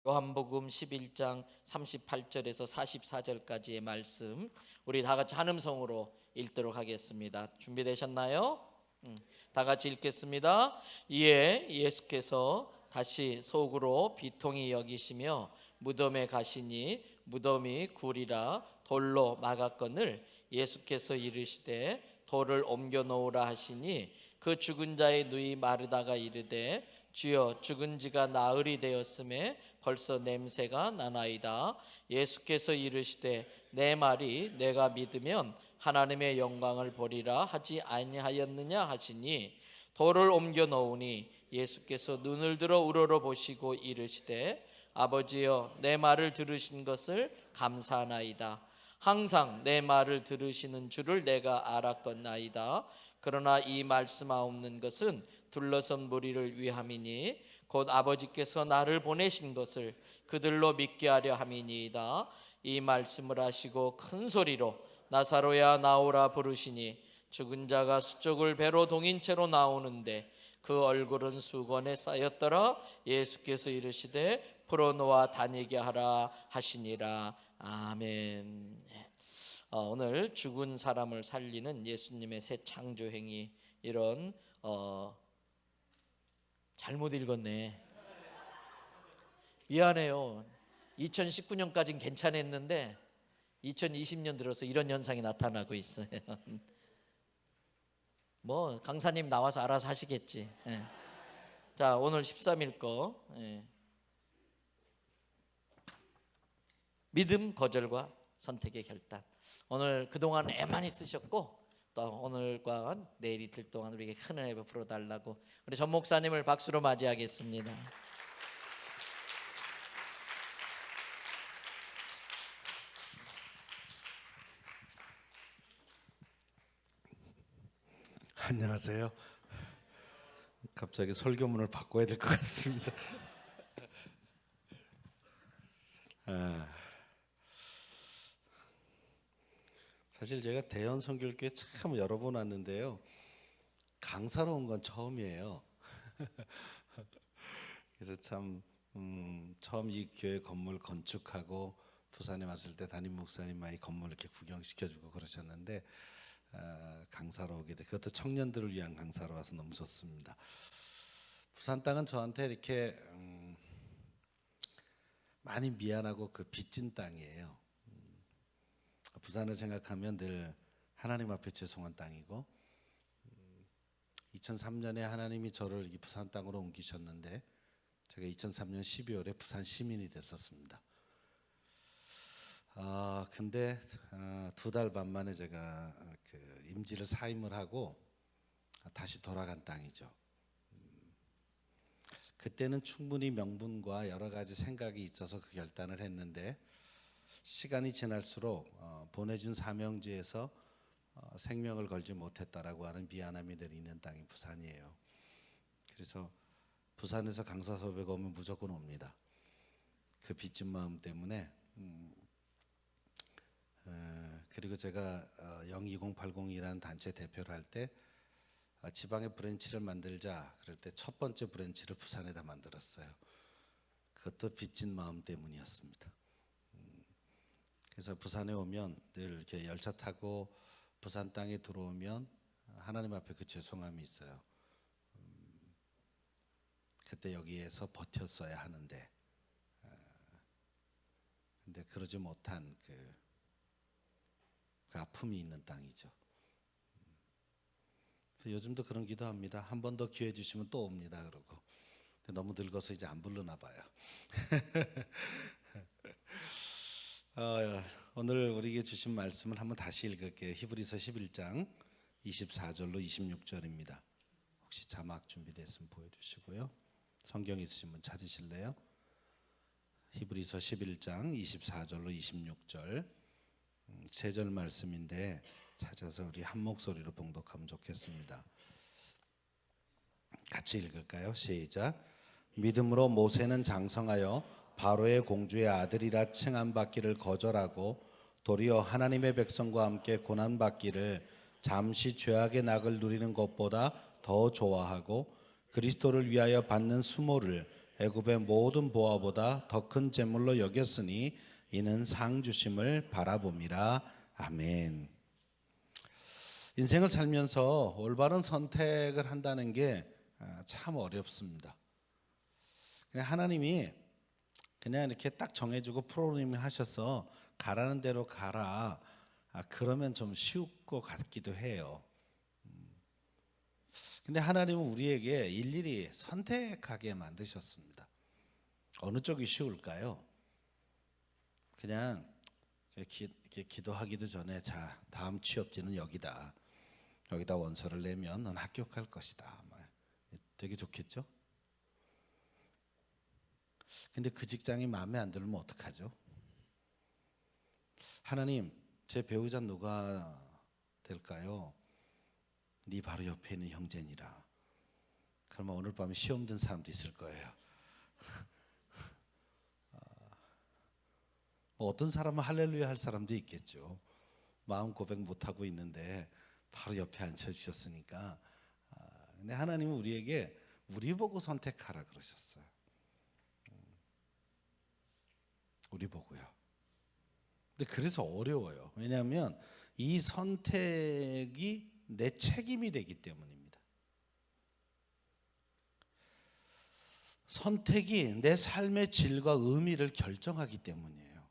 요한복음 11장 38절에서 44절까지의 말씀 우리 다 같이 한음성으로 읽도록 하겠습니다. 준비되셨나요? 다 같이 읽겠습니다. 이에 예수께서 다시 속으로 비통히 여기시며 무덤에 가시니 무덤이 굴이라 돌로 막았거늘 예수께서 이르시되 돌을 옮겨 놓으라 하시니 그 죽은 자의 누이 마르다가 이르되 주여 죽은 지가 나흘이 되었음에 벌써 냄새가 나나이다. 예수께서 이르시되 내 말이 내가 믿으면 하나님의 영광을 보리라 하지 아니하였느냐 하시니 돌을 옮겨 놓으니 예수께서 눈을 들어 우러러 보시고 이르시되 아버지여 내 말을 들으신 것을 감사하나이다. 항상 내 말을 들으시는 줄을 내가 알았건나이다. 그러나 이 말씀하옵는 것은 둘러선 무리를 위함이니 곧 아버지께서 나를 보내신 것을 그들로 믿게 하려 함이니이다. 이 말씀을 하시고 큰 소리로 나사로야 나오라 부르시니 죽은 자가 수족을 배로 동인 채로 나오는데 그 얼굴은 수건에 쌓였더라. 예수께서 이르시되 풀어놓아 다니게 하라 하시니라. 아멘. 오늘 죽은 사람을 살리는 예수님의 새 창조 행위, 이런 잘못 읽었네. 미안해요. 2019년까지는 괜찮았는데 2020년 들어서 이런 현상이 나타나고 있어요. 뭐 강사님 나와서 알아서 하시겠지. 자, 오늘 13일 거 믿음, 거절과 선택의 결단. 오늘 그동안 애 많이 쓰셨고 또 오늘과 내일 이틀 동안 우리에게 큰 은혜 베풀어 달라고 우리 전 목사님을 박수로 맞이하겠습니다. 안녕하세요. 갑자기 설교문을 바꿔야 될 것 같습니다. 사실 제가 대연 선교교회 참 여러 번 왔는데요, 강사로 온 건 처음이에요. 그래서 참 처음 이 교회 건물 건축하고 부산에 왔을 때 담임 목사님이 건물 이렇게 구경시켜주고 그러셨는데 강사로 오게 돼. 그것도 청년들을 위한 강사로 와서 너무 좋습니다. 부산 땅은 저한테 이렇게 많이 미안하고 그 빚진 땅이에요. 부산을 생각하면 늘 하나님 앞에 죄송한 땅이고 2003년에 하나님이 저를 이 부산 땅으로 옮기셨는데 제가 2003년 12월에 부산 시민이 됐었습니다. 근데 2달 반 만에 제가 그 임지를 사임을 하고 다시 돌아간 땅이죠. 그때는 충분히 명분과 여러 가지 생각이 있어서 그 결단을 했는데 시간이 지날수록 보내준 사명지에서 생명을 걸지 못했다라고 하는 미안함이 늘 있는 땅이 부산이에요. 그래서 부산에서 강사 수업에 오면 무조건 옵니다. 그 빚진 마음 때문에. 그리고 제가 02080이라는 단체 대표를 할 때 지방의 브랜치를 만들자 그럴 때 첫 번째 브랜치를 부산에다 만들었어요. 그것도 빚진 마음 때문이었습니다. 그래서 부산에 오면 늘 이렇게 열차 타고 부산 땅에 들어오면 하나님 앞에 그 죄송함이 있어요. 그때 여기에서 버텼어야 하는데 근데 그러지 못한 그 아픔이 있는 땅이죠. 그래서 요즘도 그런 기도합니다. 한 번 더 기회 주시면 또 옵니다. 그러고 근데 너무 늙어서 이제 안 부르나 봐요. 오늘 우리에게 주신 말씀을 한번 다시 읽을게요. 히브리서 11장 24절로 26절입니다. 혹시 자막 준비됐으면 보여주시고요. 성경 있으신 분 찾으실래요? 히브리서 11장 24절로 26절 세 절 말씀인데 찾아서 우리 한 목소리로 봉독하면 좋겠습니다. 같이 읽을까요? 시작. 믿음으로 모세는 장성하여 바로의 공주의 아들이라 칭함받기를 거절하고 도리어 하나님의 백성과 함께 고난받기를 잠시 죄악의 낙을 누리는 것보다 더 좋아하고 그리스도를 위하여 받는 수모를 애굽의 모든 보화보다 더 큰 재물로 여겼으니 이는 상 주심을 바라봄이라. 아멘. 인생을 살면서 올바른 선택을 한다는 게 참 어렵습니다. 그냥 하나님이 그냥 이렇게 딱 정해주고 프로그래밍 하셔서 가라는 대로 가라. 그러면 좀 쉬울 것 같기도 해요. 근데 하나님은 우리에게 일일이 선택하게 만드셨습니다. 어느 쪽이 쉬울까요? 그냥 이렇게 기도하기도 전에 자, 다음 취업지는 여기다. 여기다 원서를 내면 넌 합격할 것이다. 되게 좋겠죠? 근데 그 직장이 마음에 안 들면 어떡하죠? 하나님, 제 배우자 누가 될까요? 네 바로 옆에 있는 형제니라. 그러면 오늘 밤에 시험 든 사람도 있을 거예요. 어떤 사람은 할렐루야 할 사람도 있겠죠. 마음 고백 못하고 있는데 바로 옆에 앉혀주셨으니까. 근데 하나님은 우리에게 우리 보고 선택하라 그러셨어요. 우리 보고요. 근데 그래서 어려워요. 왜냐하면 이 선택이 내 책임이 되기 때문입니다. 선택이 내 삶의 질과 의미를 결정하기 때문이에요.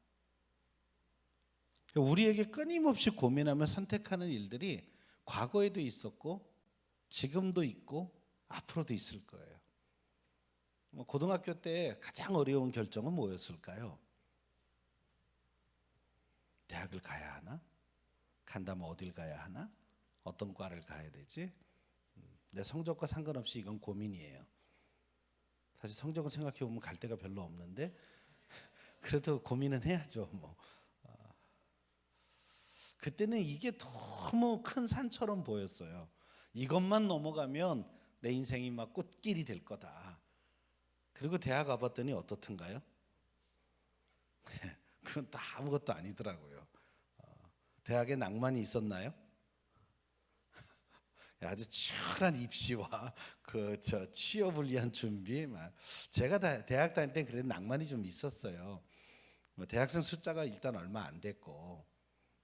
우리에게 끊임없이 고민하며 선택하는 일들이 과거에도 있었고 지금도 있고 앞으로도 있을 거예요. 고등학교 때 가장 어려운 결정은 뭐였을까요? 대학을 가야 하나? 간다면 어딜 가야 하나? 어떤 과를 가야 되지? 내 성적과 상관없이 이건 고민이에요. 사실 성적을 생각해 보면 갈 데가 별로 없는데 그래도 고민은 해야죠. 그때는 이게 너무 큰 산처럼 보였어요. 이것만 넘어가면 내 인생이 막 꽃길이 될 거다. 그리고 대학 가봤더니 어떻든가요? 그건 또 아무것도 아니더라고요. 대학에 낭만이 있었나요? 아주 치열한 입시와 취업을 위한 준비. 제가 대학 다닐 때 그래도 낭만이 좀 있었어요. 대학생 숫자가 일단 얼마 안 됐고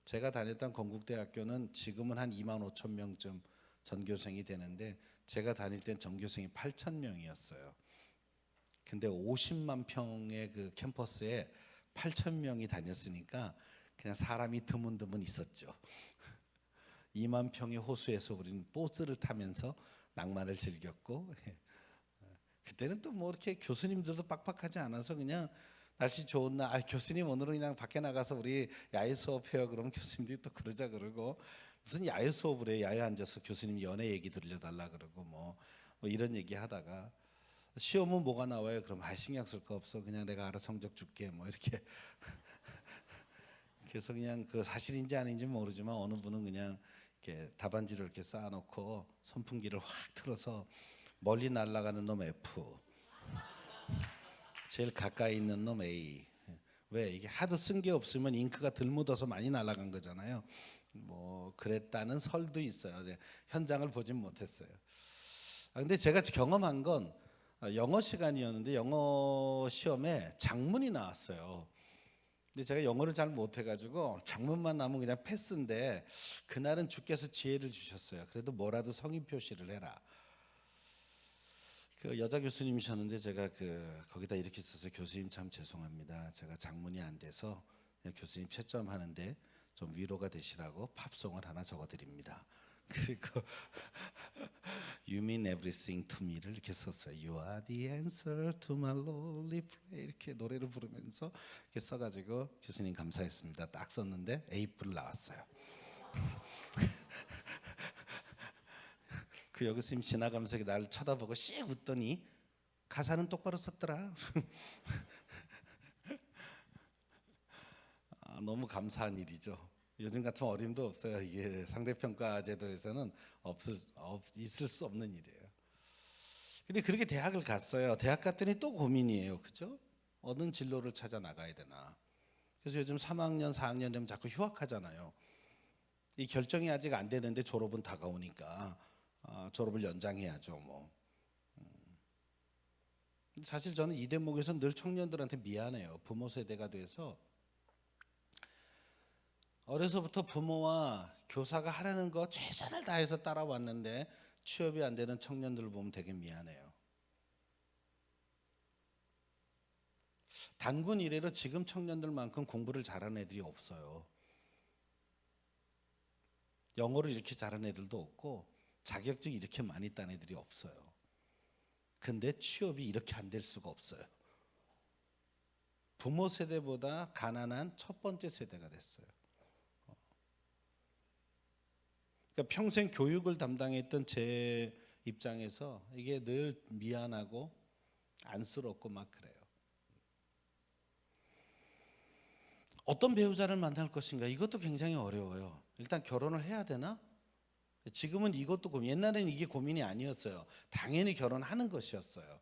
제가 다녔던 건국대학교는 지금은 한 2만 5천 명쯤 전교생이 되는데 제가 다닐 땐 전교생이 8천 명이었어요. 근데 50만 평의 그 캠퍼스에 8천 명이 다녔으니까 그냥 사람이 드문드문 있었죠. 2만 평의 호수에서 우리는 보스를 타면서 낭만을 즐겼고 그때는 또 뭐 이렇게 교수님들도 빡빡하지 않아서 그냥 날씨 좋은 날 교수님 오늘은 그냥 밖에 나가서 우리 야외 수업해요. 그러면 교수님들이 또 그러자 그러고 무슨 야외 수업을 해. 야외 앉아서 교수님 연애 얘기 들려달라 그러고 뭐 이런 얘기 하다가 시험은 뭐가 나와요? 그럼 신경 쓸 거 없어. 그냥 내가 알아 성적 줄게. 뭐 이렇게 그래서 그냥 그 사실인지 아닌지 모르지만 어느 분은 그냥 이렇게 답안지를 이렇게 쌓아놓고 선풍기를 확 틀어서 멀리 날아가는 놈 F, 제일 가까이 있는 놈 A. 왜 이게 하도 쓴 게 없으면 잉크가 덜 묻어서 많이 날아간 거잖아요. 뭐 그랬다는 설도 있어요. 현장을 보진 못했어요. 근데 제가 경험한 건 영어 시간이었는데 영어 시험에 장문이 나왔어요. 근데 제가 영어를 잘 못해가지고 장문만 나오면 그냥 패스인데 그날은 주께서 지혜를 주셨어요. 그래도 뭐라도 성의 표시를 해라. 그 여자 교수님이셨는데 제가 거기다 이렇게 써서 교수님 참 죄송합니다. 제가 장문이 안 돼서 교수님 채점하는데 좀 위로가 되시라고 팝송을 하나 적어드립니다. 그리고 You mean everything to me를 이렇게 썼어요. You are the answer to my lonely prayer 이렇게 노래를 부르면서 이렇게 써가지고 교수님 감사했습니다. 딱 썼는데 A+를 나왔어요. 그 여교수님 지나가면서 나를 쳐다보고 씩 웃더니 가사는 똑바로 썼더라. 너무 감사한 일이죠. 요즘 같은 어림도 없어요. 이게 상대평가 제도에서는 있을 수 없는 일이에요. 근데 그렇게 대학을 갔어요. 대학 갔더니 또 고민이에요. 그죠? 어느 진로를 찾아 나가야 되나. 그래서 요즘 3학년, 4학년 되면 자꾸 휴학하잖아요. 이 결정이 아직 안 되는데 졸업은 다가오니까 졸업을 연장해야죠. 뭐. 사실 저는 이 대목에서 늘 청년들한테 미안해요. 부모 세대가 돼서 어려서부터 부모와 교사가 하라는 거 최선을 다해서 따라왔는데 취업이 안 되는 청년들을 보면 되게 미안해요. 단군 이래로 지금 청년들만큼 공부를 잘하는 애들이 없어요. 영어를 이렇게 잘하는 애들도 없고 자격증 이렇게 많이 딴 애들이 없어요. 근데 취업이 이렇게 안 될 수가 없어요. 부모 세대보다 가난한 첫 번째 세대가 됐어요. 그러니까 평생 교육을 담당했던 제 입장에서 이게 늘 미안하고 안쓰럽고 막 그래요. 어떤 배우자를 만날 것인가 이것도 굉장히 어려워요. 일단 결혼을 해야 되나? 지금은 이것도 고민. 옛날에는 이게 고민이 아니었어요. 당연히 결혼하는 것이었어요.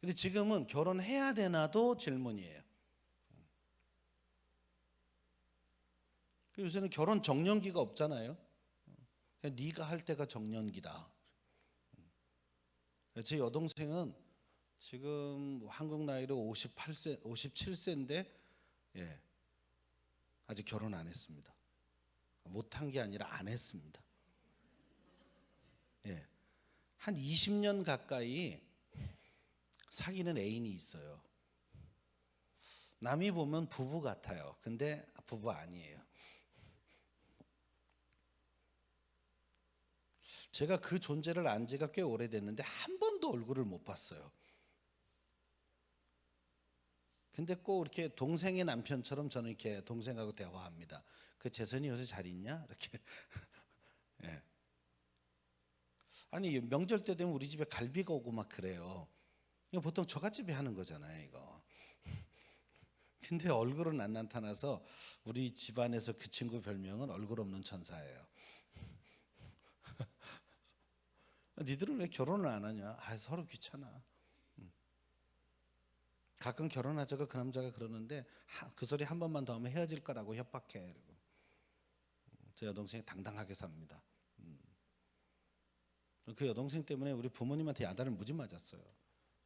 근데 지금은 결혼해야 되나도 질문이에요. 요새는 결혼 정년기가 없잖아요. 네가 할 때가 정년기다. 제 여동생은 지금 한국 나이로 58세, 57세인데 아직 결혼 안 했습니다. 못한 게 아니라 안 했습니다. 한 20년 가까이 사귀는 애인이 있어요. 남이 보면 부부 같아요. 근데 부부 아니에요. 제가 그 존재를 안 지가 꽤 오래됐는데 한 번도 얼굴을 못 봤어요. 근데 꼭 이렇게 동생의 남편처럼 저는 이렇게 동생하고 대화합니다. 그 재선이 요새 잘 있냐? 이렇게. 예. 아니 명절 때 되면 우리 집에 갈비가 오고 막 그래요. 이거 보통 처갓집이 하는 거잖아요, 이거. 근데 얼굴은 안 나타나서 우리 집안에서 그 친구 별명은 얼굴 없는 천사예요. 니들은 왜 결혼을 안 하냐? 서로 귀찮아. 가끔 결혼하자고 그 남자가 그러는데 그 소리 한 번만 더 하면 헤어질 거라고 협박해. 제 여동생이 당당하게 삽니다. 그 여동생 때문에 우리 부모님한테 야단을 무지 맞았어요.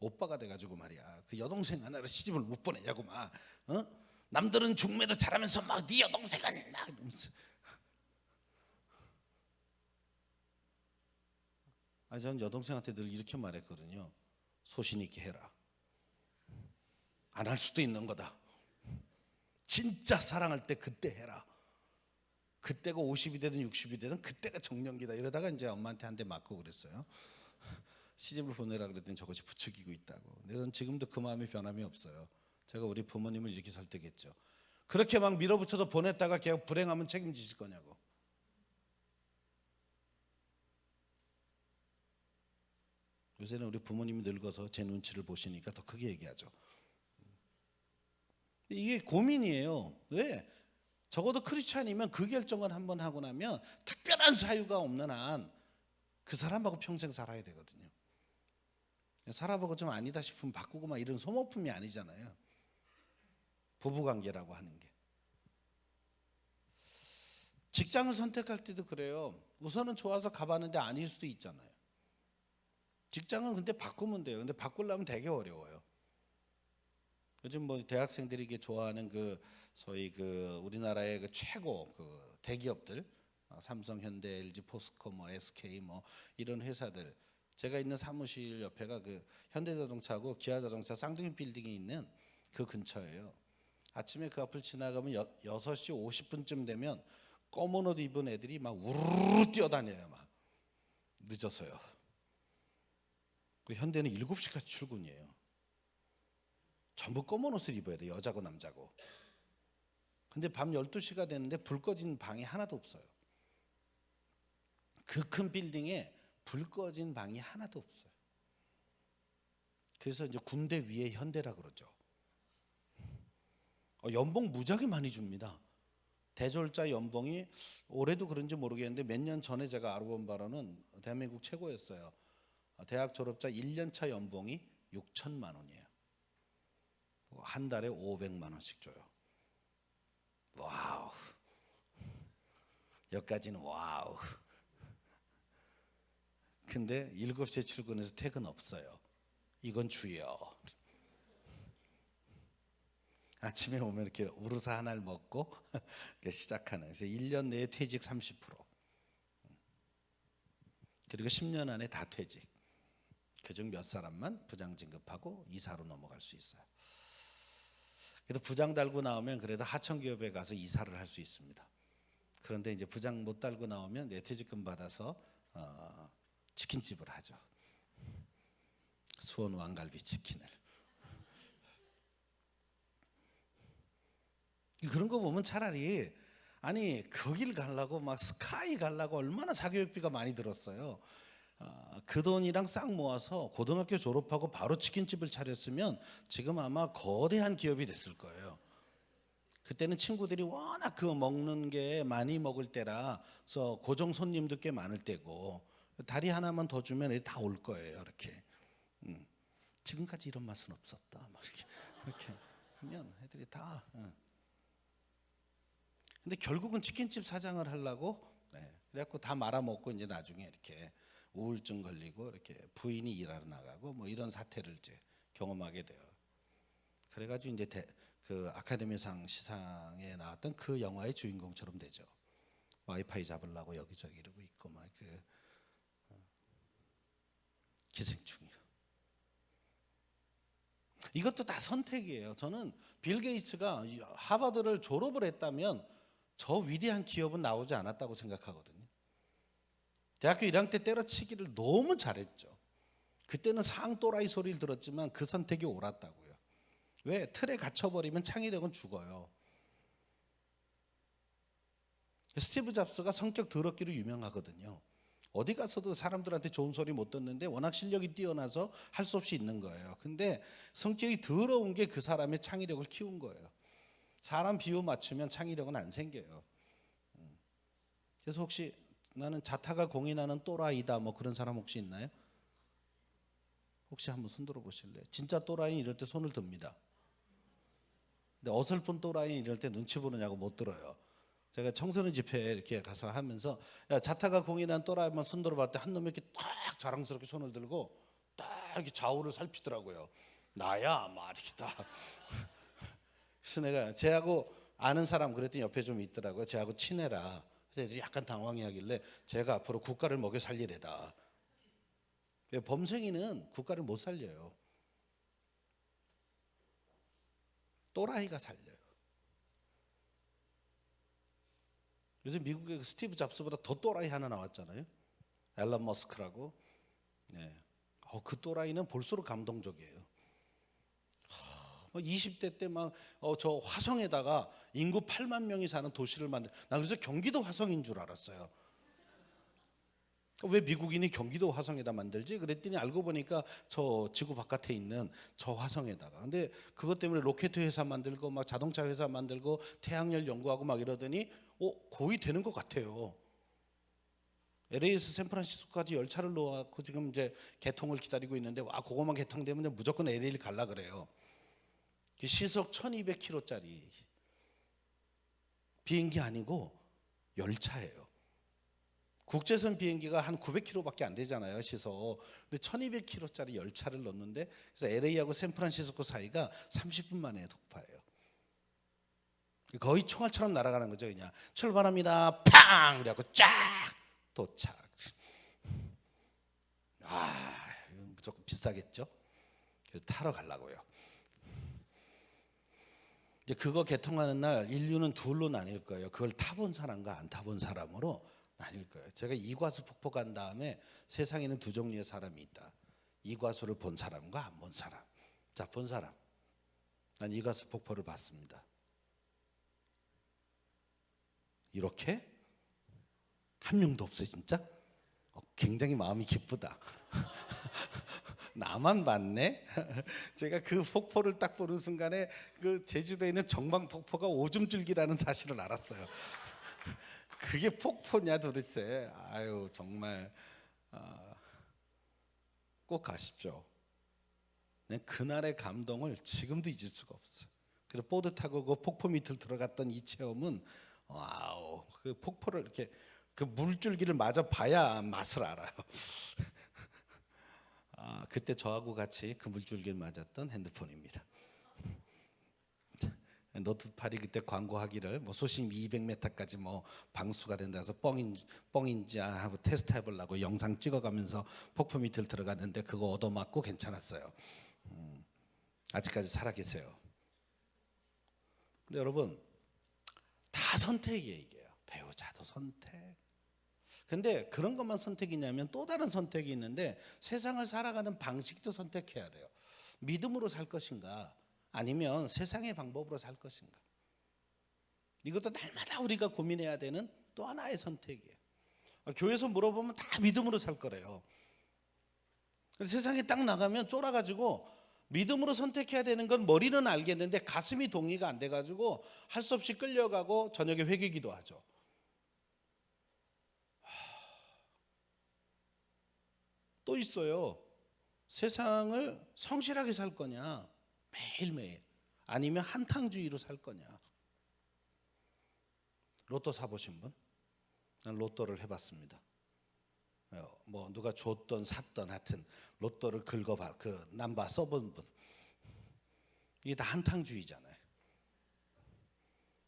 오빠가 돼가지고 말이야. 그 여동생 하나를 시집을 못 보내냐고 막. 남들은 중매도 잘하면서 막 네 여동생은 막 이러면서. 저는 여동생한테 늘 이렇게 말했거든요. 소신 있게 해라. 안 할 수도 있는 거다. 진짜 사랑할 때 그때 해라. 그때가 50이 되든 60이 되든 그때가 정년기다. 이러다가 이제 엄마한테 한 대 맞고 그랬어요. 시집을 보내라 그랬더니 저것이 부추기고 있다고. 근데 저는 지금도 그 마음이 변함이 없어요. 제가 우리 부모님을 이렇게 설득했죠. 그렇게 막 밀어붙여서 보냈다가 걔가 불행하면 책임지실 거냐고. 요새는 우리 부모님이 늙어서 제 눈치를 보시니까 더 크게 얘기하죠. 이게 고민이에요. 왜? 적어도 크리스찬이면 그 결정을 한번 하고 나면 특별한 사유가 없는 한 그 사람하고 평생 살아야 되거든요. 살아보고 좀 아니다 싶으면 바꾸고 막 이런 소모품이 아니잖아요. 부부관계라고 하는 게. 직장을 선택할 때도 그래요. 우선은 좋아서 가봤는데 아닐 수도 있잖아요. 직장은 근데 바꾸면 돼요. 근데 바꾸려면 되게 어려워요. 요즘 뭐 대학생들이 이게 좋아하는 그 소위 그 우리나라의 그 최고 그 대기업들, 삼성, 현대, LG, 포스코, 뭐 SK 뭐 이런 회사들. 제가 있는 사무실 옆에가 그 현대자동차하고 기아자동차 쌍둥이 빌딩이 있는 그 근처예요. 아침에 그 앞을 지나가면 6시 50분쯤 되면 검은 옷 입은 애들이 막 우르르 뛰어다녀요. 막 늦어서요. 그 현대는 7시까지 출근이에요. 전부 검은 옷을 입어야 돼. 여자고 남자고. 근데 밤 12시가 됐는데 불 꺼진 방이 하나도 없어요. 그 큰 빌딩에 불 꺼진 방이 하나도 없어요. 그래서 이제 군대 위에 현대라 그러죠. 연봉 무지하게 많이 줍니다. 대졸자 연봉이 올해도 그런지 모르겠는데 몇 년 전에 제가 알아본 바로는 대한민국 최고였어요. 대학 졸업자 1년차 연봉이 6천만 원이에요. 한 달에 500만 원씩 줘요. 와우. 여기까지는 와우. 근데 7시에 출근해서 퇴근 없어요. 이건 주여. 아침에 오면 이렇게 우르사 하나를 먹고 이렇게 시작하는. 그래서 1년 내에 퇴직 30%. 그리고 10년 안에 다 퇴직. 그중 몇 사람만 부장 진급하고 이사로 넘어갈 수 있어요. 그래도 부장 달고 나오면 그래도 하청 기업에 가서 이사를 할 수 있습니다. 그런데 이제 부장 못 달고 나오면 내퇴직금 받아서 치킨집을 하죠. 수원 왕갈비 치킨을. 그런 거 보면 차라리 아니 거길 가려고 막 스카이 가려고 얼마나 사교육비가 많이 들었어요. 그 돈이랑 싹 모아서 고등학교 졸업하고 바로 치킨집을 차렸으면 지금 아마 거대한 기업이 됐을 거예요. 그때는 친구들이 워낙 그 먹는 게 많이 먹을 때라서 고정 손님도 꽤 많을 때고 다리 하나만 더 주면 애들 다 올 거예요. 이렇게. 지금까지 이런 맛은 없었다. 막 이렇게 하면 애들이 다. 근데 결국은 치킨집 사장을 하려고 그래갖고 다 말아먹고 이제 나중에 이렇게 우울증 걸리고 이렇게 부인이 일하러 나가고 뭐 이런 사태를 이제 경험하게 돼요. 그래가지고 이제 그 아카데미상 시상에 나왔던 그 영화의 주인공처럼 되죠. 와이파이 잡으려고 여기저기 이러고 있고 막 그 기생충이요. 이것도 다 선택이에요. 저는 빌 게이츠가 하버드를 졸업을 했다면 저 위대한 기업은 나오지 않았다고 생각하거든요. 대학교 1학년 때 때려치기를 너무 잘했죠. 그때는 상또라이 소리를 들었지만 그 선택이 옳았다고요. 왜? 틀에 갇혀버리면 창의력은 죽어요. 스티브 잡스가 성격 더럽기로 유명하거든요. 어디 가서도 사람들한테 좋은 소리 못 듣는데 워낙 실력이 뛰어나서 할 수 없이 있는 거예요. 근데 성격이 더러운 게 그 사람의 창의력을 키운 거예요. 사람 비유 맞추면 창의력은 안 생겨요. 그래서 혹시 나는 자타가 공인하는 또라이다 뭐 그런 사람 혹시 있나요? 혹시 한번 손 들어 보실래요? 진짜 또라이 이럴 때 손을 듭니다. 근데 어설픈 또라이 이럴 때 눈치 보느냐고 못 들어요. 제가 청소년 집회에 이렇게 가서 하면서 야, 자타가 공인한 또라이만 손 들어봤을 때 한 놈이 이렇게 딱 자랑스럽게 손을 들고 딱 이렇게 좌우를 살피더라고요. 나야 막 이렇게 딱. 그래서 내가 쟤하고 아는 사람 그랬더니 옆에 좀 있더라고요. 쟤하고 친해라. 그래서 애들이 약간 당황해하길래 제가 앞으로 국가를 먹여 살리래다. 범생이는 국가를 못 살려요. 또라이가 살려요. 요새 미국의 스티브 잡스보다 더 또라이 하나 나왔잖아요. 앨런 머스크라고. 네. 그 또라이는 볼수록 감동적이에요. 20대 때 막 저 화성에다가 인구 8만 명이 사는 도시를 만들. 나 그래서 경기도 화성인 줄 알았어요. 왜 미국인이 경기도 화성에다 만들지? 그랬더니 알고 보니까 저 지구 바깥에 있는 저 화성에다가. 근데 그것 때문에 로켓 회사 만들고 막 자동차 회사 만들고 태양열 연구하고 막 이러더니 거의 되는 것 같아요. LA에서 샌프란시스코까지 열차를 놓고 지금 이제 개통을 기다리고 있는데 그거만 개통되면 무조건 LA를 갈라 그래요. 시속 1200km짜리 비행기 아니고 열차예요. 국제선 비행기가 한 900km밖에 안 되잖아요, 시속. 근데 1200km짜리 열차를 넣는데 그래서 LA하고 샌프란시스코 사이가 30분 만에 독파해요. 거의 총알처럼 날아가는 거죠, 그냥. 출발합니다. 팡! 그래갖고 쫙 도착. 이건 무조건 비싸겠죠? 그래서 타러 가려고요. 이제 그거 개통하는 날 인류는 둘로 나뉠 거예요. 그걸 타본 사람과 안 타본 사람으로 나뉠 거예요. 제가 이과수 폭포 간 다음에 세상에는 두 종류의 사람이 있다. 이과수를 본 사람과 안 본 사람. 자, 본 사람. 난 이과수 폭포를 봤습니다. 이렇게 한 명도 없어요, 진짜? 굉장히 마음이 기쁘다. 나만 봤네. 제가 그 폭포를 딱 보는 순간에 그 제주도에 있는 정방폭포가 오줌줄기라는 사실을 알았어요. 그게 폭포냐 도대체. 아유 정말 꼭 가십시오. 그날의 감동을 지금도 잊을 수가 없어요. 그래서 보드 타고 그 폭포 밑을 들어갔던 이 체험은 와우. 그 폭포를 이렇게 그 물줄기를 맞아 봐야 맛을 알아요. 그때 저하고 같이 그물줄기를 맞았던 핸드폰입니다. 노트8이 그때 광고하기를 뭐 수심 200m까지 뭐 방수가 된다 해서 뻥인지 하고 테스트 해보려고 영상 찍어가면서 폭포 밑을 들어갔는데 그거 얻어맞고 괜찮았어요. 아직까지 살아계세요. 근데 여러분 다 선택이에요. 이게요. 배우자도 선택. 근데 그런 것만 선택이냐면 또 다른 선택이 있는데 세상을 살아가는 방식도 선택해야 돼요. 믿음으로 살 것인가 아니면 세상의 방법으로 살 것인가. 이것도 날마다 우리가 고민해야 되는 또 하나의 선택이에요. 교회에서 물어보면 다 믿음으로 살 거래요. 세상에 딱 나가면 쫄아가지고 믿음으로 선택해야 되는 건 머리는 알겠는데 가슴이 동의가 안 돼가지고 할 수 없이 끌려가고 저녁에 회개기도 하죠. 또 있어요. 세상을 성실하게 살 거냐 매일매일 아니면 한탕주의로 살 거냐. 로또 사보신 분? 난 로또를 해봤습니다. 뭐 누가 줬던 샀던 하여튼 로또를 긁어봐 그 남바 써본 분. 이게 다 한탕주의잖아요.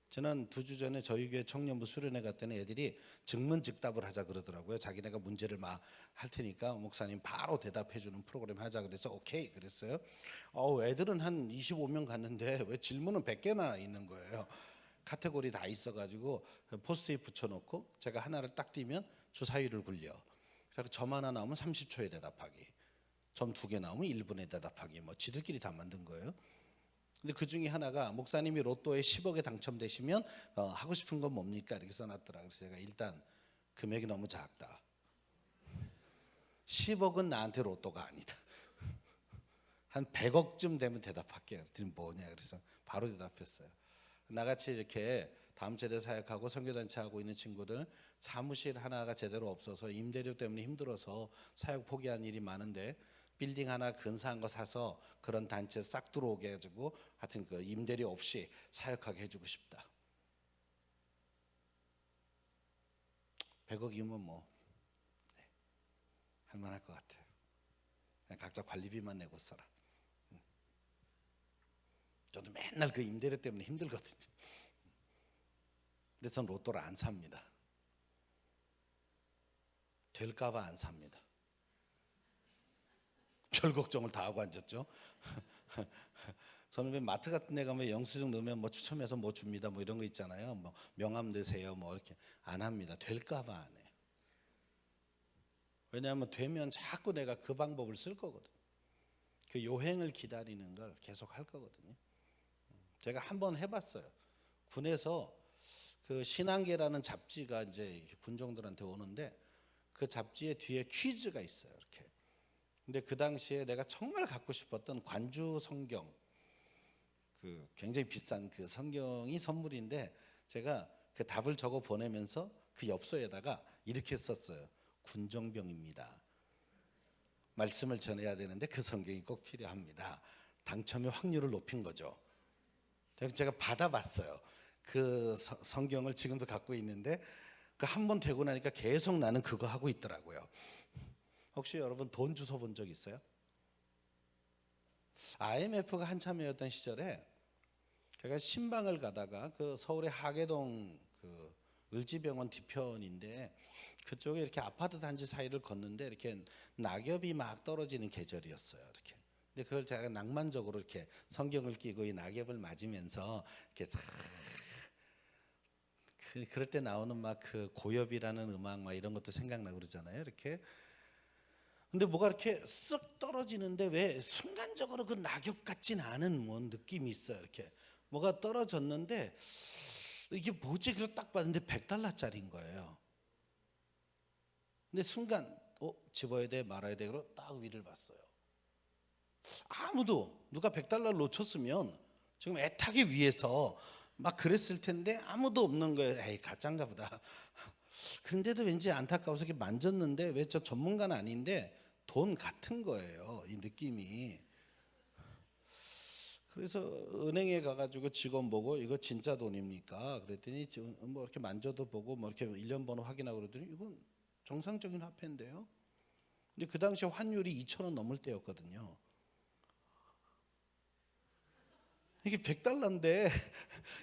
지난 2주 전에 저희 교회 청년부 수련회 갔더니 애들이 증문즉답을 하자 그러더라고요. 자기네가 문제를 막 할 테니까 목사님 바로 대답해 주는 프로그램 하자 그래서 오케이 그랬어요. 애들은 한 25명 갔는데 왜 질문은 100개나 있는 거예요. 카테고리 다 있어가지고 포스트잇 붙여놓고 제가 하나를 딱 띄면 주사위를 굴려. 그래서 점 하나 나오면 30초에 대답하기, 점 2개 나오면 1분에 대답하기. 뭐 지들끼리 다 만든 거예요. 근데 그 중에 하나가 목사님이 로또에 10억에 당첨되시면 하고 싶은 건 뭡니까? 이렇게 써놨더라. 그래서 제가 일단 금액이 너무 작다. 10억은 나한테 로또가 아니다. 한 100억쯤 되면 대답할게요. 그랬더니 뭐냐? 그래서 바로 대답했어요. 나같이 이렇게 다음 세대 사역하고 선교단체 하고 있는 친구들 사무실 하나가 제대로 없어서 임대료 때문에 힘들어서 사역 포기한 일이 많은데 빌딩 하나 근사한 거 사서 그런 단체 싹 들어오게 해가지고 하여튼 그 임대료 없이 사역하게 해주고 싶다. 100억이면 뭐 할만할 것 같아요. 그냥 각자 관리비만 내고 써라. 저도 맨날 그 임대료 때문에 힘들거든요. 근데 전 로또를 안 삽니다. 될까봐 안 삽니다. 별 걱정을 다 하고 앉았죠. 저는 왜 마트 같은 데 가면 영수증 넣으면 뭐 추첨해서 뭐 줍니다 뭐 이런 거 있잖아요. 뭐 명함 넣으세요 뭐 이렇게 안 합니다. 될까봐 안 해요. 왜냐하면 되면 자꾸 내가 그 방법을 쓸 거거든. 그 요행을 기다리는 걸 계속 할 거거든요. 제가 한번 해봤어요. 군에서 그 신한계라는 잡지가 이제 군종들한테 오는데 그 잡지에 뒤에 퀴즈가 있어요. 이렇게. 근데 그 당시에 내가 정말 갖고 싶었던 관주 성경, 그 굉장히 비싼 그 성경이 선물인데 제가 그 답을 적어 보내면서 그 엽서에다가 이렇게 썼어요. 군정병입니다. 말씀을 전해야 되는데 그 성경이 꼭 필요합니다. 당첨의 확률을 높인 거죠. 제가 받아봤어요. 그 성경을 지금도 갖고 있는데 그 한 번 되고 나니까 계속 나는 그거 하고 있더라고요. 혹시 여러분 돈 주워 본 적 있어요? IMF가 한참이었던 시절에 제가 신방을 가다가 그 서울의 하계동 그 을지병원 뒤편인데 그쪽에 이렇게 아파트 단지 사이를 걷는데 이렇게 낙엽이 막 떨어지는 계절이었어요. 이렇게. 근데 그걸 제가 낭만적으로 이렇게 성경을 끼고 이 낙엽을 맞으면서 이렇게 그럴 때 나오는 막 그 고엽이라는 음악 막 이런 것도 생각나고 그러잖아요. 이렇게. 근데 뭐가 이렇게 쓱 떨어지는데 왜 순간적으로 그 낙엽 같진 않은 뭐 느낌이 있어요. 이렇게 뭐가 떨어졌는데 이게 뭐지? 그래서 딱 봤는데 $100짜리인 거예요. 근데 순간 집어야 돼 말아야 돼 그러고 딱 위를 봤어요. 아무도 누가 $100를 놓쳤으면 지금 애타게 위에서 막 그랬을 텐데 아무도 없는 거예요. 에이 가짜인가 보다. 근데도 왠지 안타까워서 이렇게 만졌는데 왜 저 전문가는 아닌데 돈 같은 거예요. 이 느낌이. 그래서 은행에 가가지고 직원 보고 이거 진짜 돈입니까? 그랬더니 뭐 이렇게 만져도 보고 뭐 이렇게 일련 번호 확인하고 그러더니 이건 정상적인 화폐인데요. 근데 그 당시 환율이 2,000원 넘을 때였거든요. 이게 100달러인데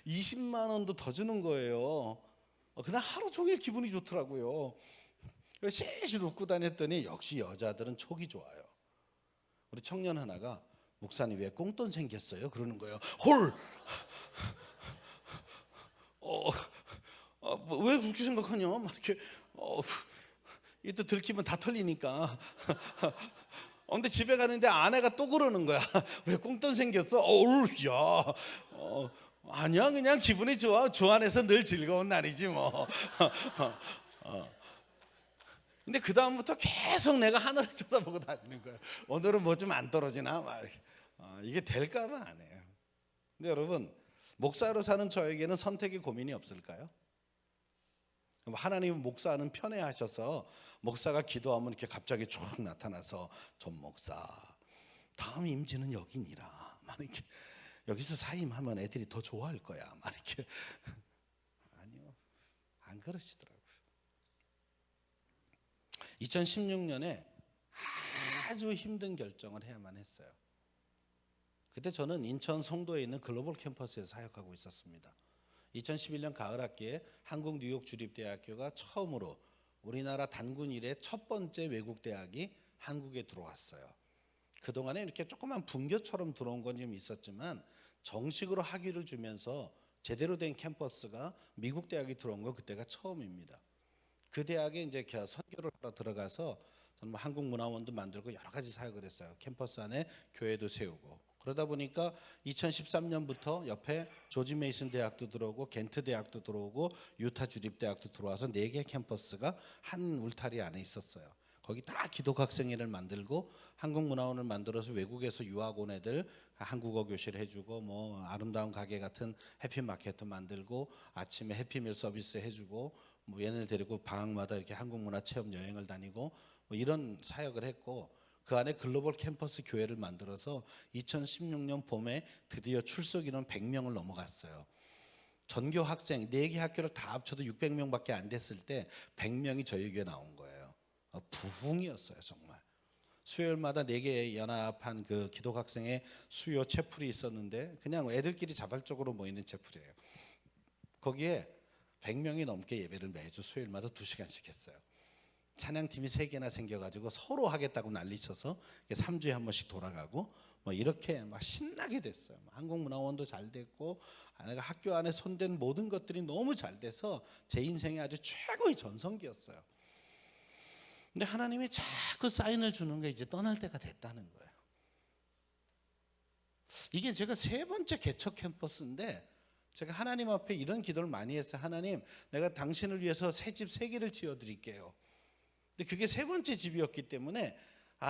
20만 원도 더 주는 거예요. 그냥 하루 종일 기분이 좋더라고요. 실실 웃고 다녔더니 역시 여자들은 촉이 좋아요. 우리 청년 하나가 목사님 왜 꽁돈 생겼어요? 그러는 거예요. 헐! 왜 그렇게 생각하냐? 막 이렇게 이때 들키면 다 털리니까. 근데 집에 가는데 아내가 또 그러는 거야. 왜 꽁돈 생겼어? 야, 아니야, 그냥 기분이 좋아. 주 안에서 늘 즐거운 날이지 뭐. 근데 그 다음부터 계속 내가 하늘을 쳐다보고 다니는 거야. 오늘은 뭐 좀 안 떨어지나? 막 이게 될까봐 안 해요. 근데 여러분, 목사로 사는 저에게는 선택의 고민이 없을까요? 하나님은 목사는 편애하셔서 목사가 기도하면 이렇게 갑자기 쭉 나타나서 전 목사 다음 임지는 여기니라 막 이렇게 여기서 사임하면 애들이 더 좋아할 거야 막 이렇게 아니요, 안 그러시더라고요. 2016년에 아주 힘든 결정을 해야만 했어요. 그때 저는 인천 송도에 있는 글로벌 캠퍼스에서 사역하고 있었습니다. 2011년 가을 학기에 한국 뉴욕 주립대학교가 처음으로 우리나라 단군 이래 첫 번째 외국 대학이 한국에 들어왔어요. 그동안에 이렇게 조그만 분교처럼 들어온 건 좀 있었지만 정식으로 학위를 주면서 제대로 된 캠퍼스가 미국 대학이 들어온 건 그때가 처음입니다. 그 대학에 이제 선교를 하러 들어가서 저는 한국 문화원도 만들고 여러 가지 사역을 했어요. 캠퍼스 안에 교회도 세우고. 그러다 보니까 2013년부터 옆에 조지 메이슨 대학도 들어오고 겐트 대학도 들어오고 유타 주립대학도 들어와서 4개 캠퍼스가 한 울타리 안에 있었어요. 거기 다 기독학생회를 만들고 한국문화원을 만들어서 외국에서 유학 온 애들 한국어 교실 해주고 뭐 아름다운 가게 같은 해피마켓도 만들고 아침에 해피밀 서비스 해주고 뭐 얘네를 데리고 방학마다 이렇게 한국문화 체험 여행을 다니고 뭐 이런 사역을 했고 그 안에 글로벌 캠퍼스 교회를 만들어서 2016년 봄에 드디어 출석 인원 100명을 넘어갔어요. 전교 학생 4개 학교를 다 합쳐도 600명밖에 안 됐을 때 100명이 저희 교회에 나온 거예요. 부흥이었어요 정말. 수요일마다 4개 연합한 그 기독학생의 수요 채플이 있었는데 그냥 애들끼리 자발적으로 모이는 채플이에요. 거기에 100명이 넘게 예배를 매주 수요일마다 2시간씩 했어요. 찬양팀이 3개나 생겨가지고 서로 하겠다고 난리쳐서 3주에 한 번씩 돌아가고 뭐 이렇게 막 신나게 됐어요. 한국문화원도 잘 됐고 내가 학교 안에 손댄 모든 것들이 너무 잘 돼서 제 인생의 아주 최고의 전성기였어요. 근데 하나님이 자꾸 사인을 주는 게 이제 떠날 때가 됐다는 거예요. 이게 제가 3번째 개척 캠퍼스인데 제가 하나님 앞에 이런 기도를 많이 했어요. 하나님, 내가 당신을 위해서 새 집 3개를 지어드릴게요. 근데 그게 3번째 집이었기 때문에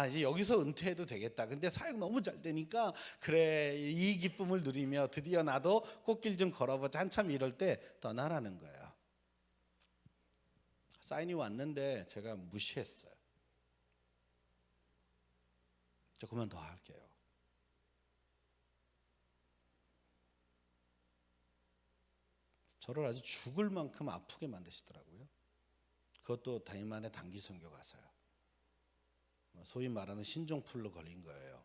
이제 여기서 은퇴해도 되겠다. 근데 사역 너무 잘 되니까 그래 이 기쁨을 누리며 드디어 나도 꽃길 좀 걸어보자 한참 이럴 때 떠나라는 거예요. 사인이 왔는데 제가 무시했어요. 조금만 더 할게요. 저를 아주 죽을 만큼 아프게 만드시더라고요. 그것도 대만의 단기 선교 가서요. 소위 말하는 신종플루 걸린 거예요.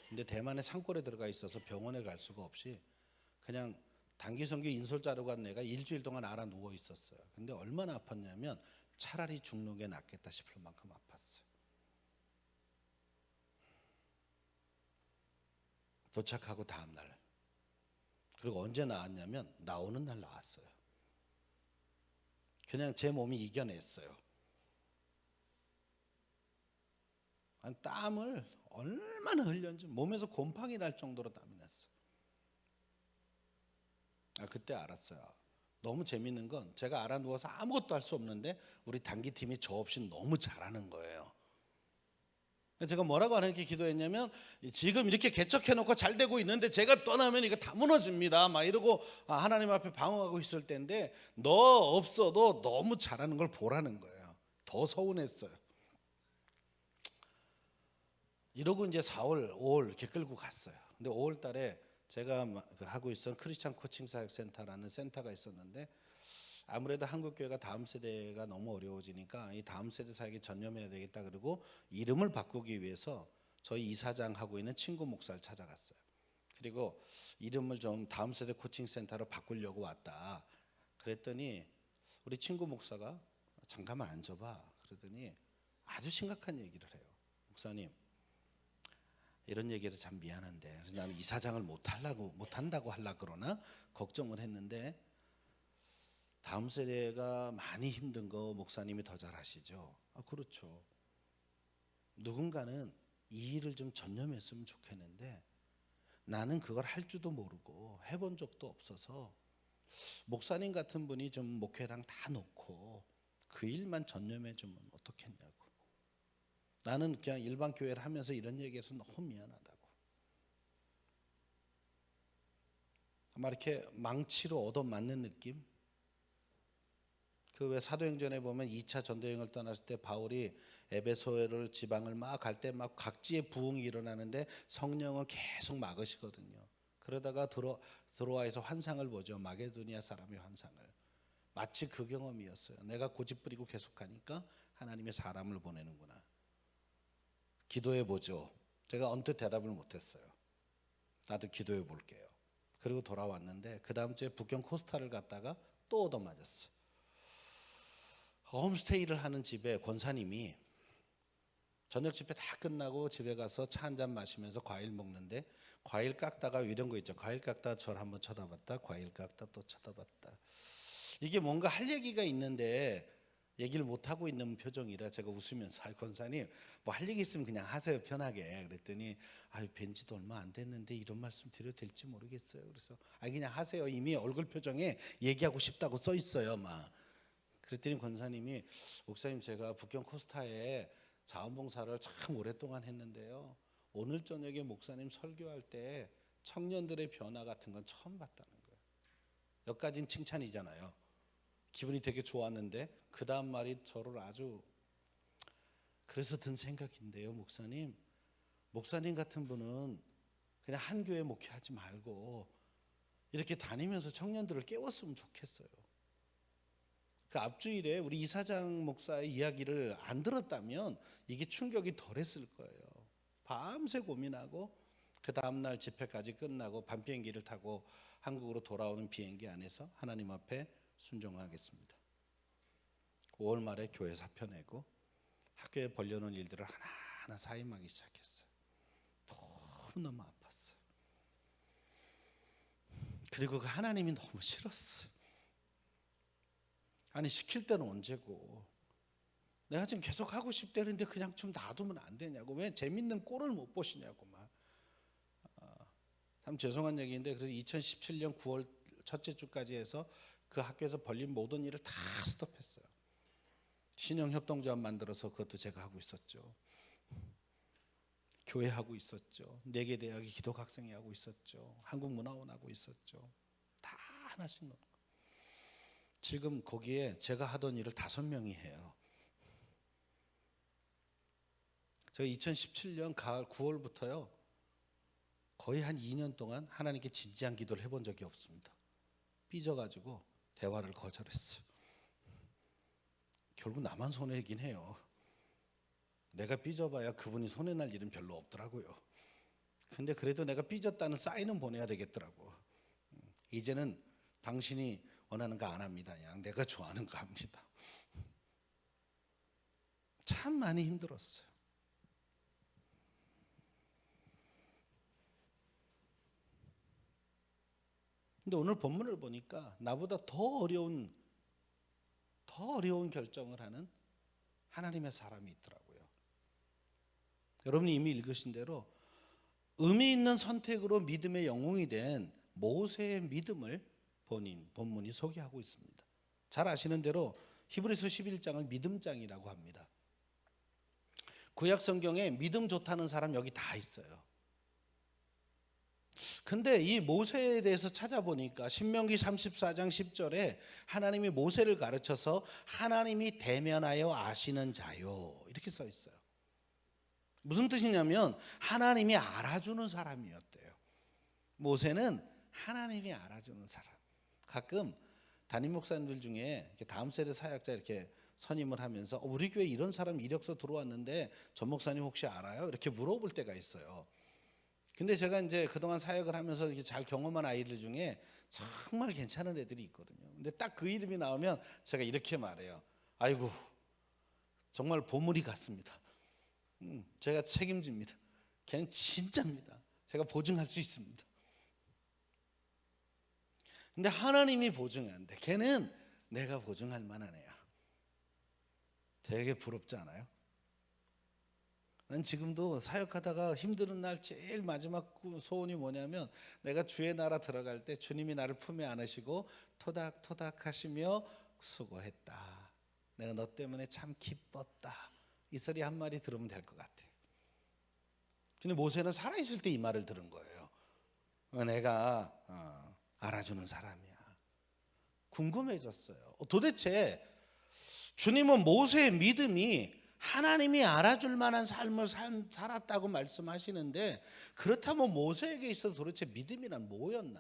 근데 대만의 산골에 들어가 있어서 병원에 갈 수가 없이 그냥 단기 선교 인솔 자료가 내가 일주일 동안 알아 누워 있었어요. 근데 얼마나 아팠냐면 차라리 죽는 게 낫겠다 싶을 만큼 아팠어요. 도착하고 다음 날, 그리고 언제 나왔냐면 나오는 날 나왔어요. 그냥 제 몸이 이겨냈어요. 땀을 얼마나 흘렸는지 몸에서 곰팡이 날 정도로 땀이 났어요. 그때 알았어요. 너무 재밌는 건 제가 알아 누워서 아무것도 할 수 없는데 우리 단기팀이 저 없이 너무 잘하는 거예요. 제가 뭐라고 하나님께 기도했냐면 지금 이렇게 개척해놓고 잘 되고 있는데 제가 떠나면 이거 다 무너집니다 막 이러고 하나님 앞에 방황하고 있을 때인데 너 없어도 너무 잘하는 걸 보라는 거예요. 더 서운했어요. 이러고 이제 4월, 5월 이렇게 끌고 갔어요. 근데 5월 달에 제가 하고 있었던 크리스찬 코칭 사역 센터라는 센터가 있었는데 아무래도 한국 교회가 다음 세대가 너무 어려워지니까 이 다음 세대 사역에 전념해야 되겠다. 그리고 이름을 바꾸기 위해서 저희 이사장하고 있는 친구 목사를 찾아갔어요. 그리고 이름을 좀 다음 세대 코칭 센터로 바꾸려고 왔다. 그랬더니 우리 친구 목사가 잠깐만 앉아봐. 그러더니 아주 심각한 얘기를 해요. 목사님, 이런 얘기해서 참 미안한데 나는 이사장을 못한다고 하려고 그러나 걱정을 했는데 다음 세대가 많이 힘든 거 목사님이 더 잘 아시죠? 그렇죠. 누군가는 이 일을 좀 전념했으면 좋겠는데 나는 그걸 할 줄도 모르고 해본 적도 없어서 목사님 같은 분이 좀 목회랑 다 놓고 그 일만 전념해 주면 어떻겠냐고. 나는 그냥 일반 교회를 하면서 이런 얘기해서 너무 미안하다고. 아마 이렇게 망치로 얻어맞는 느낌? 그 왜 사도행전에 보면 2차 전도여행을 떠났을 때 바울이 에베소를 지방을 막 갈 때 막 각지에 부흥이 일어나는데 성령은 계속 막으시거든요. 그러다가 드로아에서 환상을 보죠. 마게도니아 사람의 환상을. 마치 그 경험이었어요. 내가 고집부리고 계속 가니까 하나님의 사람을 보내는구나. 기도해 보죠. 제가 언뜻 대답을 못했어요. 나도 기도해 볼게요. 그리고 돌아왔는데 그 다음 주에 북경 코스타를 갔다가 또 얻어맞았어요. 홈스테이를 하는 집에 권사님이 저녁 집회 다 끝나고 집에 가서 차 한잔 마시면서 과일 먹는데 과일 깎다가 이런 거 있죠. 과일 깎다 저를 한번 쳐다봤다. 과일 깎다 또 쳐다봤다. 이게 뭔가 할 얘기가 있는데 얘기를 못 하고 있는 표정이라 제가 웃으면서 권사님 뭐 할 얘기 있으면 그냥 하세요 편하게. 그랬더니 뵌지도 얼마 안 됐는데 이런 말씀 드려도 될지 모르겠어요. 그래서 그냥 하세요. 이미 얼굴 표정에 얘기하고 싶다고 써 있어요. 막. 그랬더니 권사님이 목사님 제가 북경 코스타에 자원봉사를 참 오랫동안 했는데요. 오늘 저녁에 목사님 설교할 때 청년들의 변화 같은 건 처음 봤다는 거예요. 여기까지는 칭찬이잖아요. 기분이 되게 좋았는데 그 다음 말이 저를 아주 그래서 든 생각인데요. 목사님 같은 분은 그냥 한 교회 목회하지 말고 이렇게 다니면서 청년들을 깨웠으면 좋겠어요. 그 앞주일에 우리 이사장 목사의 이야기를 안 들었다면 이게 충격이 덜했을 거예요. 밤새 고민하고 그 다음날 집회까지 끝나고 밤 비행기를 타고 한국으로 돌아오는 비행기 안에서 하나님 앞에 순종하겠습니다. 5월 말에 교회 사표 내고 학교에 벌려놓은 일들을 하나하나 사임하기 시작했어요. 너무너무 아팠어요. 그리고 그 하나님이 너무 싫었어요. 아니 시킬 때는 언제고 내가 지금 계속 하고 싶다는데 그냥 좀 놔두면 안 되냐고. 왜 재밌는 꼴을 못 보시냐고 막. 참 죄송한 얘기인데 그래서 2017년 9월 첫째 주까지 해서 그 학교에서 벌린 모든 일을 다 스톱했어요. 신형협동조합 만들어서 그것도 제가 하고 있었죠. 교회 하고 있었죠. 4개 대학의 기독학생회 하고 있었죠. 한국문화원 하고 있었죠. 다 하나씩 넣는 거. 지금 거기에 제가 하던 일을 5명이 해요. 제가 2017년 가을 9월부터요. 거의 한 2년 동안 하나님께 진지한 기도를 해본 적이 없습니다. 삐져가지고 대화를 거절했어요. 결국 나만 손해이긴 해요. 내가 삐져봐야 그분이 손해날 일은 별로 없더라고요. 근데 그래도 내가 삐졌다는 사인은 보내야 되겠더라고. 이제는 당신이 원하는 거 안 합니다. 그냥 내가 좋아하는 거 합니다. 참 많이 힘들었어요. 근데 오늘 본문을 보니까 나보다 더 어려운 결정을 하는 하나님의 사람이 있더라고요. 여러분이 이미 읽으신 대로 의미 있는 선택으로 믿음의 영웅이 된 모세의 믿음을 본문이 소개하고 있습니다. 잘 아시는 대로 히브리서 11장을 믿음장이라고 합니다. 구약 성경에 믿음 좋다는 사람 여기 다 있어요. 근데 이 모세에 대해서 찾아보니까 신명기 34장 10절에 하나님이 모세를 가르쳐서 하나님이 대면하여 아시는 자요 이렇게 써 있어요. 무슨 뜻이냐면 하나님이 알아주는 사람이었대요. 모세는 하나님이 알아주는 사람. 가끔 담임 목사님들 중에 이렇게 다음 세대 사역자 이렇게 선임을 하면서 우리 교회 이런 사람 이력서 들어왔는데 전 목사님 혹시 알아요? 이렇게 물어볼 때가 있어요. 근데 제가 이제 그동안 사역을 하면서 이렇게 잘 경험한 아이들 중에 정말 괜찮은 애들이 있거든요. 근데 딱 그 이름이 나오면 제가 이렇게 말해요. 아이고 정말 보물이 같습니다. 제가 책임집니다. 걔는 진짜입니다. 제가 보증할 수 있습니다. 근데 하나님이 보증하는데 걔는 내가 보증할 만한 애야. 되게 부럽지 않아요? 난 지금도 사역하다가 힘든 날 제일 마지막 소원이 뭐냐면 내가 주의 나라 들어갈 때 주님이 나를 품에 안으시고 토닥토닥 하시며 수고했다. 내가 너 때문에 참 기뻤다. 이 소리 한 마디 들으면 될 것 같아요. 근데 모세는 살아있을 때 이 말을 들은 거예요. 내가 알아주는 사람이야. 궁금해졌어요. 도대체 주님은 모세의 믿음이 하나님이 알아줄 만한 삶을 살았다고 말씀하시는데 그렇다면 모세에게 있어서 도대체 믿음이란 뭐였나?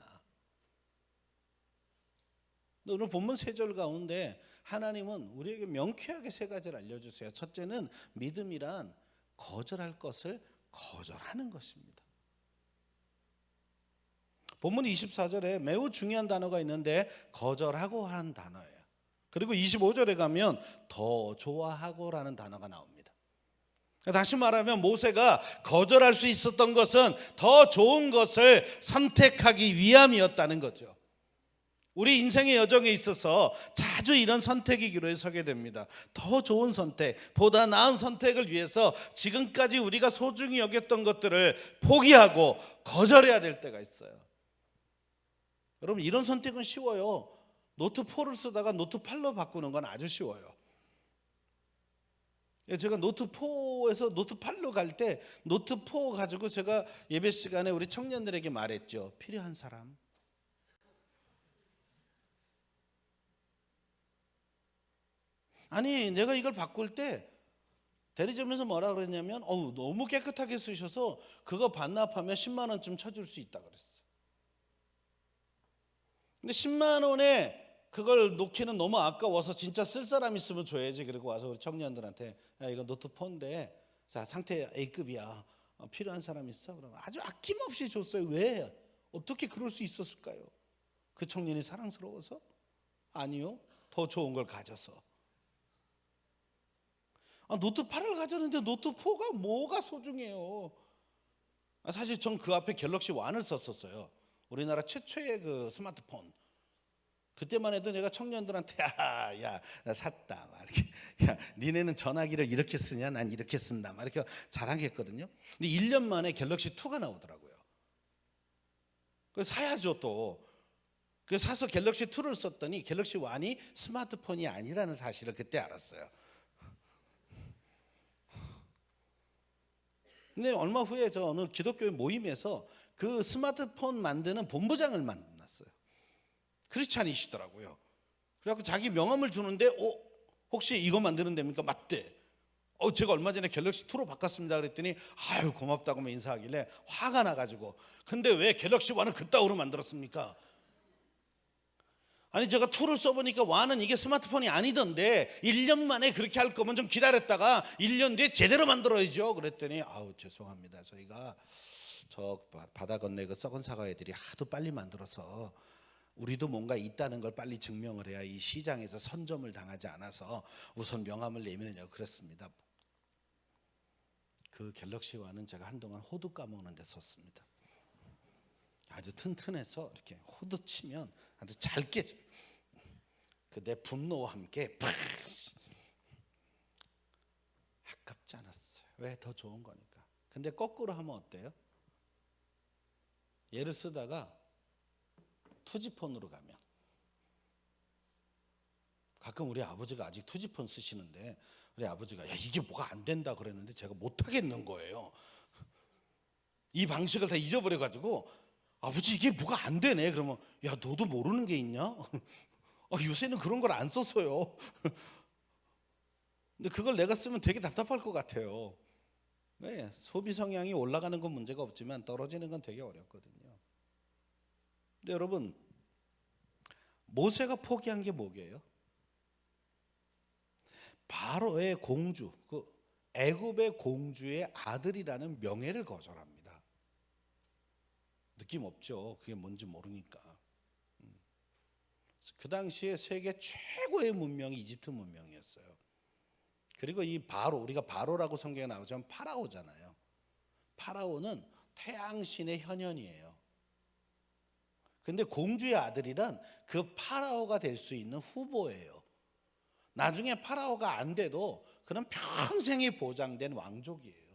오늘 본문 3절 가운데 하나님은 우리에게 명쾌하게 3가지를 알려주세요. 첫째는 믿음이란 거절할 것을 거절하는 것입니다. 본문 24절에 매우 중요한 단어가 있는데 거절하고 하는 단어예요. 그리고 25절에 가면 더 좋아하고라는 단어가 나옵니다. 다시 말하면 모세가 거절할 수 있었던 것은 더 좋은 것을 선택하기 위함이었다는 거죠. 우리 인생의 여정에 있어서 자주 이런 선택의 기로에 서게 됩니다. 더 좋은 선택, 보다 나은 선택을 위해서 지금까지 우리가 소중히 여겼던 것들을 포기하고 거절해야 될 때가 있어요. 여러분 이런 선택은 쉬워요. 노트 4를 쓰다가 노트 8로 바꾸는 건 아주 쉬워요. 제가 노트 4에서 노트 8로 갈 때 노트 4 가지고 제가 예배 시간에 우리 청년들에게 말했죠. 필요한 사람. 아니 내가 이걸 바꿀 때 대리점에서 뭐라 그랬냐면 너무 깨끗하게 쓰셔서 그거 반납하면 10만 원쯤 쳐줄 수 있다 그랬어요. 근데 10만 원에 그걸 놓기는 너무 아까워서 진짜 쓸 사람 있으면 줘야지. 그리고 와서 우리 청년들한테 야 이거 노트 4인데 자 상태 A급이야. 필요한 사람 있어? 그러면 아주 아낌없이 줬어요. 왜? 어떻게 그럴 수 있었을까요? 그 청년이 사랑스러워서? 아니요. 더 좋은 걸 가져서. 노트 8을 가졌는데 노트 4가 뭐가 소중해요? 사실 전 그 앞에 갤럭시 1을 썼었어요. 우리나라 최초의 그 스마트폰. 그때만 해도 내가 청년들한테 야 샀다 막 이렇게 야 니네는 전화기를 이렇게 쓰냐 난 이렇게 쓴다 막 이렇게 자랑했거든요. 근데 1년 만에 갤럭시 2가 나오더라고요. 그래서 사야죠 또. 그래서 사서 갤럭시 2를 썼더니 갤럭시 1이 스마트폰이 아니라는 사실을 그때 알았어요. 근데 얼마 후에 저 어느 기독교 모임에서 그 스마트폰 만드는 본부장을 만났어요. 크리스찬이시더라고요. 그래갖고 자기 명함을 주는데 혹시 이거 만드는 데입니까? 맞대. 제가 얼마 전에 갤럭시 2로 바꿨습니다 그랬더니 아유 고맙다고 인사하길래 화가 나가지고 근데 왜 갤럭시 1은 그따구로 만들었습니까? 아니 제가 2를 써보니까 1은 이게 스마트폰이 아니던데 1년 만에 그렇게 할 거면 좀 기다렸다가 1년 뒤에 제대로 만들어야죠. 그랬더니 아우 죄송합니다. 저희가 저 바다 건너 그 썩은 사과 애들이 하도 빨리 만들어서 우리도 뭔가 있다는 걸 빨리 증명을 해야 이 시장에서 선점을 당하지 않아서 우선 명함을 내밀으려고 그랬습니다. 그 갤럭시 1은 제가 한동안 호두 까먹는 데 썼습니다. 아주 튼튼해서 이렇게 호두 치면 아주 잘 깨져요. 그 내 분노와 함께 팍 아깝지 않았어요. 왜? 더 좋은 거니까. 근데 거꾸로 하면 어때요? 얘를 쓰다가 투지폰으로 가면 가끔 우리 아버지가 아직 투지폰 쓰시는데 우리 아버지가 야 이게 뭐가 안 된다 그랬는데 제가 못 하겠는 거예요. 이 방식을 다 잊어버려 가지고 아버지 이게 뭐가 안 되네. 그러면 야 너도 모르는 게 있냐? 요새는 그런 걸 안 써서요. 근데 그걸 내가 쓰면 되게 답답할 것 같아요. 네, 소비 성향이 올라가는 건 문제가 없지만 떨어지는 건 되게 어렵거든요. 근데 여러분 모세가 포기한 게 뭐게요? 바로의 공주, 그 애굽의 공주의 아들이라는 명예를 거절합니다. 느낌 없죠? 그게 뭔지 모르니까. 그 당시에 세계 최고의 문명이 이집트 문명이었어요. 그리고 이 바로, 우리가 바로라고 성경에 나오지만 파라오잖아요. 파라오는 태양신의 현현이에요. 근데 공주의 아들이란 그 파라오가 될 수 있는 후보예요. 나중에 파라오가 안 돼도 그는 평생이 보장된 왕족이에요.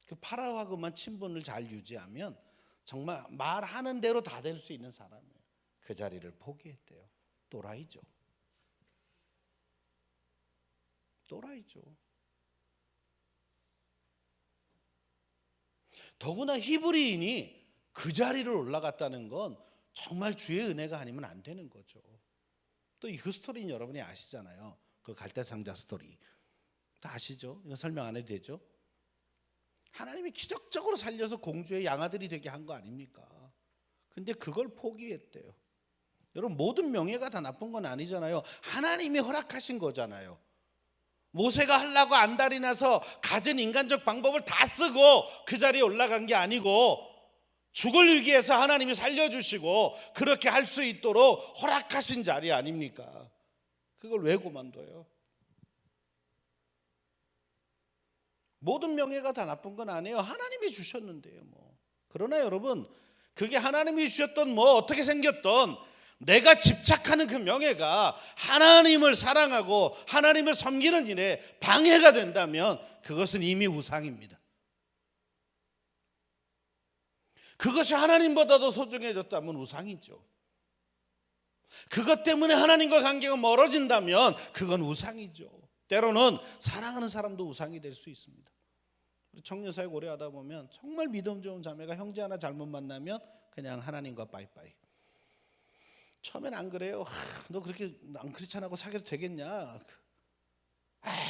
그 파라오하고만 친분을 잘 유지하면 정말 말하는 대로 다 될 수 있는 사람이에요. 그 자리를 포기했대요. 또라이죠. 또라이죠. 더구나 히브리인이 그 자리를 올라갔다는 건 정말 주의 은혜가 아니면 안 되는 거죠. 또 그 스토리는 여러분이 아시잖아요. 그 갈대상자 스토리 다 아시죠? 이거 설명 안 해도 되죠? 하나님이 기적적으로 살려서 공주의 양아들이 되게 한 거 아닙니까? 근데 그걸 포기했대요. 여러분, 모든 명예가 다 나쁜 건 아니잖아요. 하나님이 허락하신 거잖아요. 모세가 하려고 안달이 나서 가진 인간적 방법을 다 쓰고 그 자리에 올라간 게 아니고, 죽을 위기에서 하나님이 살려주시고 그렇게 할 수 있도록 허락하신 자리 아닙니까? 그걸 왜 그만둬요? 모든 명예가 다 나쁜 건 아니에요. 하나님이 주셨는데요, 뭐. 그러나 여러분, 그게 하나님이 주셨던 뭐 어떻게 생겼던 내가 집착하는 그 명예가 하나님을 사랑하고 하나님을 섬기는 일에 방해가 된다면 그것은 이미 우상입니다. 그것이 하나님보다도 소중해졌다면 우상이죠. 그것 때문에 하나님과 관계가 멀어진다면 그건 우상이죠. 때로는 사랑하는 사람도 우상이 될 수 있습니다. 청년사역 오래 하다 보면 정말 믿음 좋은 자매가 형제 하나 잘못 만나면 그냥 하나님과 빠이빠이. 처음엔 안 그래요. 너 그렇게 안 크리스찬하고 사귀어도 되겠냐?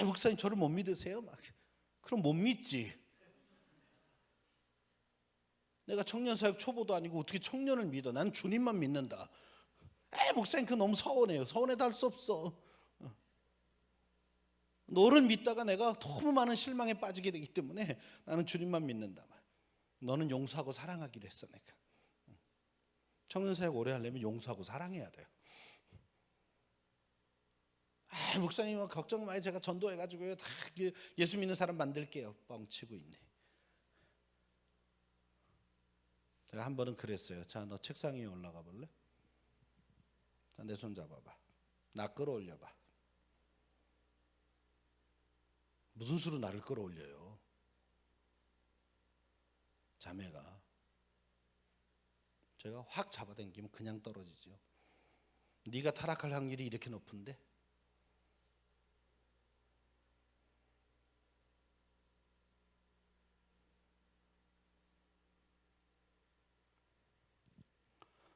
목사님 저를 못 믿으세요? 막. 그럼 못 믿지. 내가 청년사역 초보도 아니고 어떻게 청년을 믿어? 나는 주님만 믿는다. 목사님 그거 너무 서운해요. 서운해도 할 수 없어. 너를 믿다가 내가 너무 많은 실망에 빠지게 되기 때문에 나는 주님만 믿는다. 너는 용서하고 사랑하기로 했어. 내가 청년사역 오래 하려면 용서하고 사랑해야 돼요. 목사님 걱정 마요. 제가 전도해가지고요 다 예수 믿는 사람 만들게요. 뻥치고 있네. 제가 한 번은 그랬어요. 자, 너 책상 위에 올라가 볼래? 자, 내 손 잡아봐. 나 끌어올려봐. 무슨 수로 나를 끌어올려요? 자매가. 제가 확 잡아당기면 그냥 떨어지죠. 네가 타락할 확률이 이렇게 높은데?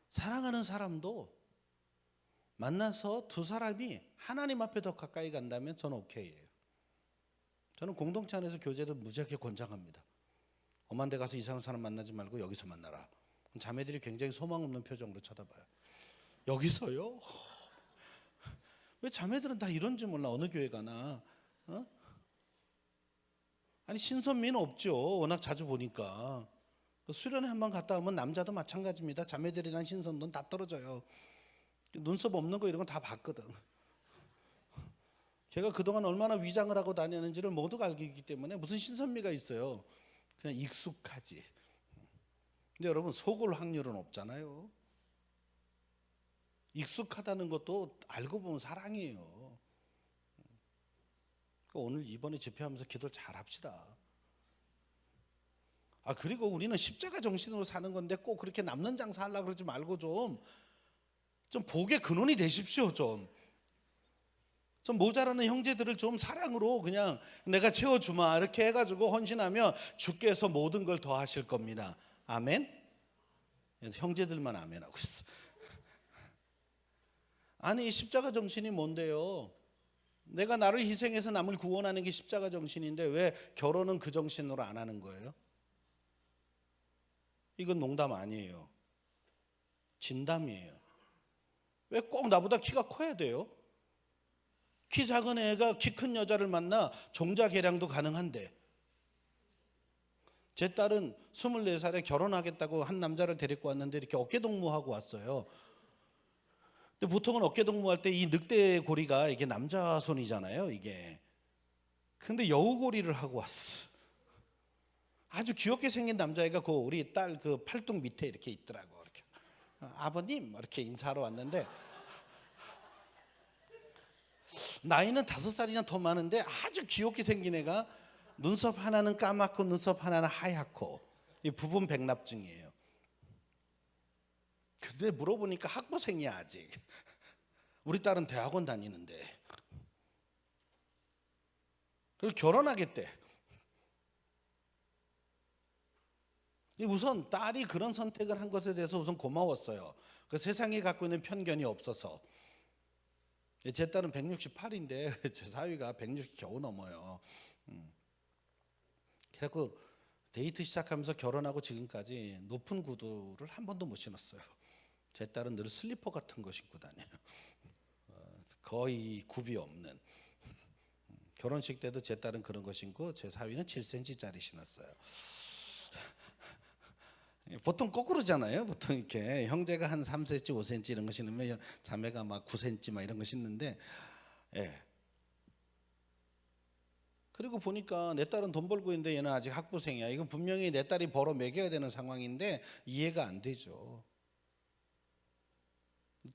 사랑하는 사람도 만나서 두 사람이 하나님 앞에 더 가까이 간다면 저는 오케이예요. 저는 공동체 안에서 교제를 무지하게 권장합니다. 엄한 데 가서 이상한 사람 만나지 말고 여기서 만나라. 자매들이 굉장히 소망 없는 표정으로 쳐다봐요. 여기서요? 왜 자매들은 다 이런지 몰라. 어느 교회 가나. 아니 신선미는 없죠. 워낙 자주 보니까. 수련회 한번 갔다 오면 남자도 마찬가지입니다. 자매들이랑 신선도는 다 떨어져요. 눈썹 없는 거 이런 건 다 봤거든. 걔가 그동안 얼마나 위장을 하고 다녔는지를 모두가 알고 있기 때문에 무슨 신선미가 있어요. 그냥 익숙하지. 근데 여러분 속을 확률은 없잖아요. 익숙하다는 것도 알고 보면 사랑이에요. 오늘 이번에 집회하면서 기도를 잘 합시다. 그리고 우리는 십자가 정신으로 사는 건데 꼭 그렇게 남는 장사 하려고 그러지 말고 좀 복의 근원이 되십시오. 좀 모자라는 형제들을 좀 사랑으로 그냥 내가 채워주마 이렇게 해가지고 헌신하면 주께서 모든 걸 더 하실 겁니다. 아멘. 형제들만 아멘하고 있어. 아니 십자가 정신이 뭔데요? 내가 나를 희생해서 남을 구원하는 게 십자가 정신인데 왜 결혼은 그 정신으로 안 하는 거예요? 이건 농담 아니에요. 진담이에요. 왜 꼭 나보다 키가 커야 돼요? 키 작은 애가 키 큰 여자를 만나 종자 개량도 가능한데, 제 딸은 24살에 결혼하겠다고 한 남자를 데리고 왔는데 이렇게 어깨동무하고 왔어요. 근데 보통은 어깨동무할 때 이 늑대 고리가 이게 남자 손이잖아요, 이게. 근데 여우 고리를 하고 왔어. 아주 귀엽게 생긴 남자애가 그 우리 딸 그 팔뚝 밑에 이렇게 있더라고. 이렇게 아버님 이렇게 인사하러 왔는데, 나이는 5살이나 더 많은데 아주 귀엽게 생긴 애가 눈썹 하나는 까맣고 눈썹 하나는 하얗고, 이 부분 백납증이에요. 근데 물어보니까 학부생이야 아직. 우리 딸은 대학원 다니는데. 그리고 결혼하겠대. 우선 딸이 그런 선택을 한 것에 대해서 우선 고마웠어요. 그 세상이 갖고 있는 편견이 없어서. 제 딸은 168인데 제 사위가 160 겨우 넘어요. 그래갖고 데이트 시작하면서 결혼하고 지금까지 높은 구두를 한 번도 못 신었어요. 제 딸은 늘 슬리퍼 같은 거 신고 다녀요. 거의 굽이 없는. 결혼식 때도 제 딸은 그런 거 신고 제 사위는 7cm짜리 신었어요. 보통 거꾸로잖아요. 보통 이렇게 형제가 한 3cm, 5cm 이런 거 신으면 자매가 막 9cm 막 이런 거 신는데, 예. 그리고 보니까 내 딸은 돈 벌고 있는데 얘는 아직 학부생이야. 이건 분명히 내 딸이 벌어 먹여야 되는 상황인데 이해가 안 되죠.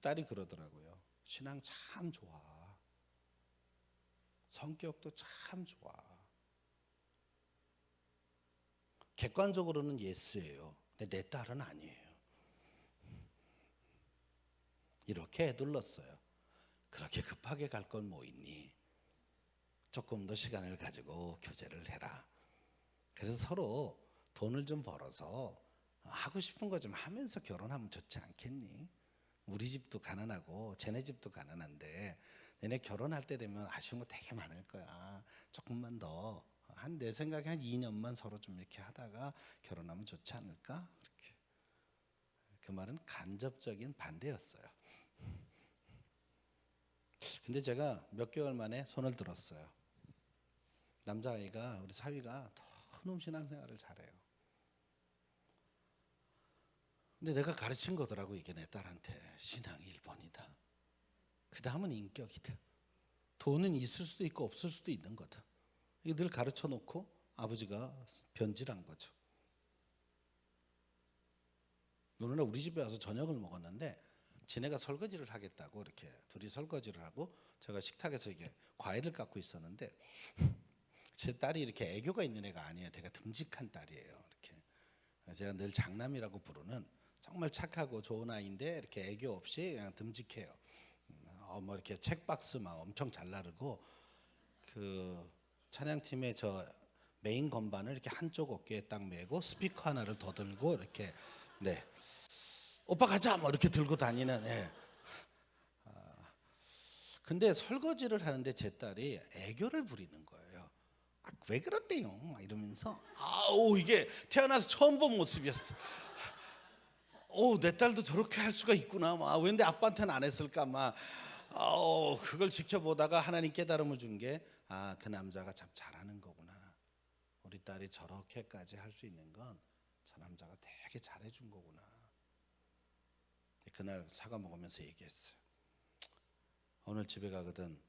딸이 그러더라고요. 신앙 참 좋아. 성격도 참 좋아. 객관적으로는 예스예요. 근데 내 딸은 아니에요. 이렇게 애둘렀어요. 그렇게 급하게 갈 건 뭐 있니? 조금 더 시간을 가지고 교제를 해라. 그래서 서로 돈을 좀 벌어서 하고 싶은 거 좀 하면서 결혼하면 좋지 않겠니? 우리 집도 가난하고 쟤네 집도 가난한데 너네 결혼할 때 되면 아쉬운 거 되게 많을 거야. 조금만 더, 내 생각에 한 2년만 서로 좀 이렇게 하다가 결혼하면 좋지 않을까? 이렇게. 그 말은 간접적인 반대였어요. 근데 제가 몇 개월 만에 손을 들었어요. 남자아이가, 우리 사위가 너무 신앙생활을 잘해요. 근데 내가 가르친 거더라고. 이게 내 딸한테 신앙이 1번이다. 그 다음은 인격이다. 돈은 있을 수도 있고 없을 수도 있는 거다. 이게 늘 가르쳐 놓고 아버지가 변질한 거죠. 어느 날 우리 집에 와서 저녁을 먹었는데 지네가 설거지를 하겠다고 이렇게 둘이 설거지를 하고 제가 식탁에서 이게 과일을 깎고 있었는데 제 딸이 이렇게 애교가 있는 애가 아니에요. 되게 듬직한 딸이에요. 이렇게 제가 늘 장남이라고 부르는 정말 착하고 좋은 아이인데 이렇게 애교 없이 그냥 듬직해요. 뭐 이렇게 책박스 막 엄청 잘 나르고 그 찬양팀의 저 메인 건반을 이렇게 한쪽 어깨에 딱 메고 스피커 하나를 더 들고 이렇게 네 오빠 가자 뭐 이렇게 들고 다니는 예. 근데 설거지를 하는데 제 딸이 애교를 부리는 거예요. 왜 그렇대요? 막 이러면서 아우 이게 태어나서 처음 본 모습이었어. 내 딸도 저렇게 할 수가 있구나. 왠데 아빠한테는 안 했을까 막. 그걸 지켜보다가 하나님 깨달음을 준 게 그 남자가 참 잘하는 거구나. 우리 딸이 저렇게까지 할 수 있는 건 저 남자가 되게 잘해준 거구나. 그날 사과 먹으면서 얘기했어요. 오늘 집에 가거든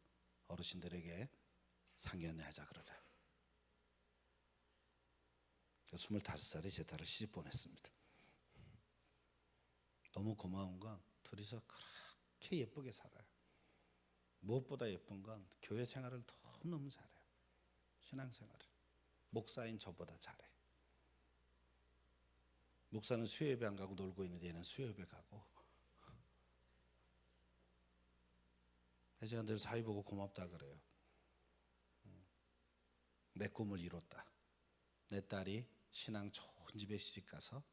어르신들에게 상견례 하자 그러라. 25살에 제 딸을 시집 보냈습니다. 너무 고마운 건 둘이서 그렇게 예쁘게 살아요. 무엇보다 예쁜 건 교회 생활을 너무너무 잘해요. 신앙생활을. 목사인 저보다 잘해. 목사는 수요예배 안 가고 놀고 있는데 얘는 수요예배 가고. 그래서 제가 늘 사위 보고 고맙다 그래요. 내 꿈을 이뤘다. 내 딸이 신앙 좋은 집에 시집가서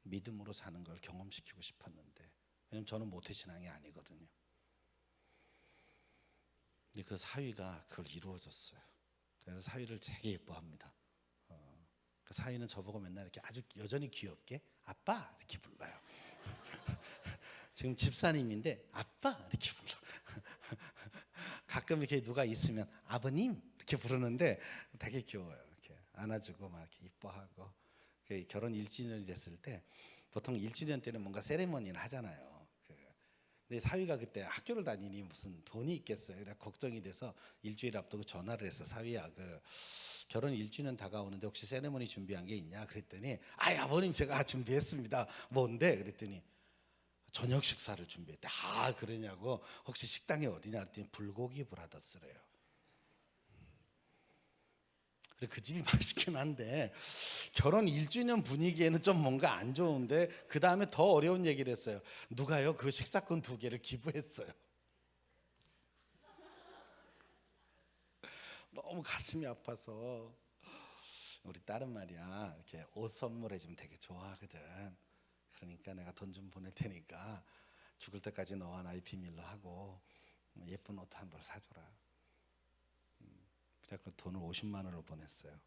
믿음으로 사는 걸 경험시키고 싶었는데, 왜냐면 저는 모태신앙이 아니거든요. 근데 그 사위가 그걸 이루어졌어요. 그래서 사위를 되게 예뻐합니다. 그 사위는 저보고 맨날 이렇게 아주 여전히 귀엽게 아빠 이렇게 불러요. 지금 집사님인데 아빠 이렇게 불러. 가끔 이렇게 누가 있으면 아버님 이렇게 부르는데 되게 귀여워요. 이렇게 안아주고 막 이렇게 이뻐하고. 그 결혼 1주년이 됐을 때 보통 1주년 때는 뭔가 세레머니를 하잖아요. 근데 사위가 그때 학교를 다니니 무슨 돈이 있겠어요. 그래 걱정이 돼서 일주일 앞두고 전화를 해서 사위야 그 결혼 1주년 다가오는데 혹시 세레머니 준비한 게 있냐 그랬더니 아버님 제가 준비했습니다. 뭔데 그랬더니 저녁 식사를 준비했대. 그러냐고 혹시 식당이 어디냐 그랬더니 불고기 브라더스래요. 그래 그 집이 맛있긴 한데 결혼 1주년 분위기에는 좀 뭔가 안 좋은데 그 다음에 더 어려운 얘기를 했어요. 누가요 그 식사권 2개를 기부했어요. 너무 가슴이 아파서 우리 딸은 말이야 이렇게 옷 선물해주면 되게 좋아하거든. 그러니까 내가 돈 좀 보낼 테니까 죽을 때까지 너와 나의 비밀로 하고 예쁜 옷 한 벌 사줘라. 그래서 돈을 50만 원을 보냈어요.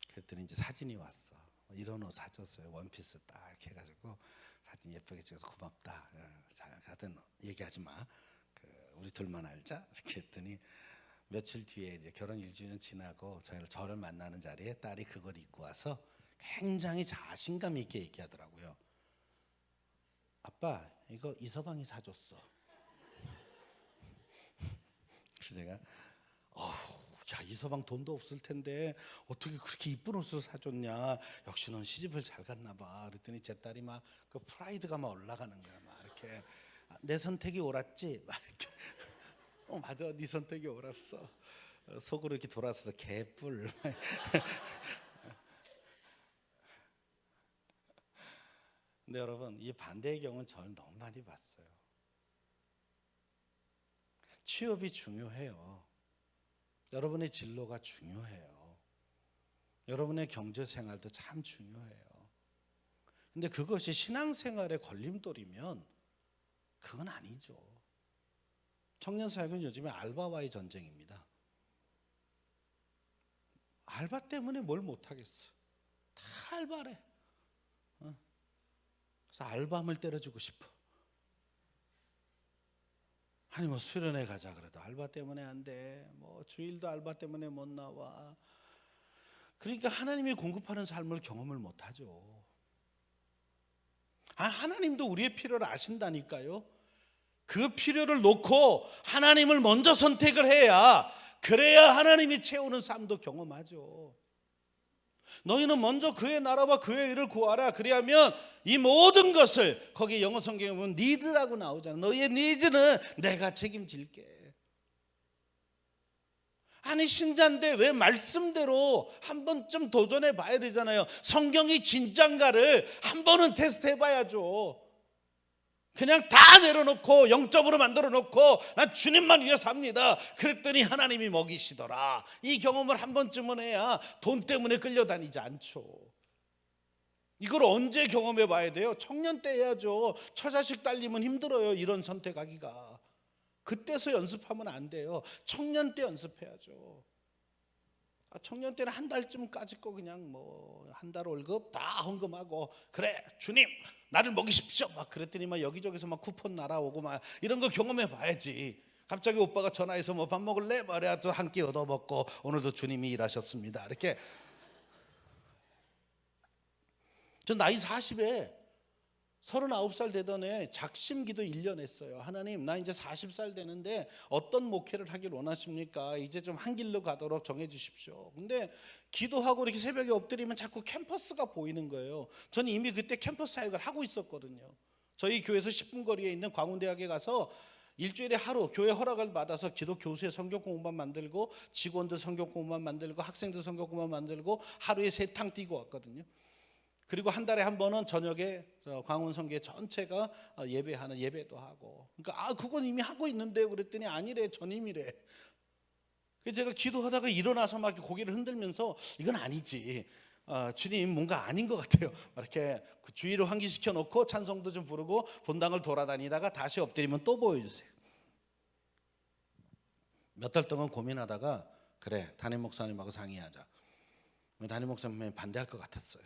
그랬더니 이제 사진이 왔어. 이런 옷 사줬어요. 원피스 딱 이렇게 해가지고 사진 예쁘게 찍어서 고맙다. 하여튼 얘기하지 마. 우리 둘만 알자. 이렇게 했더니 며칠 뒤에 이제 결혼 1주년 지나고 저를 만나는 자리에 딸이 그걸 입고 와서 굉장히 자신감 있게 얘기하더라고요. 아빠 이거 이서방이 사줬어. 그래서 제가 야 이서방 돈도 없을 텐데 어떻게 그렇게 이쁜 옷을 사줬냐. 역시 넌 시집을 잘 갔나 봐. 그랬더니 제 딸이 막 그 프라이드가 막 올라가는 거야. 막 이렇게 내 선택이 옳았지. 막 이렇게 맞아 네 선택이 옳았어. 속으로 이렇게 돌아서서 개뿔. 근데 여러분 이 반대의 경우는 저는 너무 많이 봤어요. 취업이 중요해요. 여러분의 진로가 중요해요. 여러분의 경제 생활도 참 중요해요. 근데 그것이 신앙생활의 걸림돌이면 그건 아니죠. 청년 사역은 요즘에 알바와의 전쟁입니다. 알바 때문에 뭘 못하겠어. 다 알바래. 그래서 알바함을 때려주고 싶어. 아니 뭐 수련회 가자 그래도 알바 때문에 안 돼. 뭐 주일도 알바 때문에 못 나와. 그러니까 하나님이 공급하는 삶을 경험을 못 하죠. 하나님도 우리의 필요를 아신다니까요. 그 필요를 놓고 하나님을 먼저 선택을 해야 그래야 하나님이 채우는 삶도 경험하죠. 너희는 먼저 그의 나라와 그의 의를 구하라. 그리하면 이 모든 것을 거기 영어 성경에 보면 need라고 나오잖아. 너희의 needs는 내가 책임질게. 아니 신자인데 왜 말씀대로 한 번쯤 도전해 봐야 되잖아요. 성경이 진짠가를 한 번은 테스트해 봐야죠. 그냥 다 내려놓고 영적으로 만들어 놓고 난 주님만 위해 삽니다. 그랬더니 하나님이 먹이시더라. 이 경험을 한 번쯤은 해야 돈 때문에 끌려다니지 않죠. 이걸 언제 경험해 봐야 돼요? 청년 때 해야죠. 처자식 딸리면 힘들어요. 이런 선택하기가. 그때서 연습하면 안 돼요. 청년 때 연습해야죠. 청년 때는 한 달쯤까지 거 그냥 뭐 한 달 월급 다 헌금하고 그래 주님 나를 먹이십시오 막 그랬더니 막 여기저기서 막 쿠폰 날아오고 막 이런 거 경험해 봐야지. 갑자기 오빠가 전화해서 뭐 밥 먹을래? 말해야 또 한 끼 얻어 먹고 오늘도 주님이 일하셨습니다. 이렇게. 저 나이 40에 39살 되던 해 작심기도 1년 했어요. 하나님 나 이제 40살 되는데 어떤 목회를 하길 원하십니까? 이제 좀 한 길로 가도록 정해 주십시오. 근데 기도하고 이렇게 새벽에 엎드리면 자꾸 캠퍼스가 보이는 거예요. 저는 이미 그때 캠퍼스 사역을 하고 있었거든요. 저희 교회에서 10분 거리에 있는 광운대학에 가서 일주일에 하루 교회 허락을 받아서 기독 교수의 성경 공부만 만들고 직원들 성경 공부만 만들고 학생들 성경 공부만 만들고 하루에 3탕 뛰고 왔거든요. 그리고 한 달에 한 번은 저녁에 광운성교 전체가 예배하는 예배도 하고. 그러니까 그건 이미 하고 있는데요. 그랬더니 아니래 전임이래. 그래서 제가 기도하다가 일어나서 막 고개를 흔들면서 이건 아니지. 주님 뭔가 아닌 것 같아요. 이렇게 주의를 환기시켜 놓고 찬송도 좀 부르고 본당을 돌아다니다가 다시 엎드리면 또 보여주세요. 몇 달 동안 고민하다가 그래 담임 목사님하고 상의하자. 담임 목사님이 반대할 것 같았어요.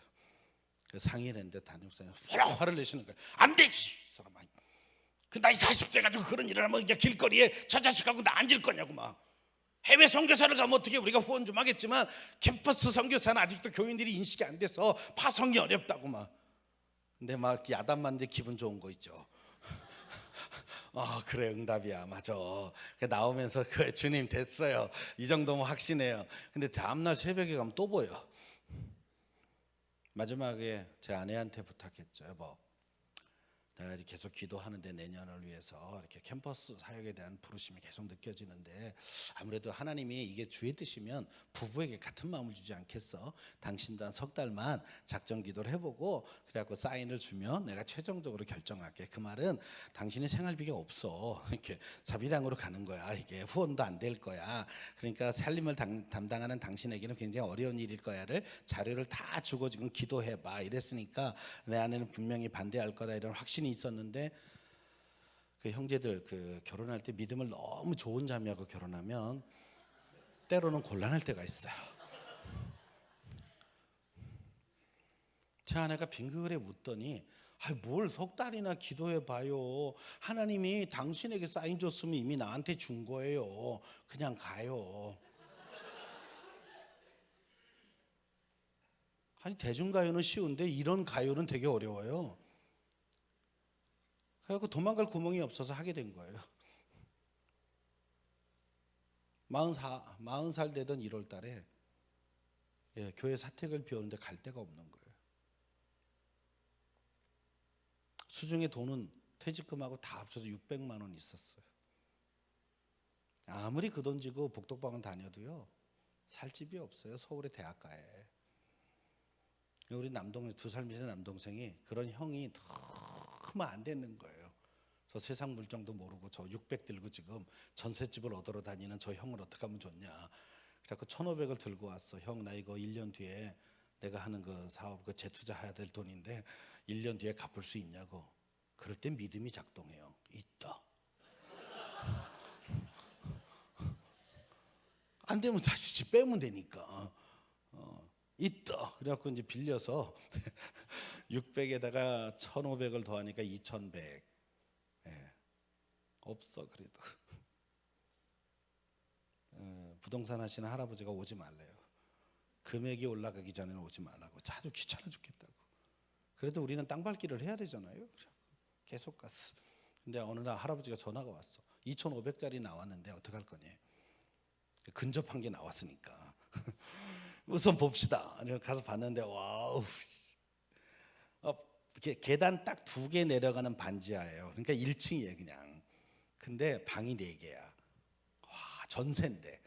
그 상의를 했는데 담임 목사님 화를 내시는 거예요. 안 되지 사람아. 그 나이 40대 가지고 그런 일을 하면 이제 길거리에 저 자식하고 나 앉을 거냐고 막. 해외 선교사를 가면 어떻게 우리가 후원 좀 하겠지만 캠퍼스 선교사는 아직도 교인들이 인식이 안 돼서 파송이 어렵다고 막. 근데 막 야단 맞는데 기분 좋은 거 있죠. 그래 응답이야 맞아. 나오면서 그 주님 됐어요 이 정도면 확신해요. 근데 다음날 새벽에 가면 또 보여. 마지막에 제 아내한테 부탁했죠. 여보, 내가 계속 기도하는데 내년을 위해서 이렇게 캠퍼스 사역에 대한 부르심이 계속 느껴지는데 아무래도 하나님이 이게 주의 뜻이면 부부에게 같은 마음을 주지 않겠어? 당신도 한 석 달만 작정 기도를 해보고 그래갖고 사인을 주면 내가 최종적으로 결정할게. 그 말은 당신의 생활비가 없어. 이렇게 자비량으로 가는 거야. 이게 후원도 안 될 거야. 그러니까 살림을 담당하는 당신에게는 굉장히 어려운 일일 거야를 자료를 다 주고 지금 기도해봐 이랬으니까 내 아내는 분명히 반대할 거다 이런 확신이 있었는데 그 형제들 그 결혼할 때 믿음을 너무 좋은 자매하고 결혼하면 때로는 곤란할 때가 있어요. 제 아내가 빙글에 웃더니 뭘 석 달이나 기도해 봐요. 하나님이 당신에게 사인 줬으면 이미 나한테 준 거예요. 그냥 가요. 아니 대중가요는 쉬운데 이런 가요는 되게 어려워요. 그래서 도망갈 구멍이 없어서 하게 된 거예요. 40살 되던 1월 달에 교회 사택을 비웠는데 갈 데가 없는 거예요. 수중에 돈은 퇴직금하고 다 합쳐서 600만 원 있었어요. 아무리 그 돈 지고 복덕방을 다녀도요 살 집이 없어요. 서울의 대학가에. 우리 남동생 2살 밑에 남동생이 그런 형이 너무 안 되는 거예요. 저 세상 물정도 모르고 저 600 들고 지금 전셋집을 얻으러 다니는 저 형을 어떻게 하면 좋냐. 그래서 1,500을 들고 왔어. 형 나 이거 1년 뒤에 내가 하는 그 사업 그 재투자해야 될 돈인데 1년 뒤에 갚을 수 있냐고. 그럴 땐 믿음이 작동해요. 있다. 안 되면 다시 집 빼면 되니까. 있다. 그래갖고 이제 빌려서 600에다가 1,500을 더하니까 2,100. 없어 그래도. 부동산 하시는 할아버지가 오지 말래요. 금액이 올라가기 전에는 오지 말라고. 아주 귀찮아 죽겠다고. 그래도 우리는 땅밟기를 해야 되잖아요. 계속 갔어. 근데 어느 날 할아버지가 전화가 왔어. 2,500짜리 나왔는데 어떡할 거니? 근접한 게 나왔으니까. 우선 봅시다. 가서 봤는데 와우. 계단 딱 2개 내려가는 반지하예요. 그러니까 1층이에요 그냥. 근데 방이 4개야. 와 전세인데.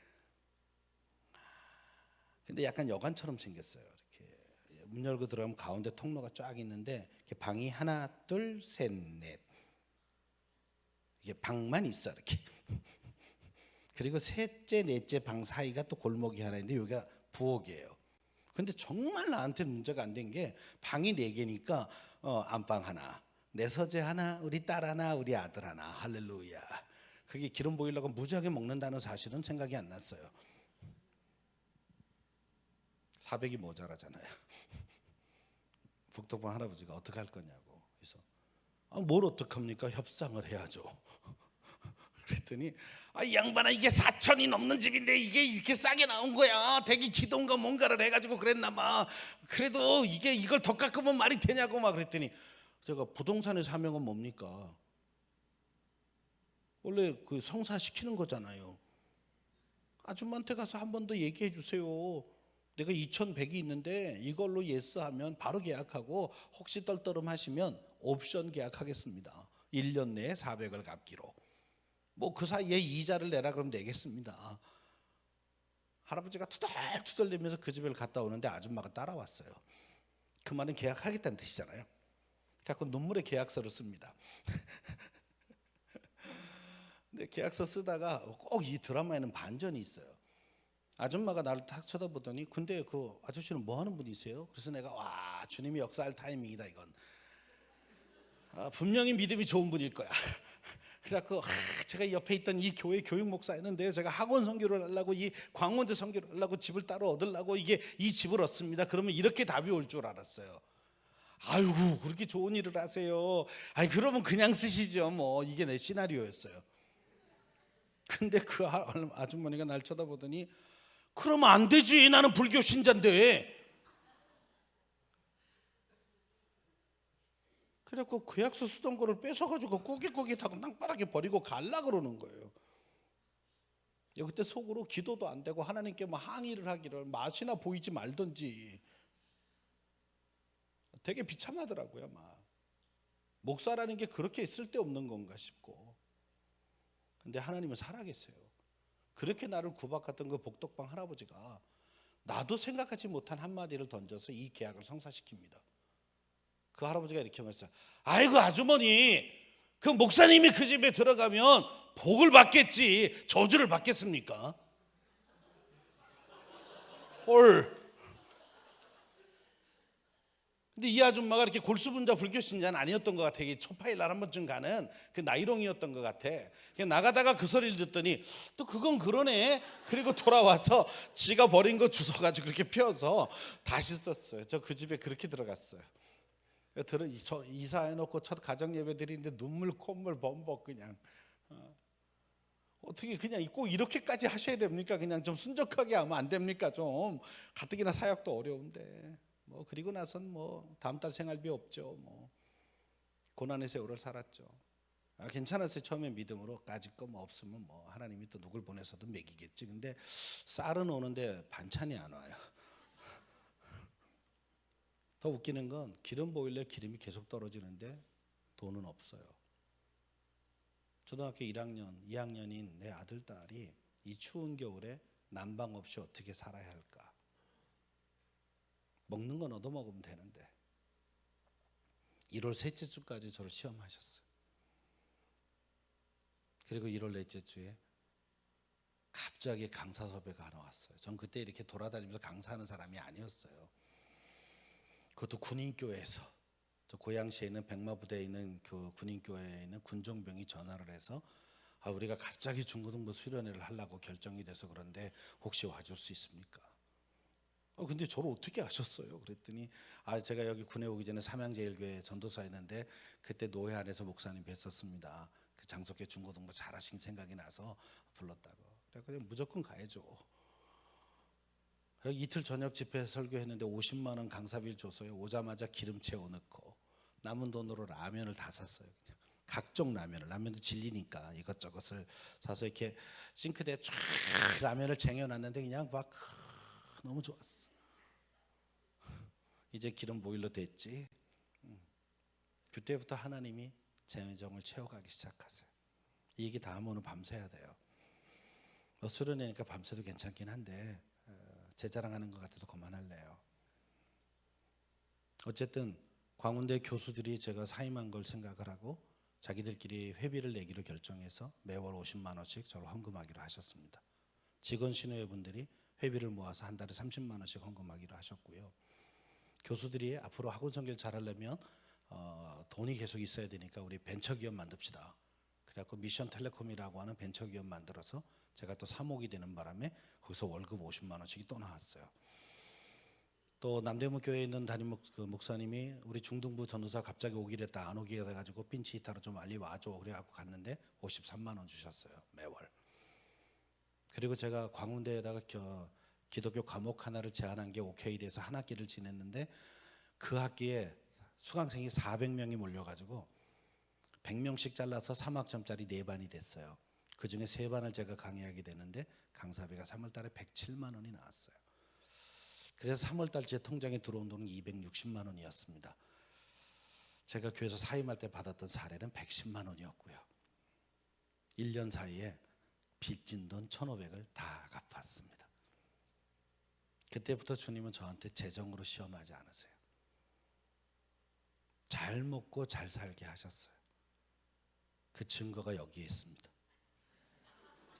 근데 약간 여관처럼 생겼어요. 이렇게 문 열고 들어가면 가운데 통로가 쫙 있는데 이렇게 방이 하나, 둘, 셋, 넷. 이게 방만 있어 이렇게. 그리고 셋째, 넷째 방 사이가 또 골목이 하나 있는데 여기가 부엌이에요. 근데 정말 나한테 문제가 안 된 게 방이 4개니까 안방 하나, 내 서재 하나, 우리 딸 하나, 우리 아들 하나. 할렐루야. 그게 기름 보이려고 무지하게 먹는다는 사실은 생각이 안 났어요. 400이 모자라잖아요. 북덕방 할아버지가 어떻게 할 거냐고. 그래서 뭘 어떡합니까? 협상을 해야죠. 그랬더니 이 양반아 이게 4천이 넘는 집인데 이게 이렇게 싸게 나온 거야. 대기 기도인가 뭔가를 해가지고 그랬나 봐. 그래도 이걸 더 깎으면 말이 되냐고 막 그랬더니 제가 부동산의 사명은 뭡니까? 원래 그 성사시키는 거잖아요. 아줌마한테 가서 한 번 더 얘기해 주세요. 내가 2,100이 있는데 이걸로 예스하면 바로 계약하고 혹시 떨떠름하시면 옵션 계약하겠습니다. 1년 내에 400을 갚기로. 뭐 그 사이에 이자를 내라 그러면 내겠습니다. 할아버지가 투덜투덜대면서 그 집을 갔다 오는데 아줌마가 따라왔어요. 그 말은 계약하겠다는 뜻이잖아요. 그래서 눈물의 계약서를 씁니다. 근데 계약서 쓰다가 꼭 이 드라마에는 반전이 있어요. 아줌마가 나를 탁 쳐다보더니 근데 그 아저씨는 뭐 하는 분이세요? 그래서 내가 와 주님이 역사할 타이밍이다 이건. 분명히 믿음이 좋은 분일 거야. 그래갖고 제가 옆에 있던 이 교회 교육 목사였는데 제가 학원 선교를 하려고 이 광원대 선교를 하려고 집을 따로 얻으려고 이 집을 얻습니다. 그러면 이렇게 답이 올 줄 알았어요. 아이고 그렇게 좋은 일을 하세요. 아이 그러면 그냥 쓰시죠. 뭐 이게 내 시나리오였어요. 근데 그 아주머니가 날 쳐다보더니 그러면 안 되지. 나는 불교 신자인데. 그래갖고 계약서 쓰던 거를 뺏어가지고 꾸깃꾸깃하고 땅바닥에 버리고 갈라 그러는 거예요. 그때 속으로 기도도 안 되고 하나님께 뭐 항의를 하기를 맛이나 보이지 말던지 되게 비참하더라고요. 막 목사라는 게 그렇게 쓸데없는 건가 싶고. 근데 하나님은 살아계세요. 그렇게 나를 구박했던 그 복덕방 할아버지가 나도 생각하지 못한 한마디를 던져서 이 계약을 성사시킵니다. 그 할아버지가 이렇게 말했어요. 아이고 아주머니, 그 목사님이 그 집에 들어가면 복을 받겠지 저주를 받겠습니까? 헐. 근데 이 아줌마가 이렇게 골수분자 불교 신자는 아니었던 것 같아. 초파일 날 한 번쯤 가는 그 나이롱이었던 것 같아. 나가다가 그 소리를 듣더니 또 그건 그러네. 그리고 돌아와서 지가 버린 거 주워가지고 그렇게 펴서 다시 썼어요. 저 그 집에 그렇게 들어갔어요. 저 이사해놓고 첫 가정 예배 드리는데 눈물 콧물 범벅 그냥. 어떻게 그냥 꼭 이렇게까지 하셔야 됩니까? 그냥 좀 순적하게 하면 안 됩니까? 좀 가뜩이나 사역도 어려운데. 뭐 그리고 나선 뭐 다음 달 생활비 없죠. 뭐 고난의 세월을 살았죠. 괜찮았어요. 처음에 믿음으로 까짓 거 뭐 없으면 뭐 하나님이 또 누굴 보내서도 먹이겠지. 근데 쌀은 오는데 반찬이 안 와요. 더 웃기는 건 기름 보일러에 기름이 계속 떨어지는데 돈은 없어요. 초등학교 1학년, 2학년인 내 아들 딸이 이 추운 겨울에 난방 없이 어떻게 살아야 할까? 먹는 건 얻어먹으면 되는데 1월 셋째 주까지 저를 시험하셨어요. 그리고 1월 넷째 주에 갑자기 강사 섭외가 하나 왔어요. 전 그때 이렇게 돌아다니면서 강사하는 사람이 아니었어요. 그것도 군인교회에서. 저 고양시에 있는 백마부대에 있는 그 군인교회에 있는 군종병이 전화를 해서 우리가 갑자기 중고등부 수련회를 하려고 결정이 돼서 그런데 혹시 와줄 수 있습니까? 근데 저를 어떻게 아셨어요? 그랬더니 제가 여기 군에 오기 전에 삼양제일교회 전도사였는데 그때 노회 안에서 목사님 뵀었습니다. 그 장석회 중고등부 잘하신 생각이 나서 불렀다고. 그래 무조건 가야죠. 이틀 저녁 집회 설교했는데 50만 원 강사비를 줬어요. 오자마자 기름 채워 넣고 남은 돈으로 라면을 다 샀어요. 그냥 각종 라면도 질리니까 이것저것을 사서 이렇게 싱크대에 쫙 라면을 쟁여놨는데 그냥 막 너무 좋았어. 이제 기름 보일러 됐지. 그때부터 하나님이 제 정을 채워가기 시작하세요. 이 얘기 다 하면 오늘 밤새야 돼요. 수련회니까 밤새도 괜찮긴 한데 제 자랑하는 것 같아서 그만할래요. 어쨌든 광운대 교수들이 제가 사임한 걸 생각을 하고 자기들끼리 회비를 내기로 결정해서 매월 50만 원씩 저를 헌금하기로 하셨습니다. 직원 신우회분들이 회비를 모아서 한 달에 30만 원씩 헌금하기로 하셨고요. 교수들이 앞으로 학원 선교를 잘하려면 돈이 계속 있어야 되니까 우리 벤처기업 만듭시다. 그래갖고 미션텔레콤이라고 하는 벤처기업 만들어서 제가 또 사목이 되는 바람에 거기서 월급 50만 원씩이 또 나왔어요. 또 남대문 교회에 있는 담임 목사님이 우리 중등부 전도사 갑자기 오기로 했다 안 오기가 돼가지고 핀치 히타로 좀 빨리 와줘 그래갖고 갔는데 53만 원 주셨어요 매월. 그리고 제가 광운대에다가 기독교 과목 하나를 제안한 게 오케이 돼서 한 학기를 지냈는데 그 학기에 수강생이 400명이 몰려가지고 100명씩 잘라서 3학점짜리 4반이 됐어요. 그중에 3반을 제가 강의하게 되는데 강사비가 3월 달에 107만 원이 나왔어요. 그래서 3월 달 제 통장에 들어온 돈은 260만 원이었습니다. 제가 교회에서 사임할 때 받았던 사례는 110만 원이었고요. 1년 사이에 빚진 돈 1,500을 다 갚았습니다. 그때부터 주님은 저한테 재정으로 시험하지 않으세요. 잘 먹고 잘 살게 하셨어요. 그 증거가 여기에 있습니다.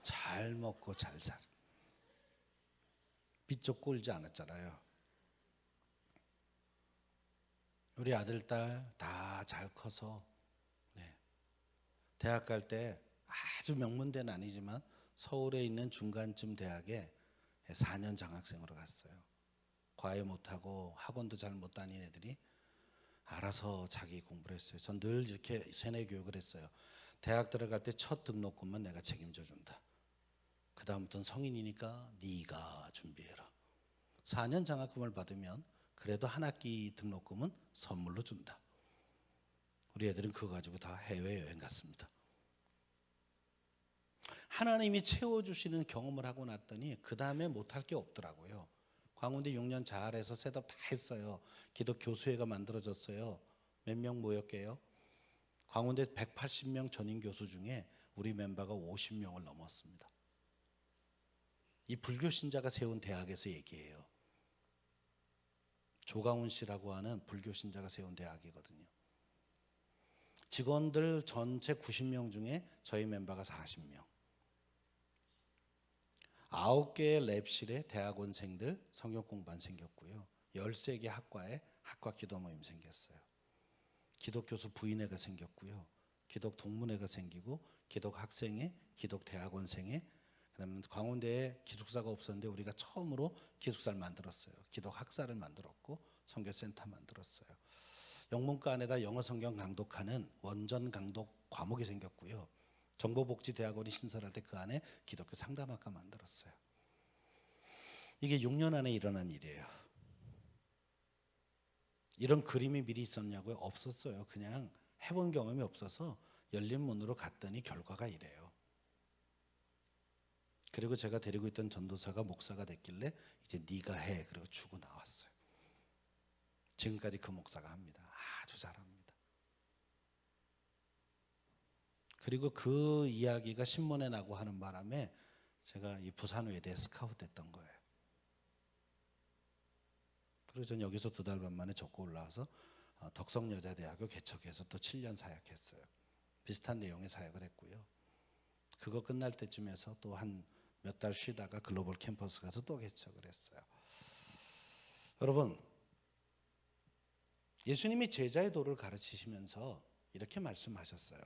잘 먹고 잘 살. 빚져 꼴지 않았잖아요. 우리 아들 딸 다 잘 커서 대학 갈 때 아주 명문대는 아니지만 서울에 있는 중간쯤 대학에 4년 장학생으로 갔어요. 과외 못하고 학원도 잘 못 다닌 애들이 알아서 자기 공부를 했어요. 전 늘 이렇게 세뇌 교육을 했어요. 대학 들어갈 때 첫 등록금만 내가 책임져 준다. 그 다음부터는 성인이니까 네가 준비해라. 4년 장학금을 받으면 그래도 한 학기 등록금은 선물로 준다. 우리 애들은 그거 가지고 다 해외여행 갔습니다. 하나님이 채워주시는 경험을 하고 났더니 그 다음에 못할 게 없더라고요. 광운대 6년 잘해서 셋업 다 했어요. 기독 교수회가 만들어졌어요. 몇 명 모였게요? 광운대 180명 전임 교수 중에 우리 멤버가 50명을 넘었습니다. 이 불교 신자가 세운 대학에서 얘기해요. 조강훈 씨라고 하는 불교 신자가 세운 대학이거든요. 직원들 전체 90명 중에 저희 멤버가 40명. 9개의 랩실에 대학원생들 성경 공부반 생겼고요. 13개 학과에 학과 기도 모임 생겼어요. 기독 교수 부인회가 생겼고요. 기독 동문회가 생기고 기독 학생회, 기독 대학원생회, 그다음에 광운대에 기숙사가 없었는데 우리가 처음으로 기숙사를 만들었어요. 기독 학사를 만들었고 선교센터 만들었어요. 영문과 안에다 영어 성경 강독하는 원전 강독 과목이 생겼고요. 정보복지대학원이 신설할 때 그 안에 기독교 상담학과 만들었어요. 이게 6년 안에 일어난 일이에요. 이런 그림이 미리 있었냐고요? 없었어요. 그냥 해본 경험이 없어서 열린 문으로 갔더니 결과가 이래요. 그리고 제가 데리고 있던 전도사가 목사가 됐길래 이제 네가 해. 그리고 주고 나왔어요. 지금까지 그 목사가 합니다. 아주 잘합니다. 그리고 그 이야기가 신문에 나고 하는 바람에 제가 이 부산외대에 스카우트 됐던 거예요. 그리고 전 여기서 2달 반 만에 적고 올라와서 덕성여자대학교 개척해서 또 7년 사역했어요. 비슷한 내용의 사역을 했고요. 그거 끝날 때쯤에서 또 한 몇 달 쉬다가 글로벌 캠퍼스 가서 또 개척을 했어요. 여러분, 예수님이 제자의 도를 가르치시면서 이렇게 말씀하셨어요.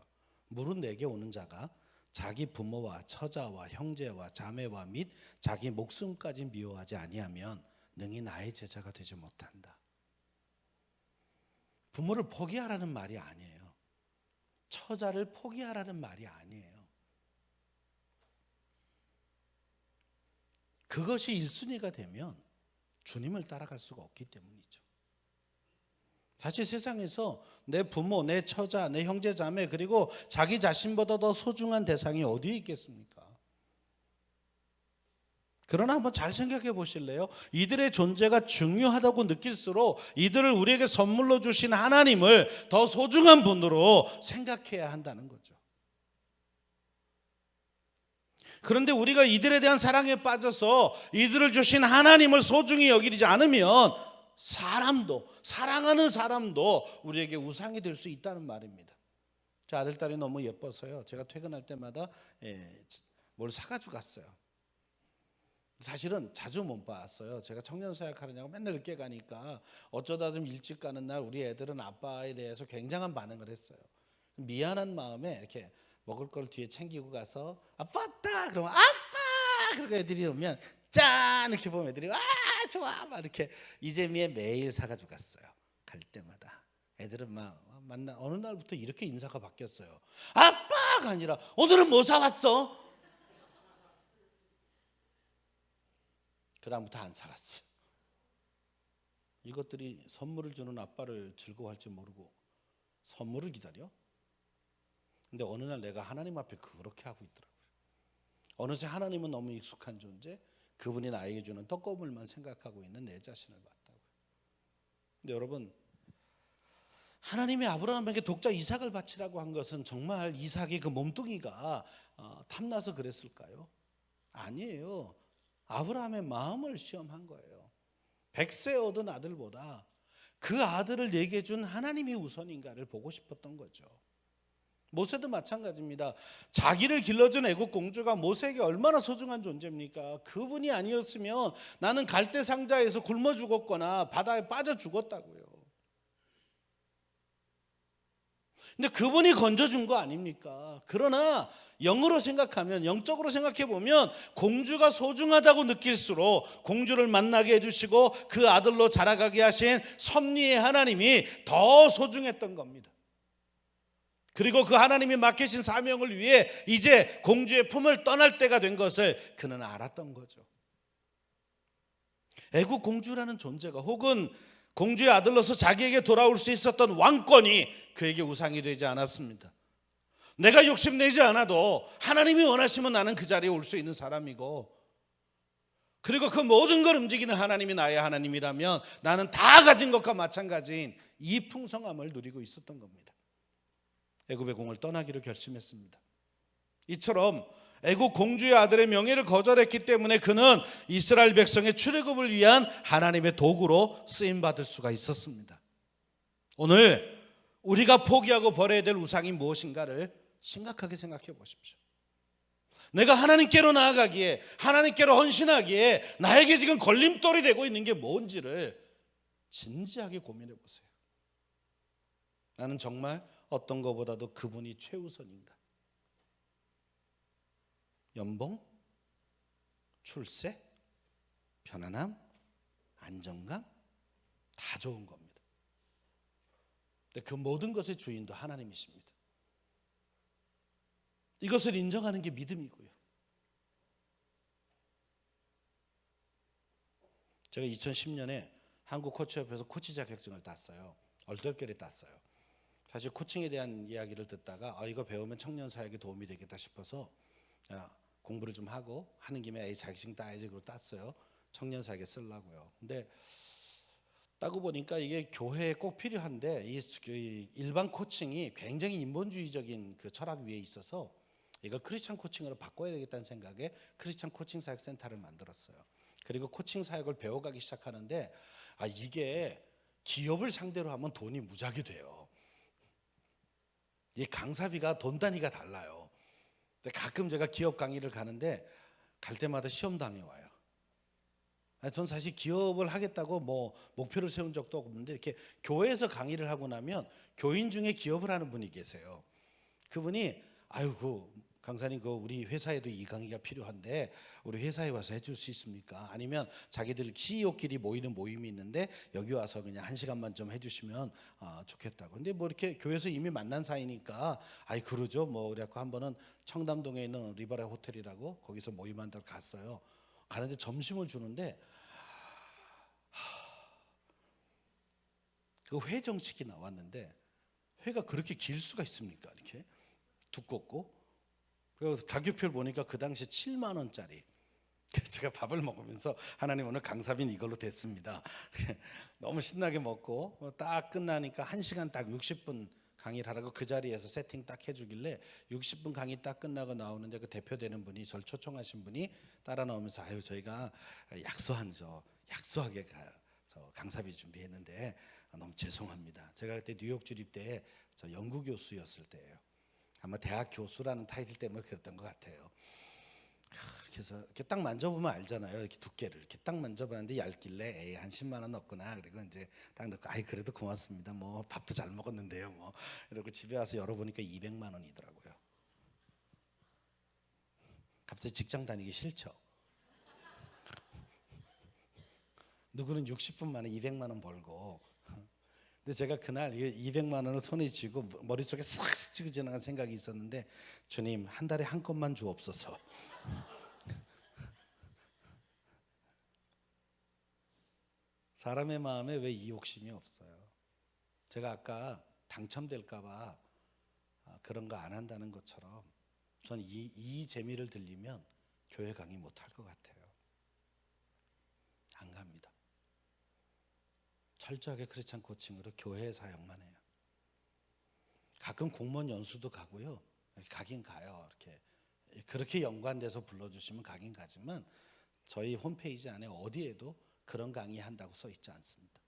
물은 내게 오는 자가 자기 부모와 처자와 형제와 자매와 및 자기 목숨까지 미워하지 아니하면 능히 나의 제자가 되지 못한다. 부모를 포기하라는 말이 아니에요. 처자를 포기하라는 말이 아니에요. 그것이 1순위가 되면 주님을 따라갈 수가 없기 때문이죠. 사실 세상에서 내 부모, 내 처자, 내 형제 자매 그리고 자기 자신보다 더 소중한 대상이 어디에 있겠습니까? 그러나 한번 잘 생각해 보실래요? 이들의 존재가 중요하다고 느낄수록 이들을 우리에게 선물로 주신 하나님을 더 소중한 분으로 생각해야 한다는 거죠. 그런데 우리가 이들에 대한 사랑에 빠져서 이들을 주신 하나님을 소중히 여기지 않으면 사람도, 사랑하는 사람도 우리에게 우상이 될 수 있다는 말입니다. 제 아들딸이 너무 예뻐서요. 제가 퇴근할 때마다 뭘 사가지고 갔어요. 사실은 자주 못 봤어요. 제가 청년 사역하느냐고 맨날 늦게 가니까 어쩌다 좀 일찍 가는 날 우리 애들은 아빠에 대해서 굉장한 반응을 했어요. 미안한 마음에 이렇게 먹을 걸 뒤에 챙기고 가서 아빠 왔다 그러면 아빠 그러고 애들이 오면 짠 이렇게 보면 애들이 아 좋아 막 이렇게 이재미에 매일 사가지고 갔어요. 갈 때마다 애들은 막 만나 어느 날부터 이렇게 인사가 바뀌었어요. 아빠가 아니라 오늘은 뭐 사왔어? 그 다음부터 안 사갔어. 이것들이 선물을 주는 아빠를 즐거워할 줄 모르고 선물을 기다려? 근데 어느 날 내가 하나님 앞에 그렇게 하고 있더라고요. 어느새 하나님은 너무 익숙한 존재, 그분이 나에게 주는 떡고물만 생각하고 있는 내 자신을 봤다고요. 근데 여러분, 하나님이 아브라함에게 독자 이삭을 바치라고 한 것은 정말 이삭의 그 몸뚱이가 탐나서 그랬을까요? 아니에요. 아브라함의 마음을 시험한 거예요. 100세 얻은 아들보다 그 아들을 내게 준 하나님이 우선인가를 보고 싶었던 거죠. 모세도 마찬가지입니다. 자기를 길러준 애국 공주가 모세에게 얼마나 소중한 존재입니까? 그분이 아니었으면 나는 갈대 상자에서 굶어 죽었거나 바다에 빠져 죽었다고요. 근데 그분이 건져준 거 아닙니까? 그러나 영으로 생각하면, 영적으로 생각해 보면 공주가 소중하다고 느낄수록 공주를 만나게 해주시고 그 아들로 자라가게 하신 섭리의 하나님이 더 소중했던 겁니다. 그리고 그 하나님이 맡기신 사명을 위해 이제 공주의 품을 떠날 때가 된 것을 그는 알았던 거죠. 애국 공주라는 존재가, 혹은 공주의 아들로서 자기에게 돌아올 수 있었던 왕권이 그에게 우상이 되지 않았습니다. 내가 욕심내지 않아도 하나님이 원하시면 나는 그 자리에 올 수 있는 사람이고, 그리고 그 모든 걸 움직이는 하나님이 나의 하나님이라면 나는 다 가진 것과 마찬가지인 이 풍성함을 누리고 있었던 겁니다. 애굽의 공을 떠나기로 결심했습니다. 이처럼 애굽 공주의 아들의 명예를 거절했기 때문에 그는 이스라엘 백성의 출애굽을 위한 하나님의 도구로 쓰임받을 수가 있었습니다. 오늘 우리가 포기하고 버려야 될 우상이 무엇인가를 심각하게 생각해 보십시오. 내가 하나님께로 나아가기에, 하나님께로 헌신하기에 나에게 지금 걸림돌이 되고 있는 게 뭔지를 진지하게 고민해 보세요. 나는 정말 어떤 것보다도 그분이 최우선인가? 연봉, 출세, 편안함, 안정감 다 좋은 겁니다. 근데 그 모든 것의 주인도 하나님이십니다. 이것을 인정하는 게 믿음이고요. 제가 2010년에 한국 코치협회에서 코치 자격증을 땄어요. 얼떨결에 땄어요. 사실 코칭에 대한 이야기를 듣다가 이거 배우면 청년 사역에 도움이 되겠다 싶어서 공부를 좀 하고 하는 김에 자격증 따야지 그러고 땄어요. 청년 사역에 쓰려고요. 근데 따고 보니까 이게 교회에 꼭 필요한데 이 일반 코칭이 굉장히 인본주의적인 그 철학 위에 있어서 이걸 크리스찬 코칭으로 바꿔야 되겠다는 생각에 크리스찬 코칭 사역 센터를 만들었어요. 그리고 코칭 사역을 배워가기 시작하는데 이게 기업을 상대로 하면 돈이 무지하게 돼요. 이 강사비가 돈 단위가 달라요. 가끔 제가 기업 강의를 가는데 갈 때마다 시험 당해와요. 전 사실 기업을 하겠다고 뭐 목표를 세운 적도 없는데 이렇게 교회에서 강의를 하고 나면 교인 중에 기업을 하는 분이 계세요. 그분이 강사님 우리 회사에도 이 강의가 필요한데 우리 회사에 와서 해줄 수 있습니까? 아니면 자기들 CEO끼리 모이는 모임이 있는데 여기 와서 그냥 1시간만 좀 해주시면 좋겠다고. 근데 뭐 이렇게 교회에서 이미 만난 사이니까 그러죠. 뭐 그래갖고 한 번은 청담동에 있는 리바라 호텔이라고 거기서 모임한다고 갔어요. 가는데 점심을 주는데 그 회 정식이 나왔는데 회가 그렇게 길 수가 있습니까? 이렇게 두껍고. 그래서 가격표를 보니까 그 당시에 7만 원짜리. 제가 밥을 먹으면서 하나님 오늘 강사빈 이걸로 됐습니다. 너무 신나게 먹고 딱 끝나니까 1시간 딱 60분 강의를 하라고 그 자리에서 세팅 딱 해주길래 60분 강의 딱 끝나고 나오는데 그 대표되는 분이 저를 초청하신 분이 따라 나오면서 저희가 약소하게 강사비 준비했는데 너무 죄송합니다. 제가 그때 뉴욕 주립 때 저 연구 교수였을 때예요. 아마 대학 교수라는 타이틀 때문에 그랬던 것 같아요. 그래서 이렇게 딱 만져보면 알잖아요. 이렇게 두께를 이렇게 딱 만져봤는데 얇길래 한 10만 원 넣었구나. 그리고 이제 딱 넣고 그래도 고맙습니다. 뭐 밥도 잘 먹었는데요. 뭐 이러고 집에 와서 열어보니까 200만 원이더라고요. 갑자기 직장 다니기 싫죠. 누구는 60분 만에 200만 원 벌고. 근데 제가 그날 200만 원을 손에 쥐고 머릿속에 싹 스치고 지나간 생각이 있었는데 주님 한 달에 한 건만 주옵소서. 사람의 마음에 왜 이 욕심이 없어요? 제가 아까 당첨될까 봐 그런 거 안 한다는 것처럼 전 이 재미를 들리면 교회 강의 못 할 것 같아요. 안 갑니다. 철저하게 크리스찬 코칭으로 교회 사역만 해요. 가끔 공무원 연수도 가고요. 가긴 가요. 그렇게 연관돼서 불러주시면 가긴 가지만 저희 홈페이지 안에 어디에도 그런 강의 한다고 써 있지 않습니다.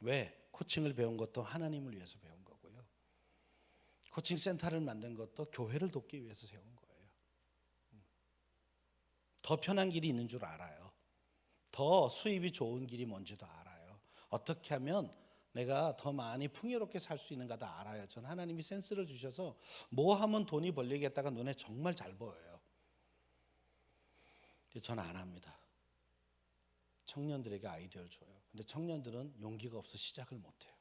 왜? 코칭을 배운 것도 하나님을 위해서 배운 거고요. 코칭 센터를 만든 것도 교회를 돕기 위해서 세운 거예요. 더 편한 길이 있는 줄 알아요. 더 수입이 좋은 길이 뭔지도 알아요. 어떻게 하면 내가 더 많이 풍요롭게 살 수 있는가 다 알아요. 전 하나님이 센스를 주셔서 뭐 하면 돈이 벌리겠다가 눈에 정말 잘 보여요. 근데 전 안 합니다. 청년들에게 아이디어를 줘요. 근데 청년들은 용기가 없어 시작을 못해요.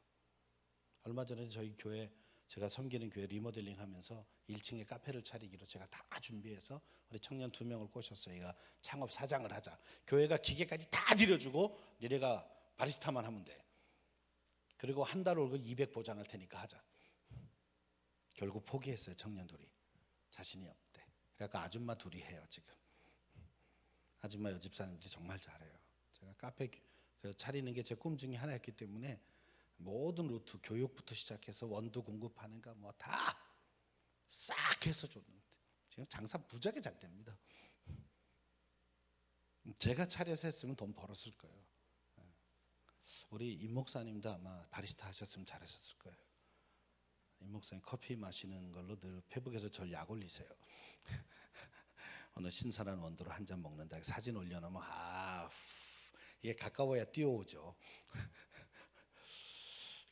얼마 전에 저희 교회, 제가 섬기는 교회 리모델링 하면서 1층에 카페를 차리기로 제가 다 준비해서 우리 청년 2명을 꼬셨어요. 얘가 창업 사장을 하자. 교회가 기계까지 다 들여주고 니네가 바리스타만 하면 돼. 그리고 한 달 월급 200 보장할 테니까 하자. 결국 포기했어요. 청년 둘이. 자신이 없대. 그래서 아줌마 둘이 해요 지금. 아줌마 여집사님들이 정말 잘해요. 제가 카페 차리는 게 제 꿈 중에 하나였기 때문에 모든 루트, 교육부터 시작해서 원두 공급하는 거 뭐 다 싹 해서 줬는데 지금 장사 무지하게 잘 됩니다. 제가 차려서 했으면 돈 벌었을 거예요. 우리 임 목사님도 아마 바리스타 하셨으면 잘하셨을 거예요. 임 목사님 커피 마시는 걸로 늘 페북에서 절 약 올리세요. 어느 신선한 원두로 한 잔 먹는다 사진 올려놓으면 이게 가까워야 뛰어오죠.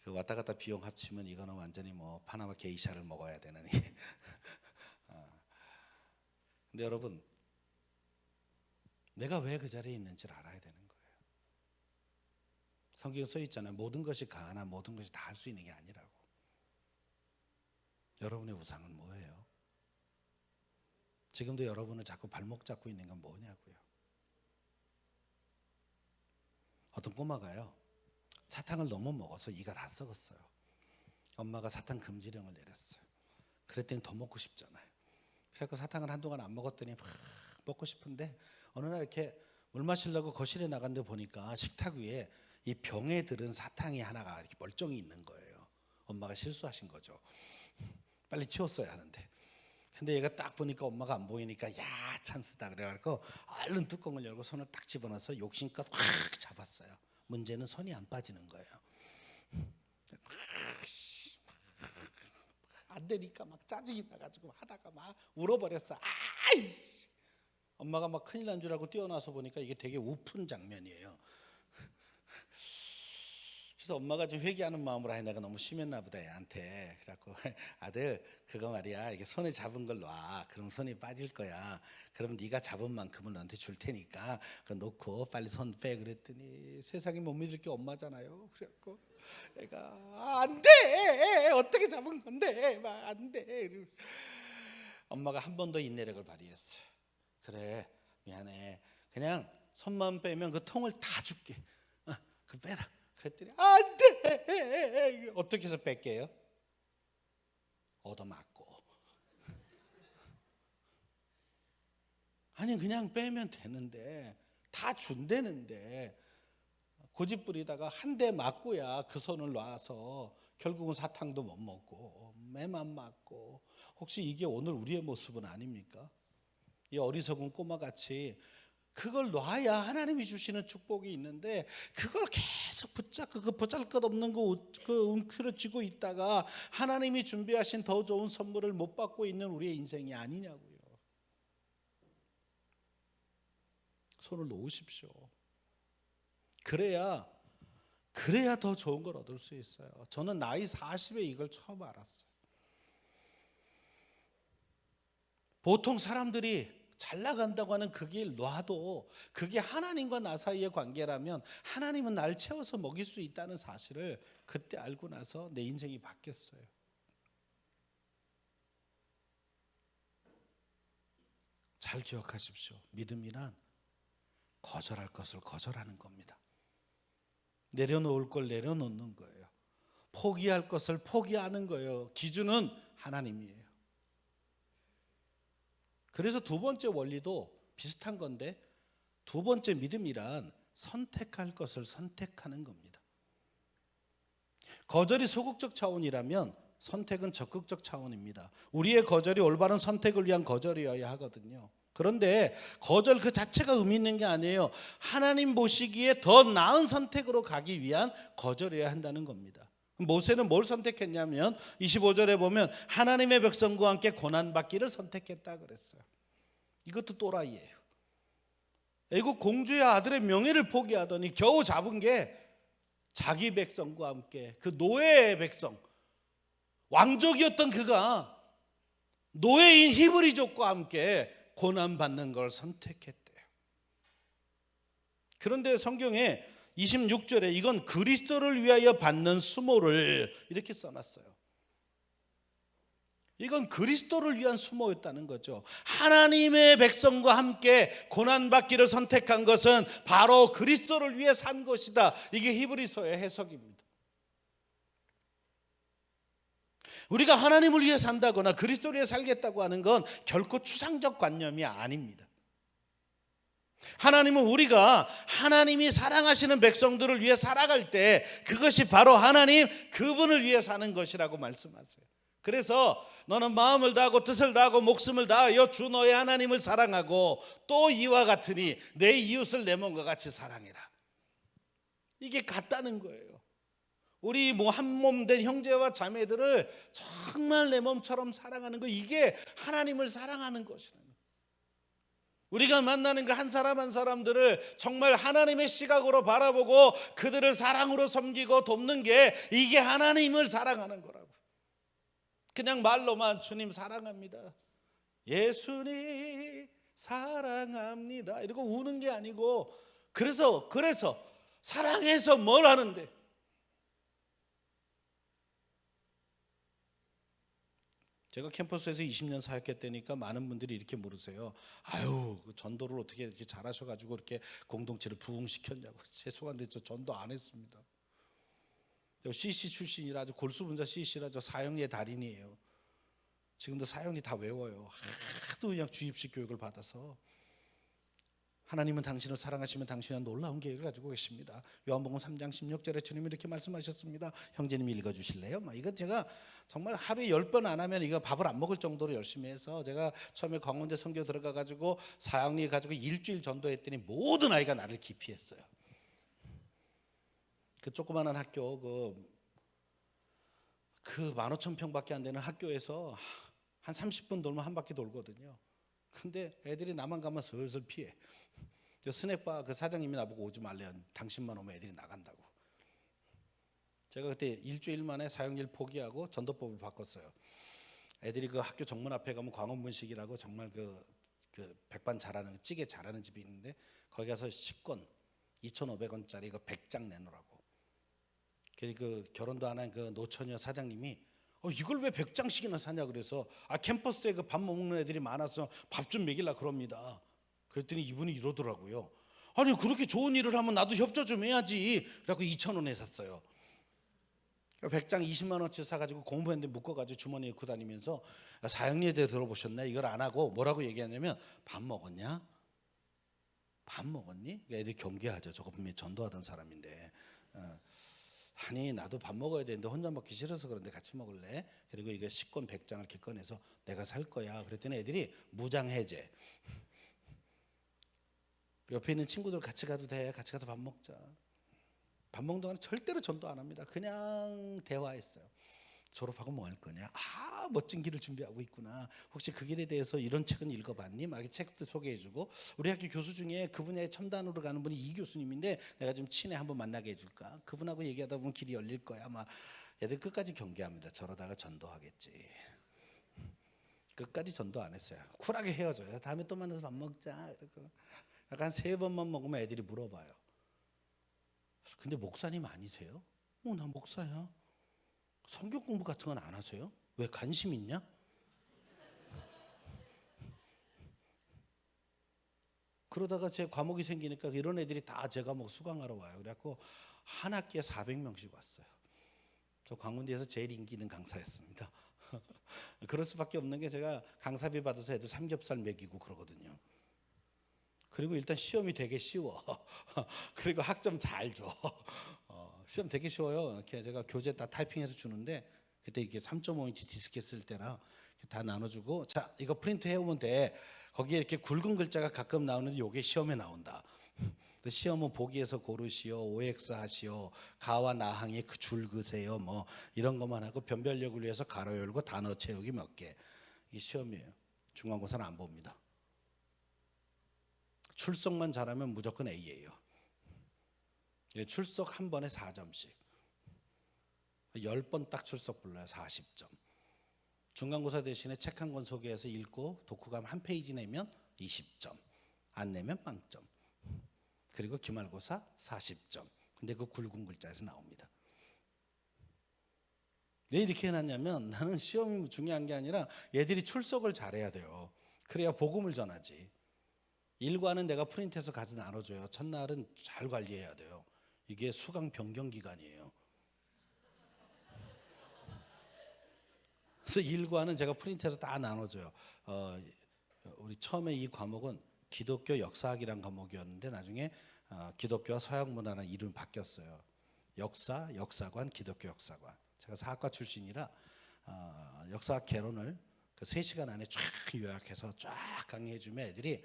그 왔다 갔다 비용 합치면 이거는 완전히 뭐 파나마 게이샤를 먹어야 되는. 근데 여러분, 내가 왜 그 자리에 있는지를 알아야 되는 거예요. 성경에 써 있잖아요. 모든 것이 가나 모든 것이 다 할 수 있는 게 아니라고. 여러분의 우상은 뭐예요? 지금도 여러분을 자꾸 발목 잡고 있는 건 뭐냐고요. 어떤 꼬마가요, 사탕을 너무 먹어서 이가 다 썩었어요. 엄마가 사탕 금지령을 내렸어요. 그랬더니 더 먹고 싶잖아요. 그래서 사탕을 한동안 안 먹었더니 막 먹고 싶은데 어느 날 이렇게 물 마시려고 거실에 나갔는데 보니까 식탁 위에 이 병에 들은 사탕이 하나가 이렇게 멀쩡히 있는 거예요. 엄마가 실수하신 거죠. 빨리 치웠어야 하는데. 근데 얘가 딱 보니까 엄마가 안 보이니까 야 찬스다 그래가지고 얼른 뚜껑을 열고 손을 딱 집어넣어서 욕심껏 확 잡았어요. 문제는 손이 안 빠지는 거예요. 안 되니까 막 짜증이 나가지고 하다가 막 울어버렸어. 아이씨! 엄마가 막 큰일 난 줄 알고 뛰어나서 보니까 이게 되게 우픈 장면이에요. 그래서 엄마가 좀 회개하는 마음으로 내가 너무 심했나 보다 얘한테. 그래갖고 아들 그거 말이야, 이게 손에 잡은 걸 놔. 그럼 손이 빠질 거야. 그럼 네가 잡은 만큼은 너한테 줄 테니까 그거 놓고 빨리 손 빼. 그랬더니 세상에 못 믿을 게 엄마잖아요. 그래갖고 애가 안 돼. 어떻게 잡은 건데 막 안 돼. 엄마가 한 번 더 인내력을 발휘했어요. 그래 미안해. 그냥 손만 빼면 그 통을 다 줄게. 그 빼라. 그랬더니 안 돼. 어떻게 해서 뺄게요? 얻어맞고. 아니 그냥 빼면 되는데 다 준대는데 고집 부리다가 한 대 맞고야 그 손을 놔서 결국은 사탕도 못 먹고 매만 맞고. 혹시 이게 오늘 우리의 모습은 아닙니까? 이 어리석은 꼬마같이 그걸 놔야 하나님이 주시는 축복이 있는데 그걸 계속 붙잡고 그 보잘것없는 그 웅크려 쥐고 있다가 하나님이 준비하신 더 좋은 선물을 못 받고 있는 우리의 인생이 아니냐고요. 손을 놓으십시오. 그래야 더 좋은 걸 얻을 수 있어요. 저는 나이 40에 이걸 처음 알았어요. 보통 사람들이 잘 나간다고 하는 그 길 놔도 그게 하나님과 나 사이의 관계라면 하나님은 날 채워서 먹일 수 있다는 사실을 그때 알고 나서 내 인생이 바뀌었어요. 잘 기억하십시오. 믿음이란 거절할 것을 거절하는 겁니다. 내려놓을 걸 내려놓는 거예요. 포기할 것을 포기하는 거예요. 기준은 하나님이에요. 그래서 두 번째 원리도 비슷한 건데, 두 번째 믿음이란 선택할 것을 선택하는 겁니다. 거절이 소극적 차원이라면 선택은 적극적 차원입니다. 우리의 거절이 올바른 선택을 위한 거절이어야 하거든요. 그런데 거절 그 자체가 의미 있는 게 아니에요. 하나님 보시기에 더 나은 선택으로 가기 위한 거절이어야 한다는 겁니다. 모세는 뭘 선택했냐면 25절에 보면 하나님의 백성과 함께 고난받기를 선택했다 그랬어요. 이것도 또라이예요. 애국 공주의 아들의 명예를 포기하더니 겨우 잡은 게 자기 백성과 함께 그 노예의 백성, 왕족이었던 그가 노예인 히브리족과 함께 고난받는 걸 선택했대요. 그런데 성경에 26절에 이건 그리스도를 위하여 받는 수모를 이렇게 써놨어요. 이건 그리스도를 위한 수모였다는 거죠. 하나님의 백성과 함께 고난받기를 선택한 것은 바로 그리스도를 위해 산 것이다. 이게 히브리서의 해석입니다. 우리가 하나님을 위해 산다거나 그리스도를 위해 살겠다고 하는 건 결코 추상적 관념이 아닙니다. 하나님은 우리가 하나님이 사랑하시는 백성들을 위해 살아갈 때 그것이 바로 하나님 그분을 위해 사는 것이라고 말씀하세요. 그래서 너는 마음을 다하고 뜻을 다하고 목숨을 다하여 주 너의 하나님을 사랑하고 또 이와 같으니 내 이웃을 내 몸과 같이 사랑해라. 이게 같다는 거예요. 우리 한 몸 된 형제와 자매들을 정말 내 몸처럼 사랑하는 거, 이게 하나님을 사랑하는 것이라는 거예요. 우리가 만나는 그 한 사람 한 사람들을 정말 하나님의 시각으로 바라보고 그들을 사랑으로 섬기고 돕는 게 이게 하나님을 사랑하는 거라고. 그냥 말로만 주님 사랑합니다, 예수님 사랑합니다 이러고 우는 게 아니고, 그래서 사랑해서 뭘 하는데, 제가 캠퍼스에서 20년 사역했다니까 많은 분들이 이렇게 물으세요. 아유, 그 전도를 어떻게 이렇게 잘하셔가지고 이렇게 공동체를 부흥시켰냐고. 죄송한데 저 전도 안 했습니다. CC 출신이라 아주 골수분자 CC라 저 사형리의 달인이에요. 지금도 사형리 다 외워요. 하도 그냥 주입식 교육을 받아서. 하나님은 당신을 사랑하시면 당신은 놀라운 계획을 가지고 계십니다. 요한복음 3장 16절에 주님이 이렇게 말씀하셨습니다. 형제님이 읽어주실래요? 이거 제가 정말 하루에 10번 안 하면 이거 밥을 안 먹을 정도로 열심히 해서, 제가 처음에 광운대 선교 들어가가지고 사형리 가지고 일주일 전도했더니 모든 아이가 나를 기피했어요. 그 조그마한 학교 그 15,000평밖에 안 되는 학교에서 한 30분 돌면 한 바퀴 돌거든요. 근데 애들이 나만 가면 슬슬 피해. 스낵바 그 사장님이 나보고 오지 말래요. 당신만 오면 애들이 나간다고. 제가 그때 일주일 만에 사형리를 포기하고 전도법을 바꿨어요. 애들이 그 학교 정문 앞에 가면 광원문식이라고 정말 그 백반 잘하는, 찌개 잘하는 집이 있는데 거기 가서 10권 2,500원짜리 그 100장 내놓으라고. 그 결혼도 안 한 그 노처녀 사장님이 이걸 왜 100장씩이나 사냐 그래서, 캠퍼스에 그 밥 먹는 애들이 많아서 밥 좀 먹이려 그럽니다. 그랬더니 이분이 이러더라고요. 아니 그렇게 좋은 일을 하면 나도 협조 좀 해야지. 그래갖고 2,000원에 샀어요. 100장 20만 원치 사가지고 공부했는데 묶어가지고 주머니에 넣고 다니면서, 사형리에 대해 들어보셨나? 이걸 안 하고 뭐라고 얘기하냐면, 밥 먹었냐? 밥 먹었니? 애들이 경계하죠. 저거 분명히 전도하던 사람인데. 아니 나도 밥 먹어야 되는데 혼자 먹기 싫어서 그런데 같이 먹을래? 그리고 이거 10권 100장을 이렇게 꺼내서 내가 살 거야. 그랬더니 애들이 무장해제. 옆에 있는 친구들 같이 가도 돼. 같이 가서 밥 먹자. 밥 먹는 동안에 절대로 전도 안 합니다. 그냥 대화했어요. 졸업하고 뭐 할 거냐? 멋진 길을 준비하고 있구나. 혹시 그 길에 대해서 이런 책은 읽어봤니? 막 이렇게 책도 소개해주고, 우리 학교 교수 중에 그 분야의 첨단으로 가는 분이 이 교수님인데 내가 좀 친해, 한번 만나게 해줄까? 그분하고 얘기하다 보면 길이 열릴 거야. 막 애들 끝까지 경계합니다. 저러다가 전도하겠지. 끝까지 전도 안 했어요. 쿨하게 헤어져요. 다음에 또 만나서 밥 먹자. 약간 3번만 먹으면 애들이 물어봐요. 근데 목사님 아니세요? 나 목사야. 성경 공부 같은 건 안 하세요? 왜 관심 있냐? 그러다가 제 과목이 생기니까 이런 애들이 다 제 과목 수강하러 와요. 그래갖고 한 학기에 400명씩 왔어요. 저 광운대에서 제일 인기 있는 강사였습니다. 그럴 수밖에 없는 게 제가 강사비 받아서 애들 삼겹살 먹이고 그러거든요. 그리고 일단 시험이 되게 쉬워. 그리고 학점 잘 줘. 시험 되게 쉬워요. 이렇게 제가 교재 다 타이핑해서 주는데, 그때 이게 3.5인치 디스켓 쓸 때라 다 나눠주고, 자 이거 프린트 해오면 돼. 거기에 이렇게 굵은 글자가 가끔 나오는데 요게 시험에 나온다. 시험은 보기에서 고르시오, OX 하시오, 가와 나항의 그 줄 그세요, 뭐 이런 것만 하고 변별력을 위해서 가로 열고 단어 채우기 몇 개. 이게 시험이에요. 중간고사는 안 봅니다. 출석만 잘하면 무조건 A예요. 예, 출석 한 번에 4점씩. 10번 딱 출석 불러요. 40점. 중간고사 대신에 책 한 권 소개해서 읽고 독후감 한 페이지 내면 20점. 안 내면 빵점. 그리고 기말고사 40점. 근데 그 굵은 글자에서 나옵니다. 왜 이렇게 해놨냐면 나는 시험이 중요한 게 아니라 얘들이 출석을 잘해야 돼요. 그래야 복음을 전하지. 일과는 내가 프린트해서 가서 나눠줘요. 첫날은 잘 관리해야 돼요. 이게 수강 변경 기간이에요. 그래서 일과는 제가 프린트해서 다 나눠줘요. 우리 처음에 이 과목은 기독교 역사학이란 과목이었는데 나중에 기독교와 서양 문화라는 이름이 바뀌었어요. 역사, 역사관, 기독교 역사관. 제가 사학과 출신이라 역사학 개론을 그 3시간 안에 쫙 요약해서 쫙 강의해주면 애들이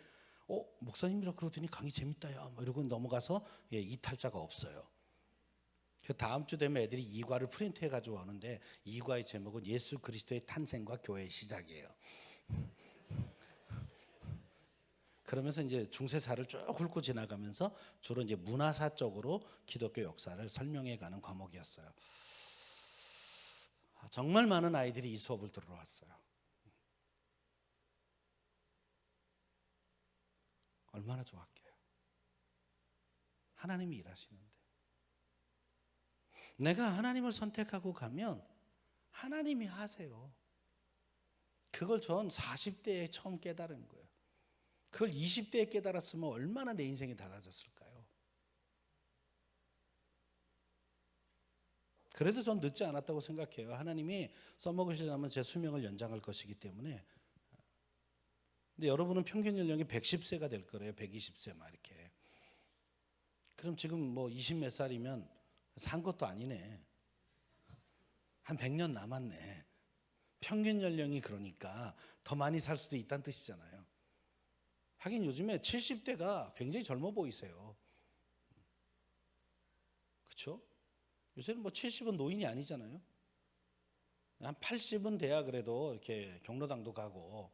목사님이라 그러더니 강의 재밌다요. 뭐 이러고 넘어가서 이탈자가 없어요. 그 다음 주 되면 애들이 2과를 프린트해 가지고 오는데 2과의 제목은 예수 그리스도의 탄생과 교회의 시작이에요. 그러면서 이제 중세사를 쭉 훑고 지나가면서 주로 이제 문화사 쪽으로 기독교 역사를 설명해 가는 과목이었어요. 정말 많은 아이들이 이 수업을 들으러 왔어요. 얼마나 좋았게요. 하나님이 일하시는데. 내가 하나님을 선택하고 가면 하나님이 하세요. 그걸 전 40대에 처음 깨달은 거예요. 그걸 20대에 깨달았으면 얼마나 내 인생이 달라졌을까요? 그래도 전 늦지 않았다고 생각해요. 하나님이 써먹으시려면 제 수명을 연장할 것이기 때문에. 근데 여러분은 평균 연령이 110세가 될 거래요. 120세 막 이렇게. 그럼 지금 뭐 20 몇 살이면 산 것도 아니네. 한 100년 남았네. 평균 연령이 그러니까 더 많이 살 수도 있다는 뜻이잖아요. 하긴 요즘에 70대가 굉장히 젊어 보이세요. 그렇죠? 요새는 뭐 70은 노인이 아니잖아요. 한 80은 돼야 그래도 이렇게 경로당도 가고.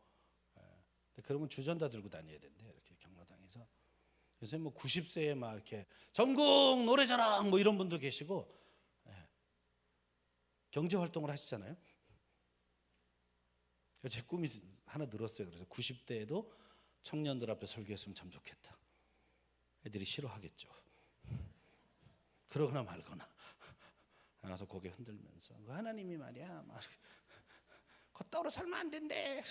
그러면 주전자 들고 다녀야 된대. 이렇게 경로당에서. 요새 뭐 90세에 막 이렇게 전국 노래자랑 뭐 이런 분들 계시고 경제 활동을 하시잖아요. 제 꿈이 하나 늘었어요. 그래서 90대에도 청년들 앞에 설교했으면 참 좋겠다. 애들이 싫어하겠죠. 그러거나 말거나. 나서 고개 흔들면서 하나님이 말이야, 겉다우로 살면 안 된대.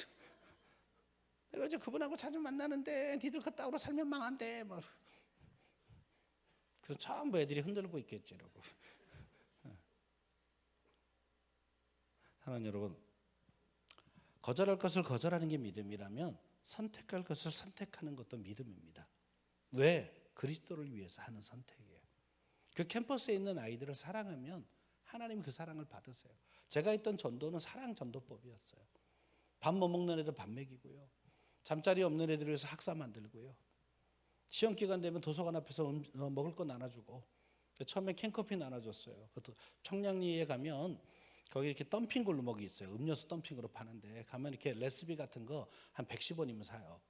내가 이제 그분하고 자주 만나는데 니들 겉다우로 살면 망한대. 그래서 전부 애들이 흔들고 있겠지. 이러고. 사랑하는 여러분, 거절할 것을 거절하는 게 믿음이라면 선택할 것을 선택하는 것도 믿음입니다. 왜? 그리스도를 위해서 하는 선택이에요. 그 캠퍼스에 있는 아이들을 사랑하면 하나님이 그 사랑을 받으세요. 제가 했던 전도는 사랑 전도법이었어요. 밥 못 먹는 애들 밥 먹이고요. 잠자리 없는 애들을 위해서 학사 만들고요. 시험 기간 되면 도서관 앞에서 먹을 거 나눠주고. 처음에 캔커피 나눠줬어요. 그것도 청량리에 가면 거기 이렇게 덤핑 골목이 있어요. 음료수 덤핑으로 파는데 가면 이렇게 레시피 같은 거 한 110원이면 사요.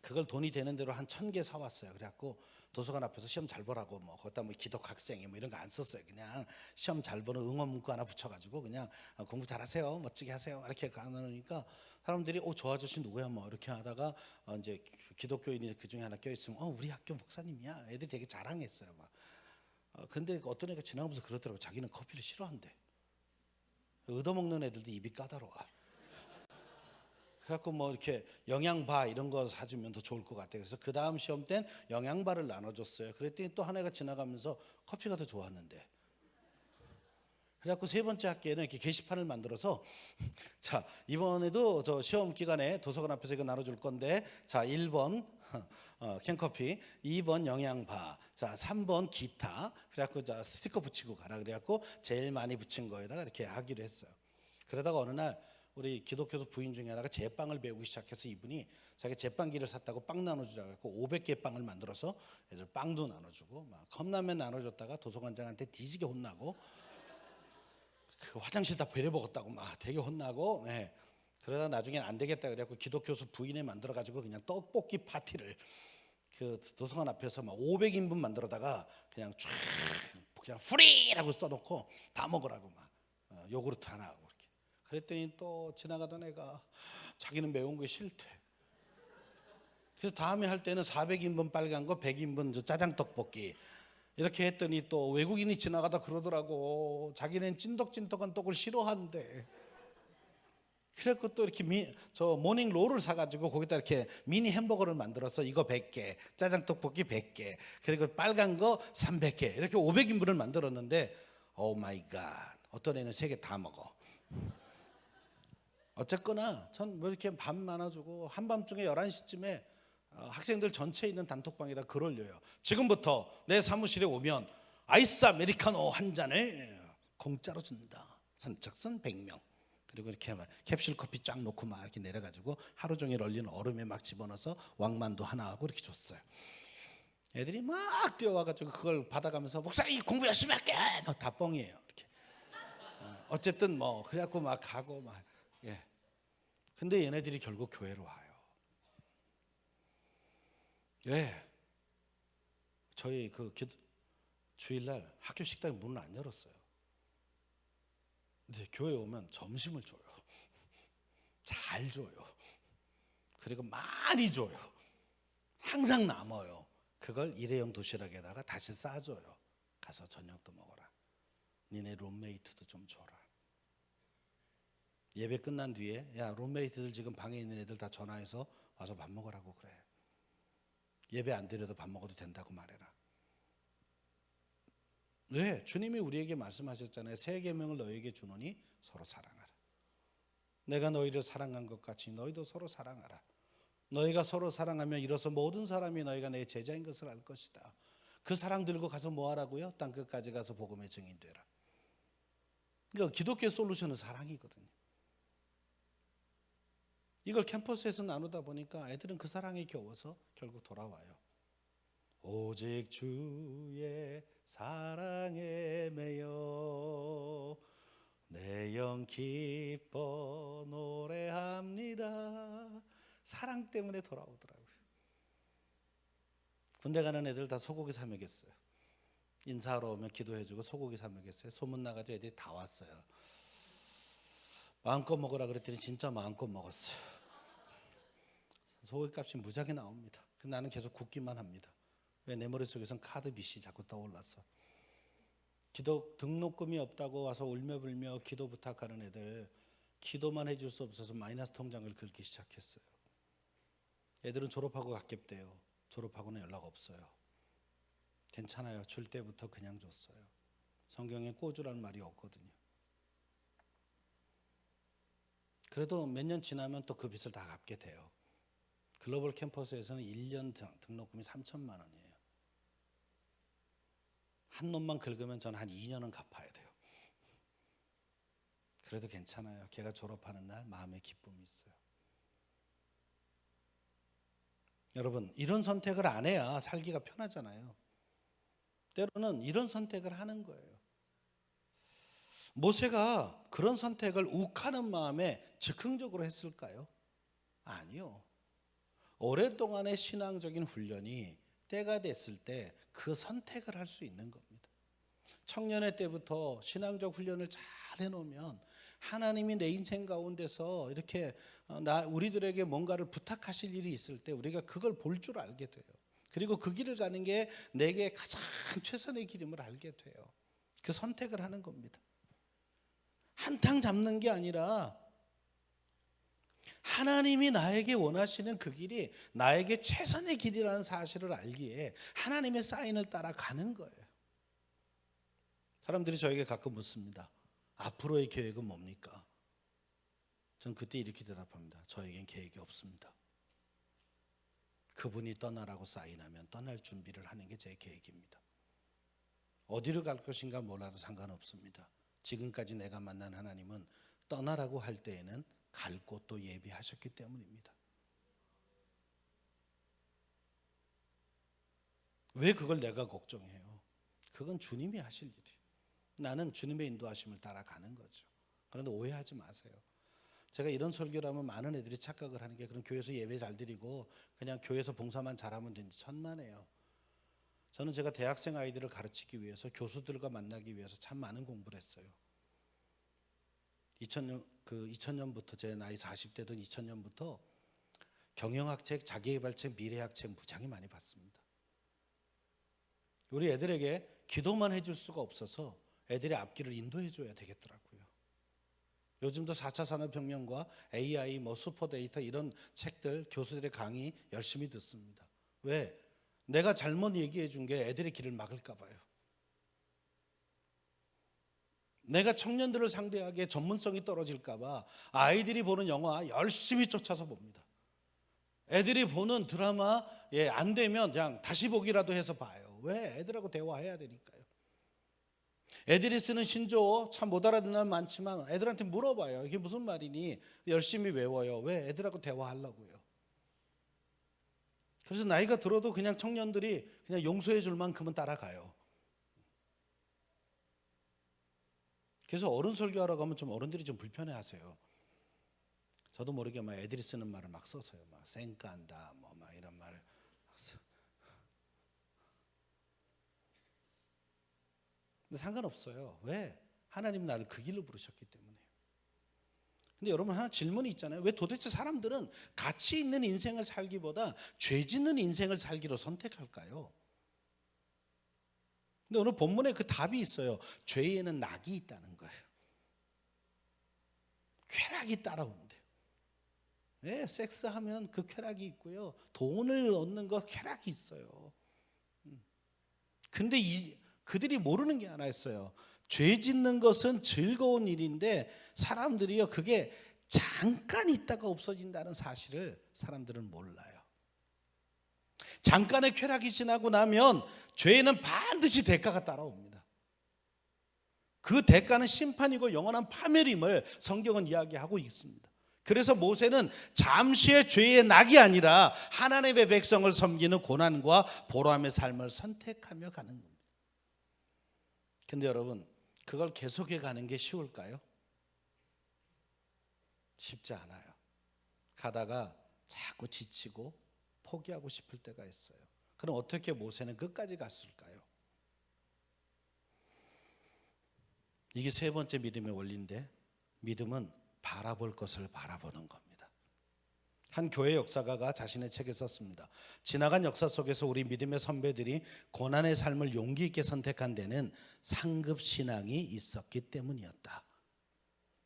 그걸 돈이 되는 대로 한 1000개 사왔어요. 그래갖고 도서관 앞에서 시험 잘 보라고 뭐 거기다 뭐 기독 학생이 뭐 이런 거 안 썼어요. 그냥 시험 잘 보는 응원 문구 하나 붙여가지고 그냥 공부 잘하세요, 멋지게 하세요 이렇게 가놓으니까 사람들이 저 아저씨 누구야 뭐 이렇게 하다가 이제 기독교인이 그 중에 하나 껴있으면 우리 학교 목사님이야. 애들이 되게 자랑했어요. 막. 근데 어떤 애가 지나가면서 그러더라고. 자기는 커피를 싫어한대. 얻어먹는 애들도 입이 까다로워. 그래갖고 뭐 이렇게 영양바 이런 거 사주면 더 좋을 것 같아요. 그래서 그 다음 시험 땐 영양바를 나눠줬어요. 그랬더니 또 한 해가 지나가면서 커피가 더 좋았는데. 그래갖고 세 번째 학기에는 이렇게 게시판을 만들어서 자, 이번에도 저 시험 기간에 도서관 앞에서 이거 나눠줄 건데 자, 1번 캔커피, 2번 영양바, 자 3번 기타. 그래갖고 자 스티커 붙이고 가라. 그래갖고 제일 많이 붙인 거에다가 이렇게 하기로 했어요. 그러다가 어느 날 우리 기독교서 부인 중에 하나가 제빵을 배우기 시작해서 이분이 자기 제빵기를 샀다고 빵 나눠주자고 했고 500개 빵을 만들어서 애들 빵도 나눠주고 막 컵라면 나눠줬다가 도서관장한테 뒤지게 혼나고 그 화장실 다 베려 먹었다고 막 되게 혼나고. 네. 그러다 나중엔 안 되겠다 그래갖고 기독교수 부인에 만들어가지고 그냥 떡볶이 파티를 그 도서관 앞에서 막 500인분 만들어다가 그냥 쫙 그냥 프리라고 써놓고 다 먹으라고 막 요구르트 하나 하고 이렇게. 그랬더니 또 지나가던 애가 자기는 매운 거 싫대. 그래서 다음에 할 때는 400인분 빨간 거, 100인분 저 짜장 떡볶이 이렇게 했더니 또 외국인이 지나가다 그러더라고. 자기는 찐덕찐덕한 떡을 싫어한대. 그래갖고 또 이렇게 저 모닝 롤을 사가지고 거기다 이렇게 미니 햄버거를 만들어서 이거 100개, 짜장 떡볶이 100개, 그리고 빨간 거 300개 이렇게 500인분을 만들었는데 오 마이 갓, 어떤 애는 3개 다 먹어. 어쨌거나 전 뭐 이렇게 밥 나눠주고 한밤중에 11시쯤에 학생들 전체에 있는 단톡방에다 글 올려요. 지금부터 내 사무실에 오면 아이스 아메리카노 한 잔을 공짜로 준다. 선착순 100명. 그리고 이렇게 막 캡슐 커피 쫙 놓고 막 이렇게 내려가지고 하루 종일 얼린 얼음에 막 집어넣어서 왕만두 하나 하고 이렇게 줬어요. 애들이 막 뛰어와가지고 그걸 받아가면서 목사님 공부 열심히 할게 막 다 뻥이에요. 이렇게 어쨌든 뭐 그래갖고 막 가고 막 예. 근데 얘네들이 결국 교회로 와요. 왜? 저희 그 주일날 학교 식당에 문을 안 열었어요. 근데 교회 오면 점심을 줘요. 잘 줘요. 그리고 많이 줘요. 항상 남아요. 그걸 일회용 도시락에다가 다시 싸줘요. 가서 저녁도 먹어라. 니네 룸메이트도 좀 줘라. 예배 끝난 뒤에 야 룸메이트들 지금 방에 있는 애들 다 전화해서 와서 밥 먹으라고 그래. 예배 안 드려도 밥 먹어도 된다고 말해라. 왜? 주님이 우리에게 말씀하셨잖아요. 새 계명을 너희에게 주노니 서로 사랑하라. 내가 너희를 사랑한 것 같이 너희도 서로 사랑하라. 너희가 서로 사랑하면 이로써 모든 사람이 너희가 내 제자인 것을 알 것이다. 그 사랑 들고 가서 뭐 하라고요? 땅 끝까지 가서 복음의 증인 되라. 그러니까 기독교 솔루션은 사랑이거든요. 이걸 캠퍼스에서 나누다 보니까 애들은 그 사랑에 겨워서 결국 돌아와요. 오직 주의 사랑에 매여 내 영 기뻐 노래합니다. 사랑 때문에 돌아오더라고요. 군대 가는 애들 다 소고기 사 먹였어요. 인사하러 오면 기도해주고 소고기 사 먹였어요. 소문 나가지고 애들이 다 왔어요. 마음껏 먹으라 그랬더니 진짜 마음껏 먹었어요. 소고기 값이 무지하게 나옵니다. 근데 나는 계속 굽기만 합니다. 왜? 내 머릿속에선 카드 빚이 자꾸 떠올랐어. 기도 등록금이 없다고 와서 울며불며 기도 부탁하는 애들, 기도만 해줄 수 없어서 마이너스 통장을 긁기 시작했어요. 애들은 졸업하고 갓깁대요. 졸업하고는 연락 없어요. 괜찮아요. 줄 때부터 그냥 줬어요. 성경에 꿔주라는 말이 없거든요. 그래도 몇 년 지나면 또 그 빚을 다 갚게 돼요. 글로벌 캠퍼스에서는 1년 등록금이 3천만 원이에요. 한 놈만 긁으면 저는 한 2년은 갚아야 돼요. 그래도 괜찮아요. 걔가 졸업하는 날 마음의 기쁨이 있어요. 여러분, 이런 선택을 안 해야 살기가 편하잖아요. 때로는 이런 선택을 하는 거예요. 모세가 그런 선택을 욱하는 마음에 즉흥적으로 했을까요? 아니요. 오랫동안의 신앙적인 훈련이 때가 됐을 때 그 선택을 할 수 있는 겁니다. 청년의 때부터 신앙적 훈련을 잘 해놓으면 하나님이 내 인생 가운데서 이렇게 우리들에게 뭔가를 부탁하실 일이 있을 때 우리가 그걸 볼 줄 알게 돼요. 그리고 그 길을 가는 게 내게 가장 최선의 길임을 알게 돼요. 그 선택을 하는 겁니다. 한탕 잡는 게 아니라 하나님이 나에게 원하시는 그 길이 나에게 최선의 길이라는 사실을 알기에 하나님의 사인을 따라가는 거예요. 사람들이 저에게 가끔 묻습니다. 앞으로의 계획은 뭡니까? 전 그때 이렇게 대답합니다. 저에겐 계획이 없습니다. 그분이 떠나라고 사인하면 떠날 준비를 하는 게 제 계획입니다. 어디로 갈 것인가 몰라도 상관없습니다. 지금까지 내가 만난 하나님은 떠나라고 할 때에는 갈 곳도 예비하셨기 때문입니다. 왜 그걸 내가 걱정해요? 그건 주님이 하실 일이에요. 나는 주님의 인도하심을 따라가는 거죠. 그런데 오해하지 마세요. 제가 이런 설교를 하면 많은 애들이 착각을 하는 게 그런 교회에서 예배 잘 드리고 그냥 교회에서 봉사만 잘하면 된지 천만에요. 저는 제가 대학생 아이들을 가르치기 위해서 교수들과 만나기 위해서 참 많은 공부를 했어요. 2000년부터 제 나이 40대던 2000년부터 경영학책, 자기개발책, 미래학책 무지하게 많이 봤습니다. 우리 애들에게 기도만 해줄 수가 없어서 애들의 앞길을 인도해 줘야 되겠더라고요. 요즘도 4차 산업혁명과 AI, 슈퍼데이터 이런 책들 교수들의 강의 열심히 듣습니다. 왜? 내가 잘못 얘기해 준 게 애들의 길을 막을까 봐요. 내가 청년들을 상대하기에 전문성이 떨어질까 봐 아이들이 보는 영화 열심히 쫓아서 봅니다. 애들이 보는 드라마 안 되면 그냥 다시 보기라도 해서 봐요. 왜? 애들하고 대화해야 되니까요. 애들이 쓰는 신조어 참 못 알아듣는 많지만 애들한테 물어봐요. 이게 무슨 말이니? 열심히 외워요. 왜? 애들하고 대화하려고요. 그래서 나이가 들어도 그냥 청년들이 그냥 용서해 줄 만큼은 따라가요. 그래서 어른 설교하러 가면 좀 어른들이 좀 불편해하세요. 저도 모르게 막 애들이 쓰는 말을 막 써서요. 막 쌩깐다 막 이런 말을 막 써. 근데 상관없어요. 왜? 하나님 나를 그 길로 부르셨기 때문에. 근데 여러분 하나 질문이 있잖아요. 왜 도대체 사람들은 가치 있는 인생을 살기보다 죄 짓는 인생을 살기로 선택할까요? 근데 오늘 본문에 그 답이 있어요. 죄에는 낙이 있다는 거예요. 쾌락이 따라온대요. 네, 섹스하면 그 쾌락이 있고요. 돈을 얻는 거 쾌락이 있어요. 근데 그들이 모르는 게 하나 있어요. 죄 짓는 것은 즐거운 일인데 사람들이요 그게 잠깐 있다가 없어진다는 사실을 사람들은 몰라요. 잠깐의 쾌락이 지나고 나면 죄에는 반드시 대가가 따라옵니다. 그 대가는 심판이고 영원한 파멸임을 성경은 이야기하고 있습니다. 그래서 모세는 잠시의 죄의 낙이 아니라 하나님의 백성을 섬기는 고난과 보람의 삶을 선택하며 가는 겁니다. 근데 여러분 그걸 계속해 가는 게 쉬울까요? 쉽지 않아요. 가다가 자꾸 지치고 포기하고 싶을 때가 있어요. 그럼 어떻게 모세는 끝까지 갔을까요? 이게 세 번째 믿음의 원리인데 믿음은 바라볼 것을 바라보는 겁니다. 한 교회 역사가가 자신의 책에 썼습니다. 지나간 역사 속에서 우리 믿음의 선배들이 고난의 삶을 용기 있게 선택한 데는 상급 신앙이 있었기 때문이었다.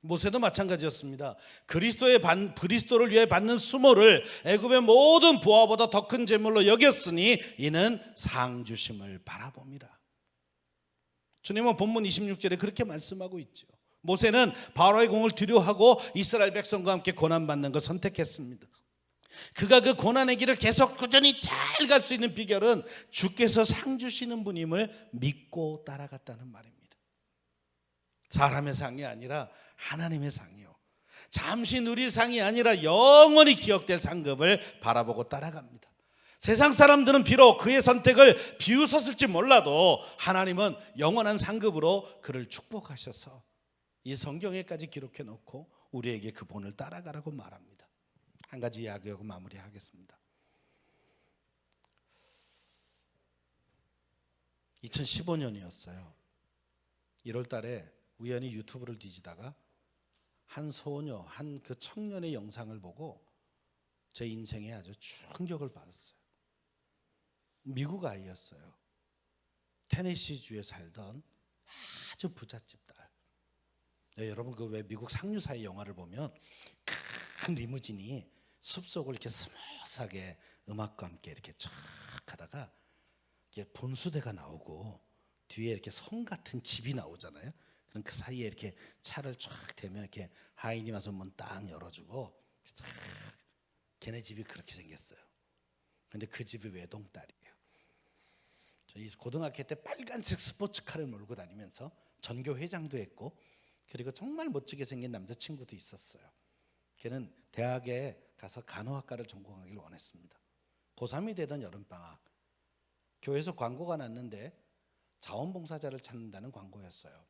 모세도 마찬가지였습니다. 그리스도를 위해 받는 수모를 애굽의 모든 보화보다 더 큰 재물로 여겼으니 이는 상 주심을 바라봅니다. 주님은 본문 26절에 그렇게 말씀하고 있죠. 모세는 바로의 공을 두려워하고 이스라엘 백성과 함께 고난받는 걸 선택했습니다. 그가 그 고난의 길을 계속 꾸준히 잘 갈 수 있는 비결은 주께서 상 주시는 분임을 믿고 따라갔다는 말입니다. 사람의 상이 아니라 하나님의 상이요. 잠시 누릴 상이 아니라 영원히 기억될 상급을 바라보고 따라갑니다. 세상 사람들은 비록 그의 선택을 비웃었을지 몰라도 하나님은 영원한 상급으로 그를 축복하셔서 이 성경에까지 기록해 놓고 우리에게 그 본을 따라가라고 말합니다. 한 가지 이야기하고 마무리하겠습니다. 2015년이었어요. 1월 달에 우연히 유튜브를 뒤지다가 한 소녀, 한 그 청년의 영상을 보고 제 인생에 아주 충격을 받았어요. 미국 아이였어요. 테네시주에 살던 아주 부잣집 딸. 네, 여러분 그 왜 미국 상류사의 영화를 보면 큰 리무진이 숲속을 이렇게 스무스하게 음악과 함께 이렇게 쫙 가다가 이렇게 분수대가 나오고 뒤에 이렇게 성 같은 집이 나오잖아요. 그럼 그 사이에 이렇게 차를 쫙 대면 이렇게 하인이 와서 문 딱 열어주고 쫙 걔네 집이 그렇게 생겼어요. 근데 그 집이 외동딸이에요. 저희 고등학교 때 빨간색 스포츠카를 몰고 다니면서 전교 회장도 했고 그리고 정말 멋지게 생긴 남자친구도 있었어요. 걔는 대학에 가서 간호학과를 전공하기를 원했습니다. 고3이 되던 여름방학 교회에서 광고가 났는데 자원봉사자를 찾는다는 광고였어요.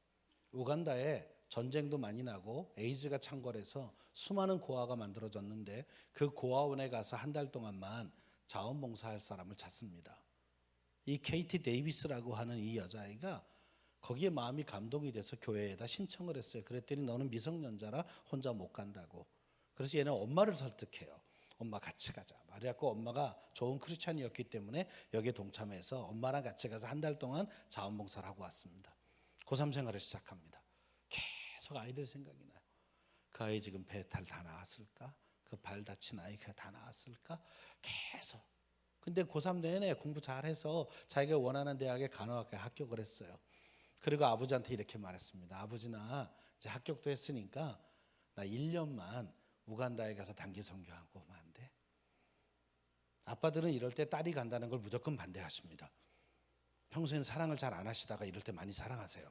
우간다에 전쟁도 많이 나고 에이즈가 창궐해서 수많은 고아가 만들어졌는데 그 고아원에 가서 한 달 동안만 자원봉사할 사람을 찾습니다. 이 케이티 데이비스라고 하는 이 여자아이가 거기에 마음이 감동이 돼서 교회에다 신청을 했어요. 그랬더니 너는 미성년자라 혼자 못 간다고. 그래서 얘는 엄마를 설득해요. 엄마 같이 가자. 그래갖고 엄마가 좋은 크리스찬이었기 때문에 여기에 동참해서 엄마랑 같이 가서 한 달 동안 자원봉사를 하고 왔습니다. 고3 생활을 시작합니다. 계속 아이들 생각이 나요. 그 아이 지금 배탈 다 나았을까? 그 발 다친 아이가 다 나았을까? 계속. 근데 고3 내내 공부 잘해서 자기가 원하는 대학에 간호학과에 합격을 했어요. 그리고 아버지한테 이렇게 말했습니다. 아버지 나 이제 합격도 했으니까 나 1년만 우간다에 가서 단기 선교하고 오면 안 돼? 아빠들은 이럴 때 딸이 간다는 걸 무조건 반대하십니다. 평소엔 사랑을 잘 안 하시다가 이럴 때 많이 사랑하세요.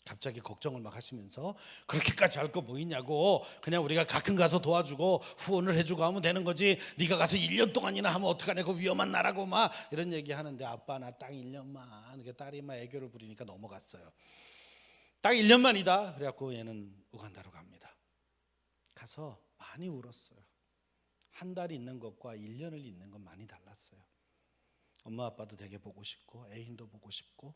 갑자기 걱정을 막 하시면서 그렇게까지 할 거 뭐 있냐고, 그냥 우리가 가끔 가서 도와주고 후원을 해주고 하면 되는 거지, 네가 가서 1년 동안이나 하면 어떡하냐, 그 위험한 나라고 막 이런 얘기 하는데, 아빠 나 딱 1년만, 이렇게 딸이 막 애교를 부리니까 넘어갔어요. 딱 1년만이다. 그래갖고 얘는 우간다로 갑니다. 가서 많이 울었어요. 한 달 있는 것과 1년을 있는 건 많이 달랐어요. 엄마 아빠도 되게 보고 싶고 애인도 보고 싶고,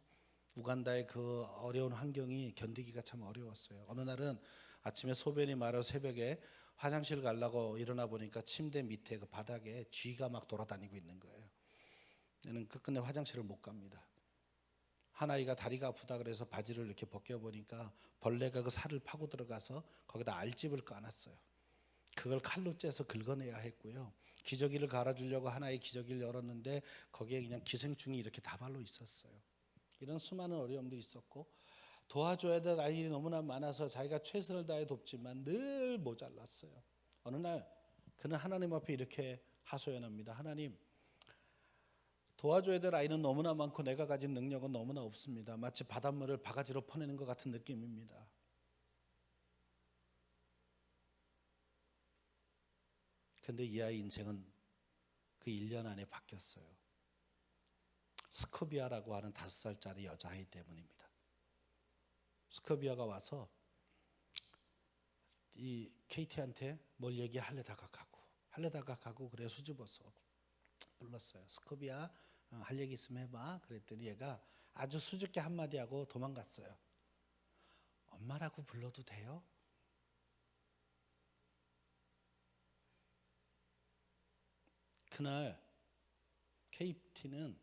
우간다의 그 어려운 환경이 견디기가 참 어려웠어요. 어느 날은 아침에 소변이 마려 새벽에 화장실 가려고 일어나 보니까 침대 밑에 그 바닥에 쥐가 막 돌아다니고 있는 거예요. 얘는 끝끝내 화장실을 못 갑니다. 한 아이가 다리가 아프다 그래서 바지를 이렇게 벗겨보니까 벌레가 그 살을 파고 들어가서 거기다 알집을 까놨어요. 그걸 칼로 째서 긁어내야 했고요. 기저귀를 갈아주려고 하나의 기저귀를 열었는데 거기에 그냥 기생충이 이렇게 다발로 있었어요. 이런 수많은 어려움도 있었고, 도와줘야 될 아이들이 너무나 많아서 자기가 최선을 다해 돕지만 늘 모자랐어요. 어느 날 그는 하나님 앞에 이렇게 하소연합니다. 하나님, 도와줘야 될 아이는 너무나 많고 내가 가진 능력은 너무나 없습니다. 마치 바닷물을 바가지로 퍼내는 것 같은 느낌입니다. 근데 이 아이 인생은 그 1년 안에 바뀌었어요. 스코비아라고 하는 5살짜리 여자아이 때문입니다. 스코비아가 와서 이 케이티한테 뭘 얘기하려다가 가고 그래 수줍어서 불렀어요. 스코비아, 할 얘기 있으면 해봐. 그랬더니 얘가 아주 수줍게 한마디 하고 도망갔어요. 엄마라고 불러도 돼요? 그날 케이티는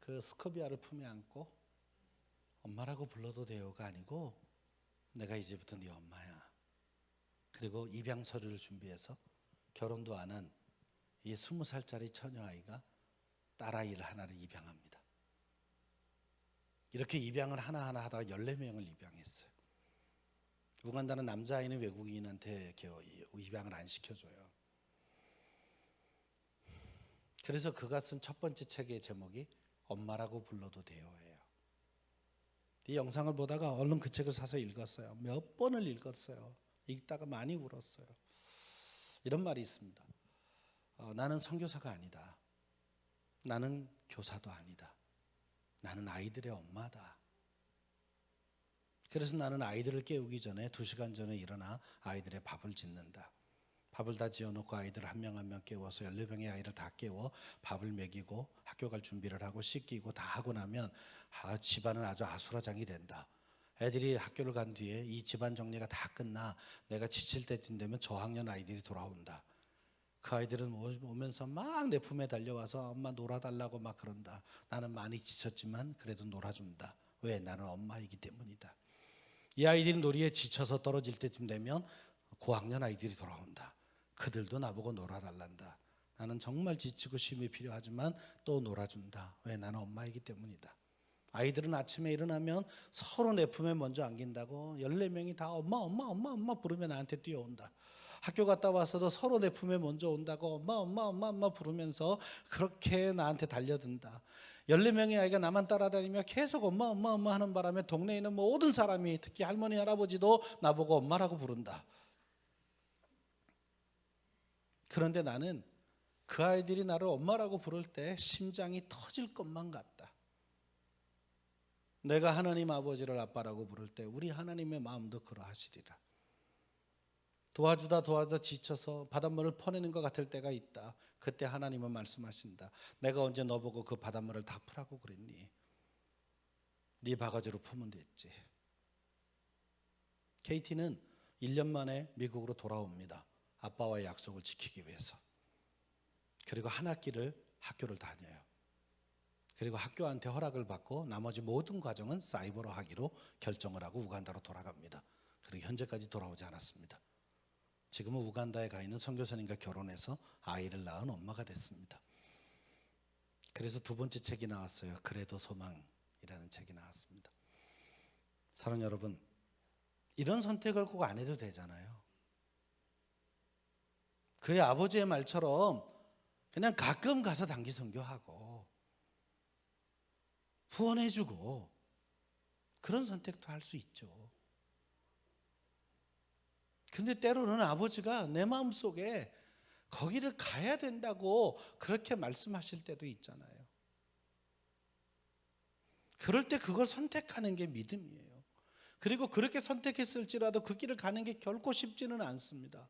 그 스코비아를 품에 안고 엄마라고 불러도 돼요가 아니고, 내가 이제부터 네 엄마야. 그리고 입양 서류를 준비해서 결혼도 안 한 이 20살짜리 처녀아이가 딸아이를 하나를 입양합니다. 이렇게 입양을 하나하나 하다가 14명을 입양했어요. 우간다는 남자아이는 외국인한테 이렇게 입양을 안 시켜줘요. 그래서 그가 쓴 첫 번째 책의 제목이 엄마라고 불러도 돼요예요. 이 영상을 보다가 얼른 그 책을 사서 읽었어요. 몇 번을 읽었어요. 읽다가 많이 울었어요. 이런 말이 있습니다. 나는 선교사가 아니다. 나는 교사도 아니다. 나는 아이들의 엄마다. 그래서 나는 아이들을 깨우기 전에 2시간 전에 일어나 아이들의 밥을 짓는다. 밥을 다 지어놓고 아이들 한 명 한 명 깨워서 14명의 아이를 다 깨워 밥을 먹이고 학교 갈 준비를 하고 씻기고 다 하고 나면 집안은 아주 아수라장이 된다. 애들이 학교를 간 뒤에 이 집안 정리가 다 끝나 내가 지칠 때쯤 되면 저학년 아이들이 돌아온다. 그 아이들은 오면서 막 내 품에 달려와서 엄마 놀아달라고 막 그런다. 나는 많이 지쳤지만 그래도 놀아준다. 왜? 나는 엄마이기 때문이다. 이 아이들이 놀이에 지쳐서 떨어질 때쯤 되면 고학년 아이들이 돌아온다. 그들도 나보고 놀아달란다. 나는 정말 지치고 쉼이 필요하지만 또 놀아준다. 왜? 나는 엄마이기 때문이다. 아이들은 아침에 일어나면 서로 내 품에 먼저 안긴다고 14명이 다 엄마 엄마 엄마 엄마 부르면 나한테 뛰어온다. 학교 갔다 와서도 서로 내 품에 먼저 온다고 엄마 엄마 엄마 엄마 부르면서 그렇게 나한테 달려든다. 14명의 아이가 나만 따라다니며 계속 엄마 엄마 엄마 하는 바람에 동네에 있는 모든 사람이, 특히 할머니 할아버지도 나보고 엄마라고 부른다. 그런데 나는 그 아이들이 나를 엄마라고 부를 때 심장이 터질 것만 같다. 내가 하나님 아버지를 아빠라고 부를 때 우리 하나님의 마음도 그러하시리라. 도와주다 지쳐서 바닷물을 퍼내는 것 같을 때가 있다. 그때 하나님은 말씀하신다. 내가 언제 너보고 그 바닷물을 다 풀라고 그랬니? 네 바가지로 풀면 됐지. KT는 1년 만에 미국으로 돌아옵니다. 아빠와의 약속을 지키기 위해서. 그리고 한 학기를 학교를 다녀요. 그리고 학교한테 허락을 받고 나머지 모든 과정은 사이버로 하기로 결정을 하고 우간다로 돌아갑니다. 그리고 현재까지 돌아오지 않았습니다. 지금은 우간다에 가 있는 선교사님과 결혼해서 아이를 낳은 엄마가 됐습니다. 그래서 두 번째 책이 나왔어요. 그래도 소망이라는 책이 나왔습니다. 사랑하는 여러분, 이런 선택을 꼭 안 해도 되잖아요. 그의 아버지의 말처럼 그냥 가끔 가서 단기 선교하고 후원해주고 그런 선택도 할 수 있죠. 근데 때로는 아버지가 내 마음속에 거기를 가야 된다고 그렇게 말씀하실 때도 있잖아요. 그럴 때 그걸 선택하는 게 믿음이에요. 그리고 그렇게 선택했을지라도 그 길을 가는 게 결코 쉽지는 않습니다.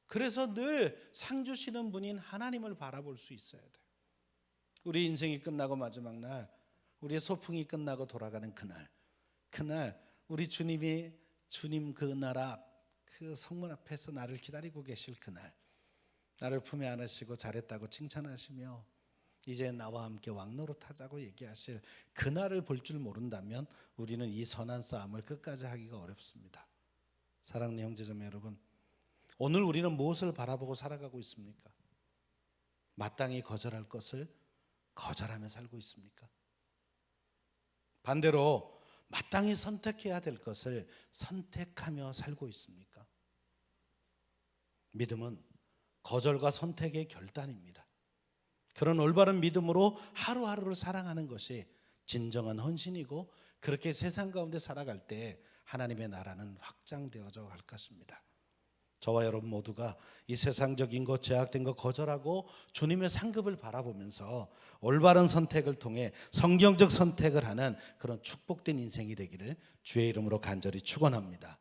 그래서 늘 상 주시는 분인 하나님을 바라볼 수 있어야 돼요. 우리 인생이 끝나고 마지막 날, 우리의 소풍이 끝나고 돌아가는 그날 우리 주님 그 나라 그 성문 앞에서 나를 기다리고 계실 그날, 나를 품에 안으시고 잘했다고 칭찬하시며 이제 나와 함께 왕노릇하자고 얘기하실 그날을 볼 줄 모른다면 우리는 이 선한 싸움을 끝까지 하기가 어렵습니다. 사랑하는 형제자매 여러분, 오늘 우리는 무엇을 바라보고 살아가고 있습니까? 마땅히 거절할 것을 거절하며 살고 있습니까? 반대로 마땅히 선택해야 될 것을 선택하며 살고 있습니까? 믿음은 거절과 선택의 결단입니다. 그런 올바른 믿음으로 하루하루를 살아가는 것이 진정한 헌신이고, 그렇게 세상 가운데 살아갈 때 하나님의 나라는 확장되어져 갈 것입니다. 저와 여러분 모두가 이 세상적인 것, 제약된 것 거절하고 주님의 상급을 바라보면서 올바른 선택을 통해 성경적 선택을 하는 그런 축복된 인생이 되기를 주의 이름으로 간절히 축원합니다.